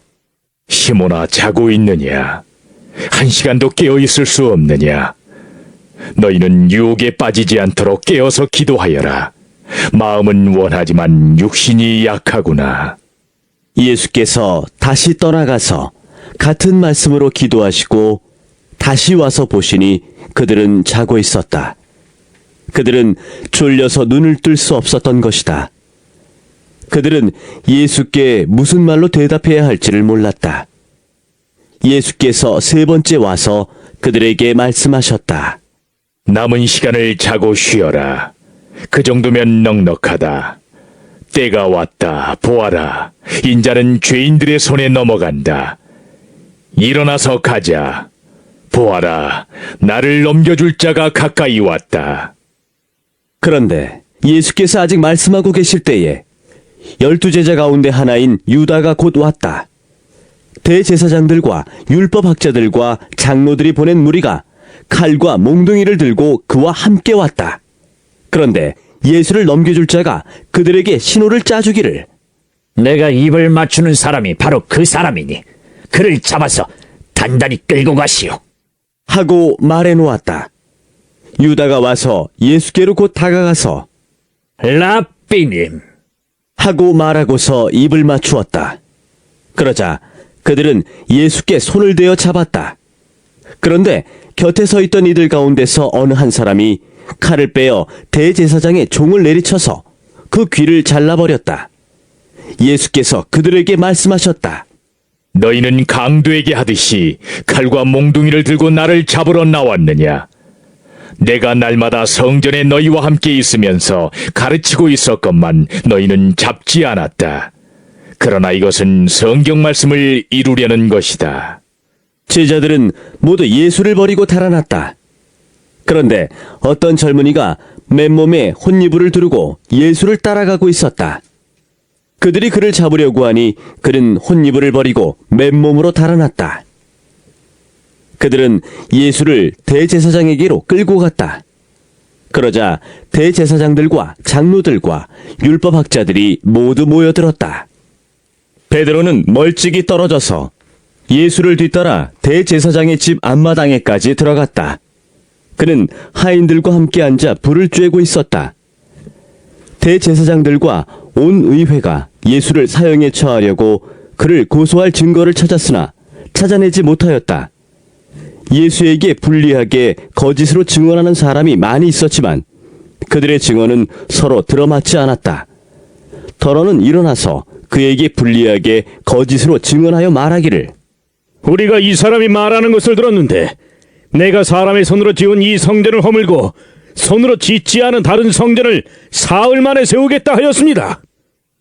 S6: 시몬아, 자고 있느냐? 1시간도 깨어 있을 수 없느냐? 너희는 유혹에 빠지지 않도록 깨어서 기도하여라. 마음은 원하지만 육신이 약하구나.
S2: 예수께서 다시 떠나가서 같은 말씀으로 기도하시고 다시 와서 보시니 그들은 자고 있었다. 그들은 졸려서 눈을 뜰 수 없었던 것이다. 그들은 예수께 무슨 말로 대답해야 할지를 몰랐다. 예수께서 3번째 와서 그들에게 말씀하셨다.
S6: 남은 시간을 자고 쉬어라. 그 정도면 넉넉하다. 때가 왔다. 보아라. 인자는 죄인들의 손에 넘어간다. 일어나서 가자. 보아라. 나를 넘겨줄 자가 가까이 왔다.
S2: 그런데 예수께서 아직 말씀하고 계실 때에 12제자 가운데 하나인 유다가 곧 왔다. 대제사장들과 율법학자들과 장로들이 보낸 무리가 칼과 몽둥이를 들고 그와 함께 왔다. 그런데 예수를 넘겨줄 자가 그들에게 신호를 짜주기를
S5: 내가 입을 맞추는 사람이 바로 그 사람이니 그를 잡아서 단단히 끌고 가시오.
S2: 하고 말해 놓았다. 유다가 와서 예수께로 곧 다가가서
S5: 라삐님
S2: 하고 말하고서 입을 맞추었다. 그러자 그들은 예수께 손을 대어 잡았다. 그런데 곁에 서 있던 이들 가운데서 어느 한 사람이 칼을 빼어 대제사장의 종을 내리쳐서 그 귀를 잘라버렸다. 예수께서 그들에게 말씀하셨다.
S6: 너희는 강도에게 하듯이 칼과 몽둥이를 들고 나를 잡으러 나왔느냐? 내가 날마다 성전에 너희와 함께 있으면서 가르치고 있었건만 너희는 잡지 않았다. 그러나 이것은 성경 말씀을 이루려는 것이다.
S2: 제자들은 모두 예수를 버리고 달아났다. 그런데 어떤 젊은이가 맨몸에 혼이불을 두르고 예수를 따라가고 있었다. 그들이 그를 잡으려고 하니 그는 혼이불을 버리고 맨몸으로 달아났다. 그들은 예수를 대제사장에게로 끌고 갔다. 그러자 대제사장들과 장로들과 율법학자들이 모두 모여들었다. 베드로는 멀찍이 떨어져서 예수를 뒤따라 대제사장의 집 앞마당에까지 들어갔다. 그는 하인들과 함께 앉아 불을 쬐고 있었다. 대제사장들과 온 의회가 예수를 사형에 처하려고 그를 고소할 증거를 찾았으나 찾아내지 못하였다. 예수에게 불리하게 거짓으로 증언하는 사람이 많이 있었지만 그들의 증언은 서로 들어맞지 않았다. 더러는 일어나서 그에게 불리하게 거짓으로 증언하여 말하기를,
S7: 우리가 이 사람이 말하는 것을 들었는데 내가 사람의 손으로 지은 이 성전을 허물고 손으로 짓지 않은 다른 성전을 사흘 만에 세우겠다 하였습니다.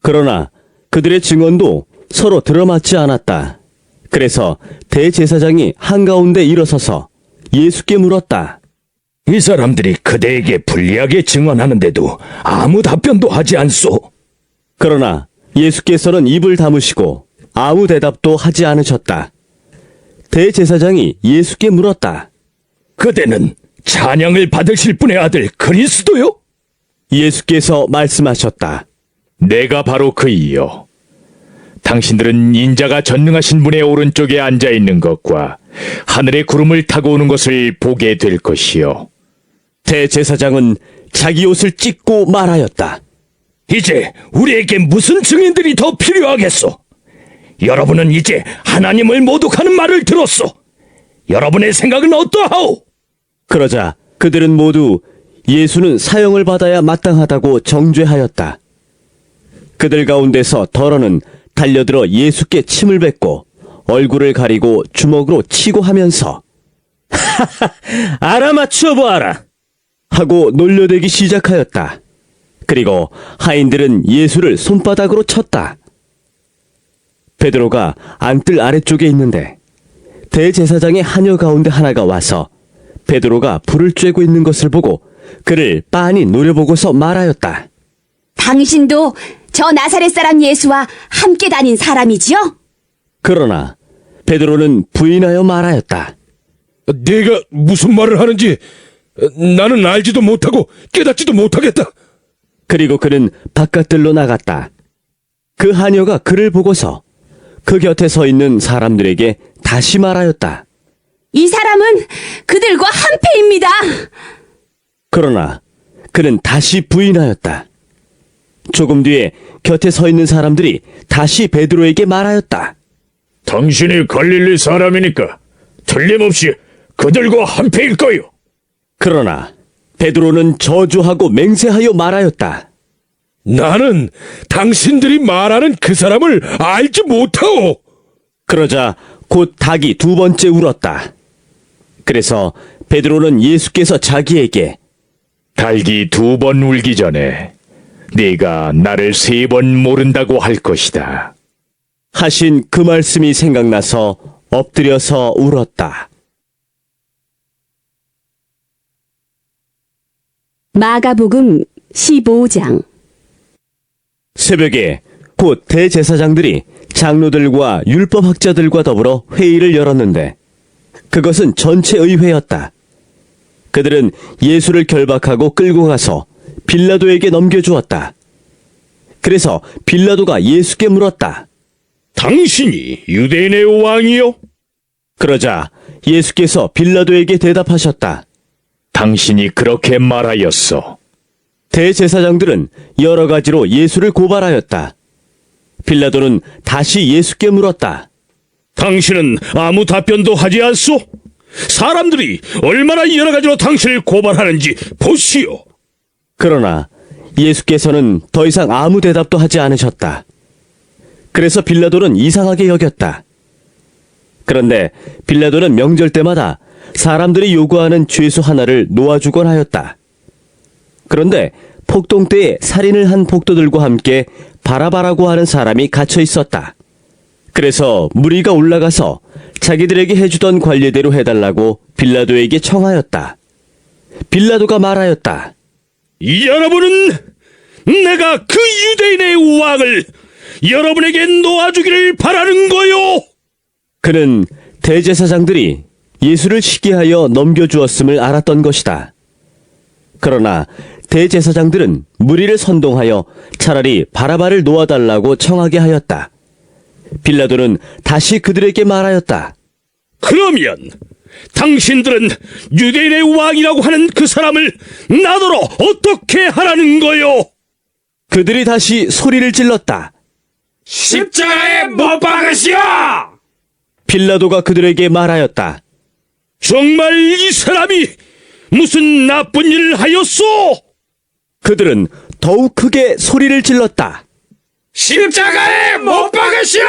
S2: 그러나 그들의 증언도 서로 들어맞지 않았다. 그래서 대제사장이 한가운데 일어서서 예수께 물었다.
S5: 이 사람들이 그대에게 불리하게 증언하는데도 아무 답변도 하지 않소.
S2: 그러나 예수께서는 입을 다무시고 아무 대답도 하지 않으셨다. 대제사장이 예수께 물었다.
S5: 그대는 찬양을 받으실 분의 아들 그리스도요?
S2: 예수께서 말씀하셨다.
S6: 내가 바로 그이요. 당신들은 인자가 전능하신 분의 오른쪽에 앉아 있는 것과 하늘의 구름을 타고 오는 것을 보게 될 것이요.
S2: 대제사장은 자기 옷을 찢고 말하였다.
S5: 이제 우리에게 무슨 증인들이 더 필요하겠소? 여러분은 이제 하나님을 모독하는 말을 들었소. 여러분의 생각은 어떠하오?
S2: 그러자 그들은 모두 예수는 사형을 받아야 마땅하다고 정죄하였다. 그들 가운데서 더러는 달려들어 예수께 침을 뱉고 얼굴을 가리고 주먹으로 치고 하면서
S7: 알아맞혀 보아라
S2: 하고 놀려대기 시작하였다. 그리고 하인들은 예수를 손바닥으로 쳤다. 베드로가 안뜰 아래쪽에 있는데 대제사장의 하녀 가운데 하나가 와서 베드로가 불을 쬐고 있는 것을 보고 그를 빤히 노려보고서 말하였다.
S12: 당신도 저 나사렛 사람 예수와 함께 다닌 사람이지요?
S2: 그러나 베드로는 부인하여 말하였다.
S11: 네가 무슨 말을 하는지 나는 알지도 못하고 깨닫지도 못하겠다.
S2: 그리고 그는 바깥들로 나갔다. 그 하녀가 그를 보고서 그 곁에 서 있는 사람들에게 다시 말하였다.
S12: 이 사람은 그들과 한패입니다.
S2: 그러나 그는 다시 부인하였다. 조금 뒤에 곁에 서 있는 사람들이 다시 베드로에게 말하였다.
S5: 당신이 갈릴리 사람이니까 틀림없이 그들과 한패일 거요.
S2: 그러나 베드로는 저주하고 맹세하여 말하였다.
S11: 나는 당신들이 말하는 그 사람을 알지 못하오.
S2: 그러자 곧 닭이 두 번째 울었다. 그래서 베드로는 예수께서 자기에게
S6: 닭이 두 번 울기 전에 네가 나를 세 번 모른다고 할 것이다
S2: 하신 그 말씀이 생각나서 엎드려서 울었다.
S12: 마가복음 15장.
S2: 새벽에 곧 대제사장들이 장로들과 율법학자들과 더불어 회의를 열었는데 그것은 전체 의회였다. 그들은 예수를 결박하고 끌고 가서 빌라도에게 넘겨주었다. 그래서 빌라도가 예수께 물었다.
S5: 당신이 유대인의 왕이요?
S2: 그러자 예수께서 빌라도에게 대답하셨다.
S6: 당신이 그렇게 말하였소.
S2: 대제사장들은 여러 가지로 예수를 고발하였다. 빌라도는 다시 예수께 물었다.
S5: 당신은 아무 답변도 하지 않소? 사람들이 얼마나 여러 가지로 당신을 고발하는지 보시오.
S2: 그러나 예수께서는 더 이상 아무 대답도 하지 않으셨다. 그래서 빌라도는 이상하게 여겼다. 그런데 빌라도는 명절 때마다 사람들이 요구하는 죄수 하나를 놓아주곤 하였다. 그런데 폭동 때에 살인을 한 폭도들과 함께 바라바라고 하는 사람이 갇혀 있었다. 그래서 무리가 올라가서 자기들에게 해주던 관례대로 해달라고 빌라도에게 청하였다. 빌라도가 말하였다.
S10: 여러분은 내가 그 유대인의 왕을 여러분에게 놓아주기를 바라는 거요.
S2: 그는 대제사장들이 예수를 시기하여 넘겨주었음을 알았던 것이다. 그러나 대제사장들은 무리를 선동하여 차라리 바라바를 놓아달라고 청하게 하였다. 빌라도는 다시 그들에게 말하였다.
S10: 그러면 당신들은 유대인의 왕이라고 하는 그 사람을 나더러 어떻게 하라는 거요?
S2: 그들이 다시 소리를 질렀다.
S10: 십자가에 못 박으시오!
S2: 빌라도가 그들에게 말하였다.
S10: 정말 이 사람이 무슨 나쁜 일을 하였소?
S2: 그들은 더욱 크게 소리를 질렀다.
S10: 십자가에 못 박으시오!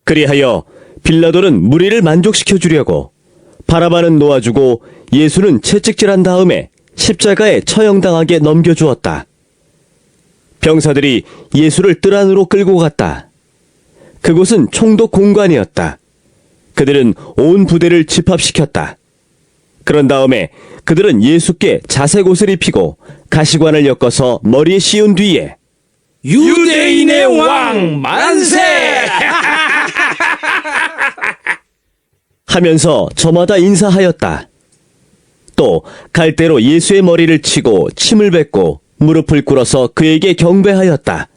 S2: 그리하여 빌라도는 무리를 만족시켜 주려고 바라바는 놓아주고 예수는 채찍질한 다음에 십자가에 처형당하게 넘겨주었다. 병사들이 예수를 뜰 안으로 끌고 갔다. 그곳은 총독 공관이었다. 그들은 온 부대를 집합시켰다. 그런 다음에 그들은 예수께 자색 옷을 입히고 가시관을 엮어서 머리에 씌운 뒤에
S10: 유대인의 왕 만세!
S2: 하면서 저마다 인사하였다. 또 갈대로 예수의 머리를 치고 침을 뱉고 무릎을 꿇어서 그에게 경배하였다.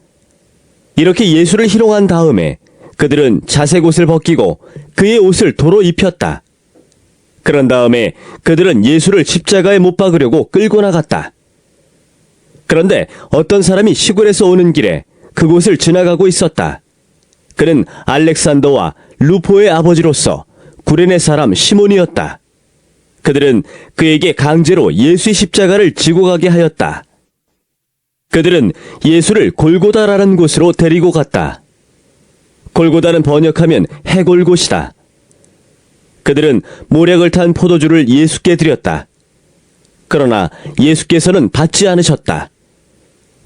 S2: 이렇게 예수를 희롱한 다음에 그들은 자색 옷을 벗기고 그의 옷을 도로 입혔다. 그런 다음에 그들은 예수를 십자가에 못 박으려고 끌고 나갔다. 그런데 어떤 사람이 시골에서 오는 길에 그곳을 지나가고 있었다. 그는 알렉산더와 루포의 아버지로서 구레네 사람 시몬이었다. 그들은 그에게 강제로 예수의 십자가를 지고 가게 하였다. 그들은 예수를 골고다라는 곳으로 데리고 갔다. 골고다는 번역하면 해골곳이다. 그들은 모략을 탄 포도주를 예수께 드렸다. 그러나 예수께서는 받지 않으셨다.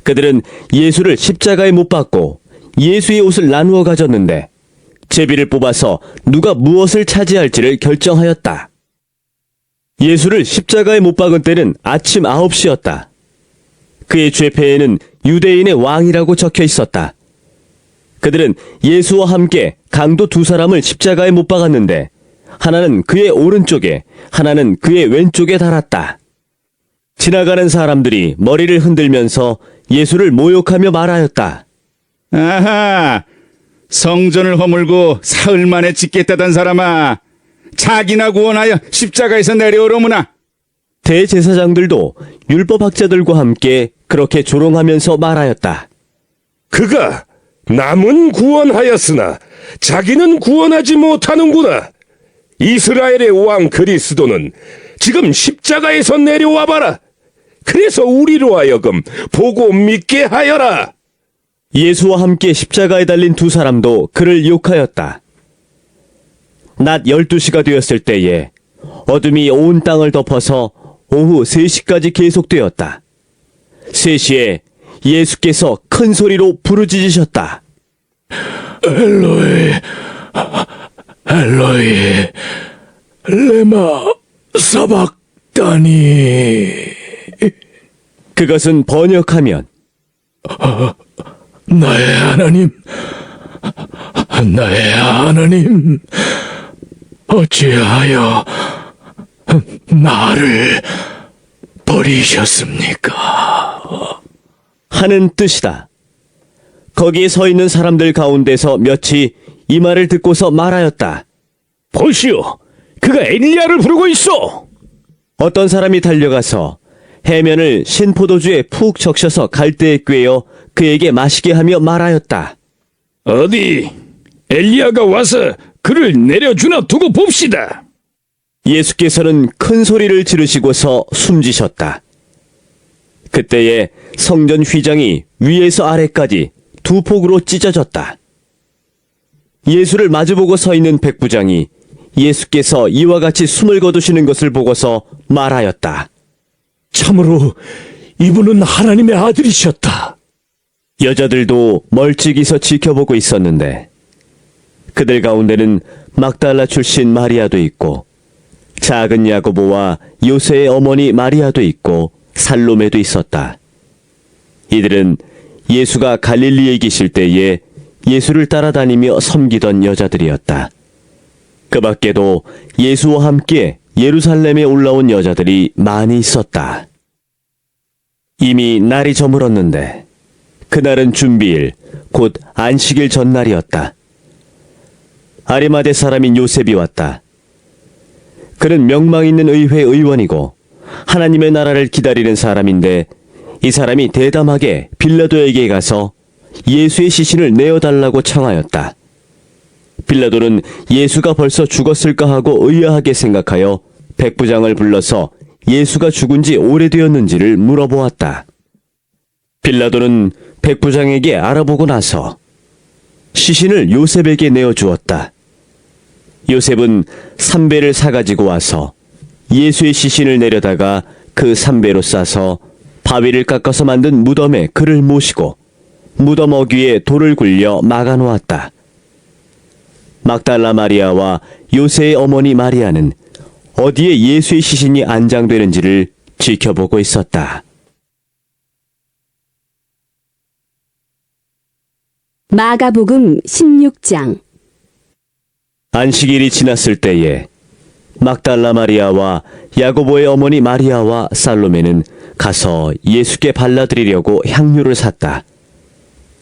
S2: 그들은 예수를 십자가에 못 박고 예수의 옷을 나누어 가졌는데 제비를 뽑아서 누가 무엇을 차지할지를 결정하였다. 예수를 십자가에 못 박은 때는 아침 9시였다. 그의 죄패에는 유대인의 왕이라고 적혀 있었다. 그들은 예수와 함께 강도 두 사람을 십자가에 못 박았는데 하나는 그의 오른쪽에 하나는 그의 왼쪽에 달았다. 지나가는 사람들이 머리를 흔들면서 예수를 모욕하며 말하였다.
S14: 아하, 성전을 허물고 사흘 만에 짓겠다던 사람아, 자기나 구원하여 십자가에서 내려오려무나.
S2: 대제사장들도 율법학자들과 함께 그렇게 조롱하면서 말하였다.
S4: 그가 남은 구원하였으나 자기는 구원하지 못하는구나. 이스라엘의 왕 그리스도는 지금 십자가에서 내려와 봐라. 그래서 우리로 하여금 보고 믿게 하여라.
S2: 예수와 함께 십자가에 달린 두 사람도 그를 욕하였다. 낮 12시가 되었을 때에 어둠이 온 땅을 덮어서 오후 3시까지 계속되었다. 3시에 예수께서 큰 소리로 부르짖으셨다.
S5: 엘로이, 엘로이, 레마 사박다니.
S2: 그것은 번역하면
S5: 나의 하나님, 나의 하나님, 어찌하여 나를 버리셨습니까?
S2: 하는 뜻이다. 거기에 서 있는 사람들 가운데서 몇이 이 말을 듣고서 말하였다.
S5: 보시오, 그가 엘리야를 부르고 있어.
S2: 어떤 사람이 달려가서 해면을 신포도주에 푹 적셔서 갈대에 꿰어 그에게 마시게 하며 말하였다.
S5: 어디 엘리야가 와서 그를 내려주나 두고 봅시다.
S2: 예수께서는 큰 소리를 지르시고서 숨지셨다. 그때에 성전 휘장이 위에서 아래까지 두 폭으로 찢어졌다. 예수를 마주보고 서 있는 백부장이 예수께서 이와 같이 숨을 거두시는 것을 보고서 말하였다.
S7: 참으로 이분은 하나님의 아들이셨다.
S2: 여자들도 멀찍이서 지켜보고 있었는데 그들 가운데는 막달라 출신 마리아도 있고 작은 야고보와 요새의 어머니 마리아도 있고 살로메도 있었다. 이들은 예수가 갈릴리에 계실 때에 예수를 따라다니며 섬기던 여자들이었다. 그 밖에도 예수와 함께 예루살렘에 올라온 여자들이 많이 있었다. 이미 날이 저물었는데 그날은 준비일, 곧 안식일 전날이었다. 아리마대 사람인 요셉이 왔다. 그는 명망 있는 의회 의원이고 하나님의 나라를 기다리는 사람인데 이 사람이 대담하게 빌라도에게 가서 예수의 시신을 내어달라고 청하였다. 빌라도는 예수가 벌써 죽었을까 하고 의아하게 생각하여 백부장을 불러서 예수가 죽은 지 오래되었는지를 물어보았다. 빌라도는 백부장에게 알아보고 나서 시신을 요셉에게 내어주었다. 요셉은 삼배를 사가지고 와서 예수의 시신을 내려다가 그 삼배로 싸서 바위를 깎아서 만든 무덤에 그를 모시고 무덤 어귀에 돌을 굴려 막아놓았다. 막달라 마리아와 요새의 어머니 마리아는 어디에 예수의 시신이 안장되는지를 지켜보고 있었다.
S12: 마가복음 16장.
S2: 안식일이 지났을 때에 막달라 마리아와 야고보의 어머니 마리아와 살로메는 가서 예수께 발라드리려고 향유를 샀다.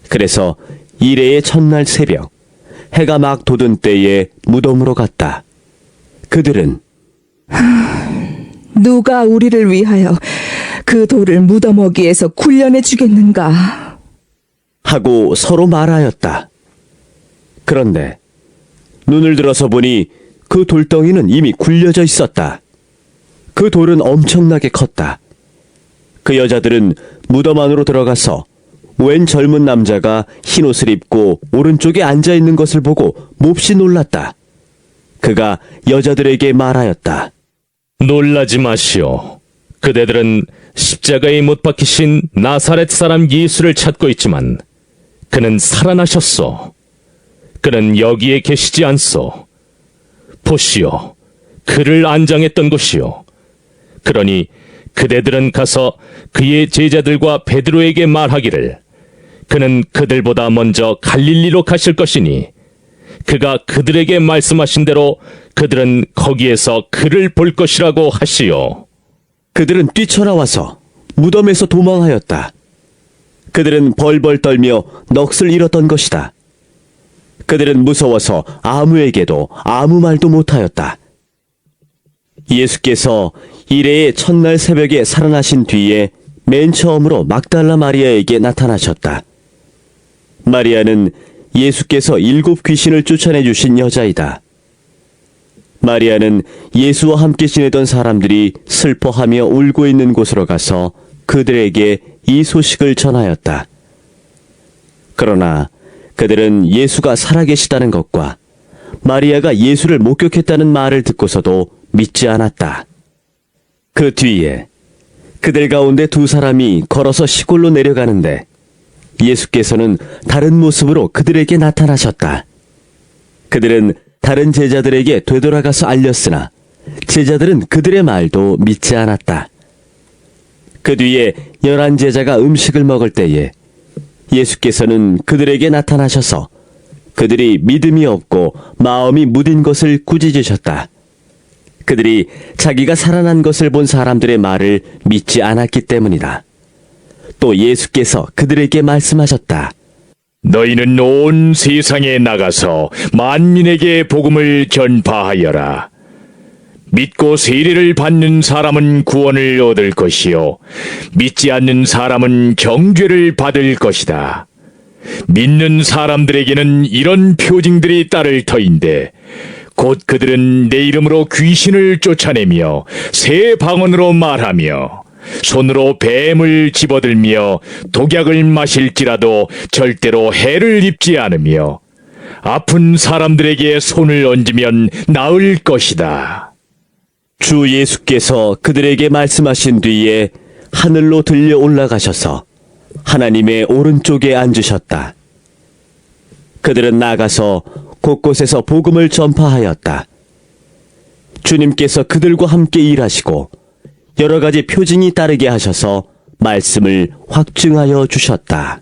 S2: 그래서 이레의 첫날 새벽 해가 막 돋은 때에 무덤으로 갔다. 그들은
S15: 누가 우리를 위하여 그 돌을 무덤 어귀에서 굴려내 주겠는가
S2: 하고 서로 말하였다. 그런데 눈을 들어서 보니 그 돌덩이는 이미 굴려져 있었다. 그 돌은 엄청나게 컸다. 그 여자들은 무덤 안으로 들어가서 웬 젊은 남자가 흰옷을 입고 오른쪽에 앉아있는 것을 보고 몹시 놀랐다. 그가 여자들에게 말하였다.
S6: 놀라지 마시오. 그대들은 십자가에 못 박히신 나사렛 사람 예수를 찾고 있지만 그는 살아나셨소. 그는 여기에 계시지 않소. 보시오. 그를 안장했던 곳이오. 그러니 그대들은 가서 그의 제자들과 베드로에게 말하기를 그는 그들보다 먼저 갈릴리로 가실 것이니 그가 그들에게 말씀하신 대로 그들은 거기에서 그를 볼 것이라고 하시오.
S2: 그들은 뛰쳐나와서 무덤에서 도망하였다. 그들은 벌벌 떨며 넋을 잃었던 것이다. 그들은 무서워서 아무에게도 아무 말도 못하였다. 예수께서 이레의 첫날 새벽에 살아나신 뒤에 맨 처음으로 막달라 마리아에게 나타나셨다. 마리아는 예수께서 7 귀신을 쫓아내 주신 여자이다. 마리아는 예수와 함께 지내던 사람들이 슬퍼하며 울고 있는 곳으로 가서 그들에게 이 소식을 전하였다. 그러나 그들은 예수가 살아계시다는 것과 마리아가 예수를 목격했다는 말을 듣고서도 믿지 않았다. 그 뒤에 그들 가운데 2 사람이 걸어서 시골로 내려가는데 예수께서는 다른 모습으로 그들에게 나타나셨다. 그들은 다른 제자들에게 되돌아가서 알렸으나 제자들은 그들의 말도 믿지 않았다. 그 뒤에 11 제자가 음식을 먹을 때에 예수께서는 그들에게 나타나셔서 그들이 믿음이 없고 마음이 무딘 것을 꾸짖으셨다. 그들이 자기가 살아난 것을 본 사람들의 말을 믿지 않았기 때문이다. 또 예수께서 그들에게 말씀하셨다.
S6: 너희는 온 세상에 나가서 만민에게 복음을 전파하여라. 믿고 세례를 받는 사람은 구원을 얻을 것이요 믿지 않는 사람은 정죄를 받을 것이다. 믿는 사람들에게는 이런 표징들이 따를 터인데 곧 그들은 내 이름으로 귀신을 쫓아내며 새 방언으로 말하며 손으로 뱀을 집어들며 독약을 마실지라도 절대로 해를 입지 않으며 아픈 사람들에게 손을 얹으면 나을 것이다.
S2: 주 예수께서 그들에게 말씀하신 뒤에 하늘로 들려 올라가셔서 하나님의 오른쪽에 앉으셨다. 그들은 나가서 곳곳에서 복음을 전파하였다. 주님께서 그들과 함께 일하시고 여러 가지 표징이 따르게 하셔서 말씀을 확증하여 주셨다.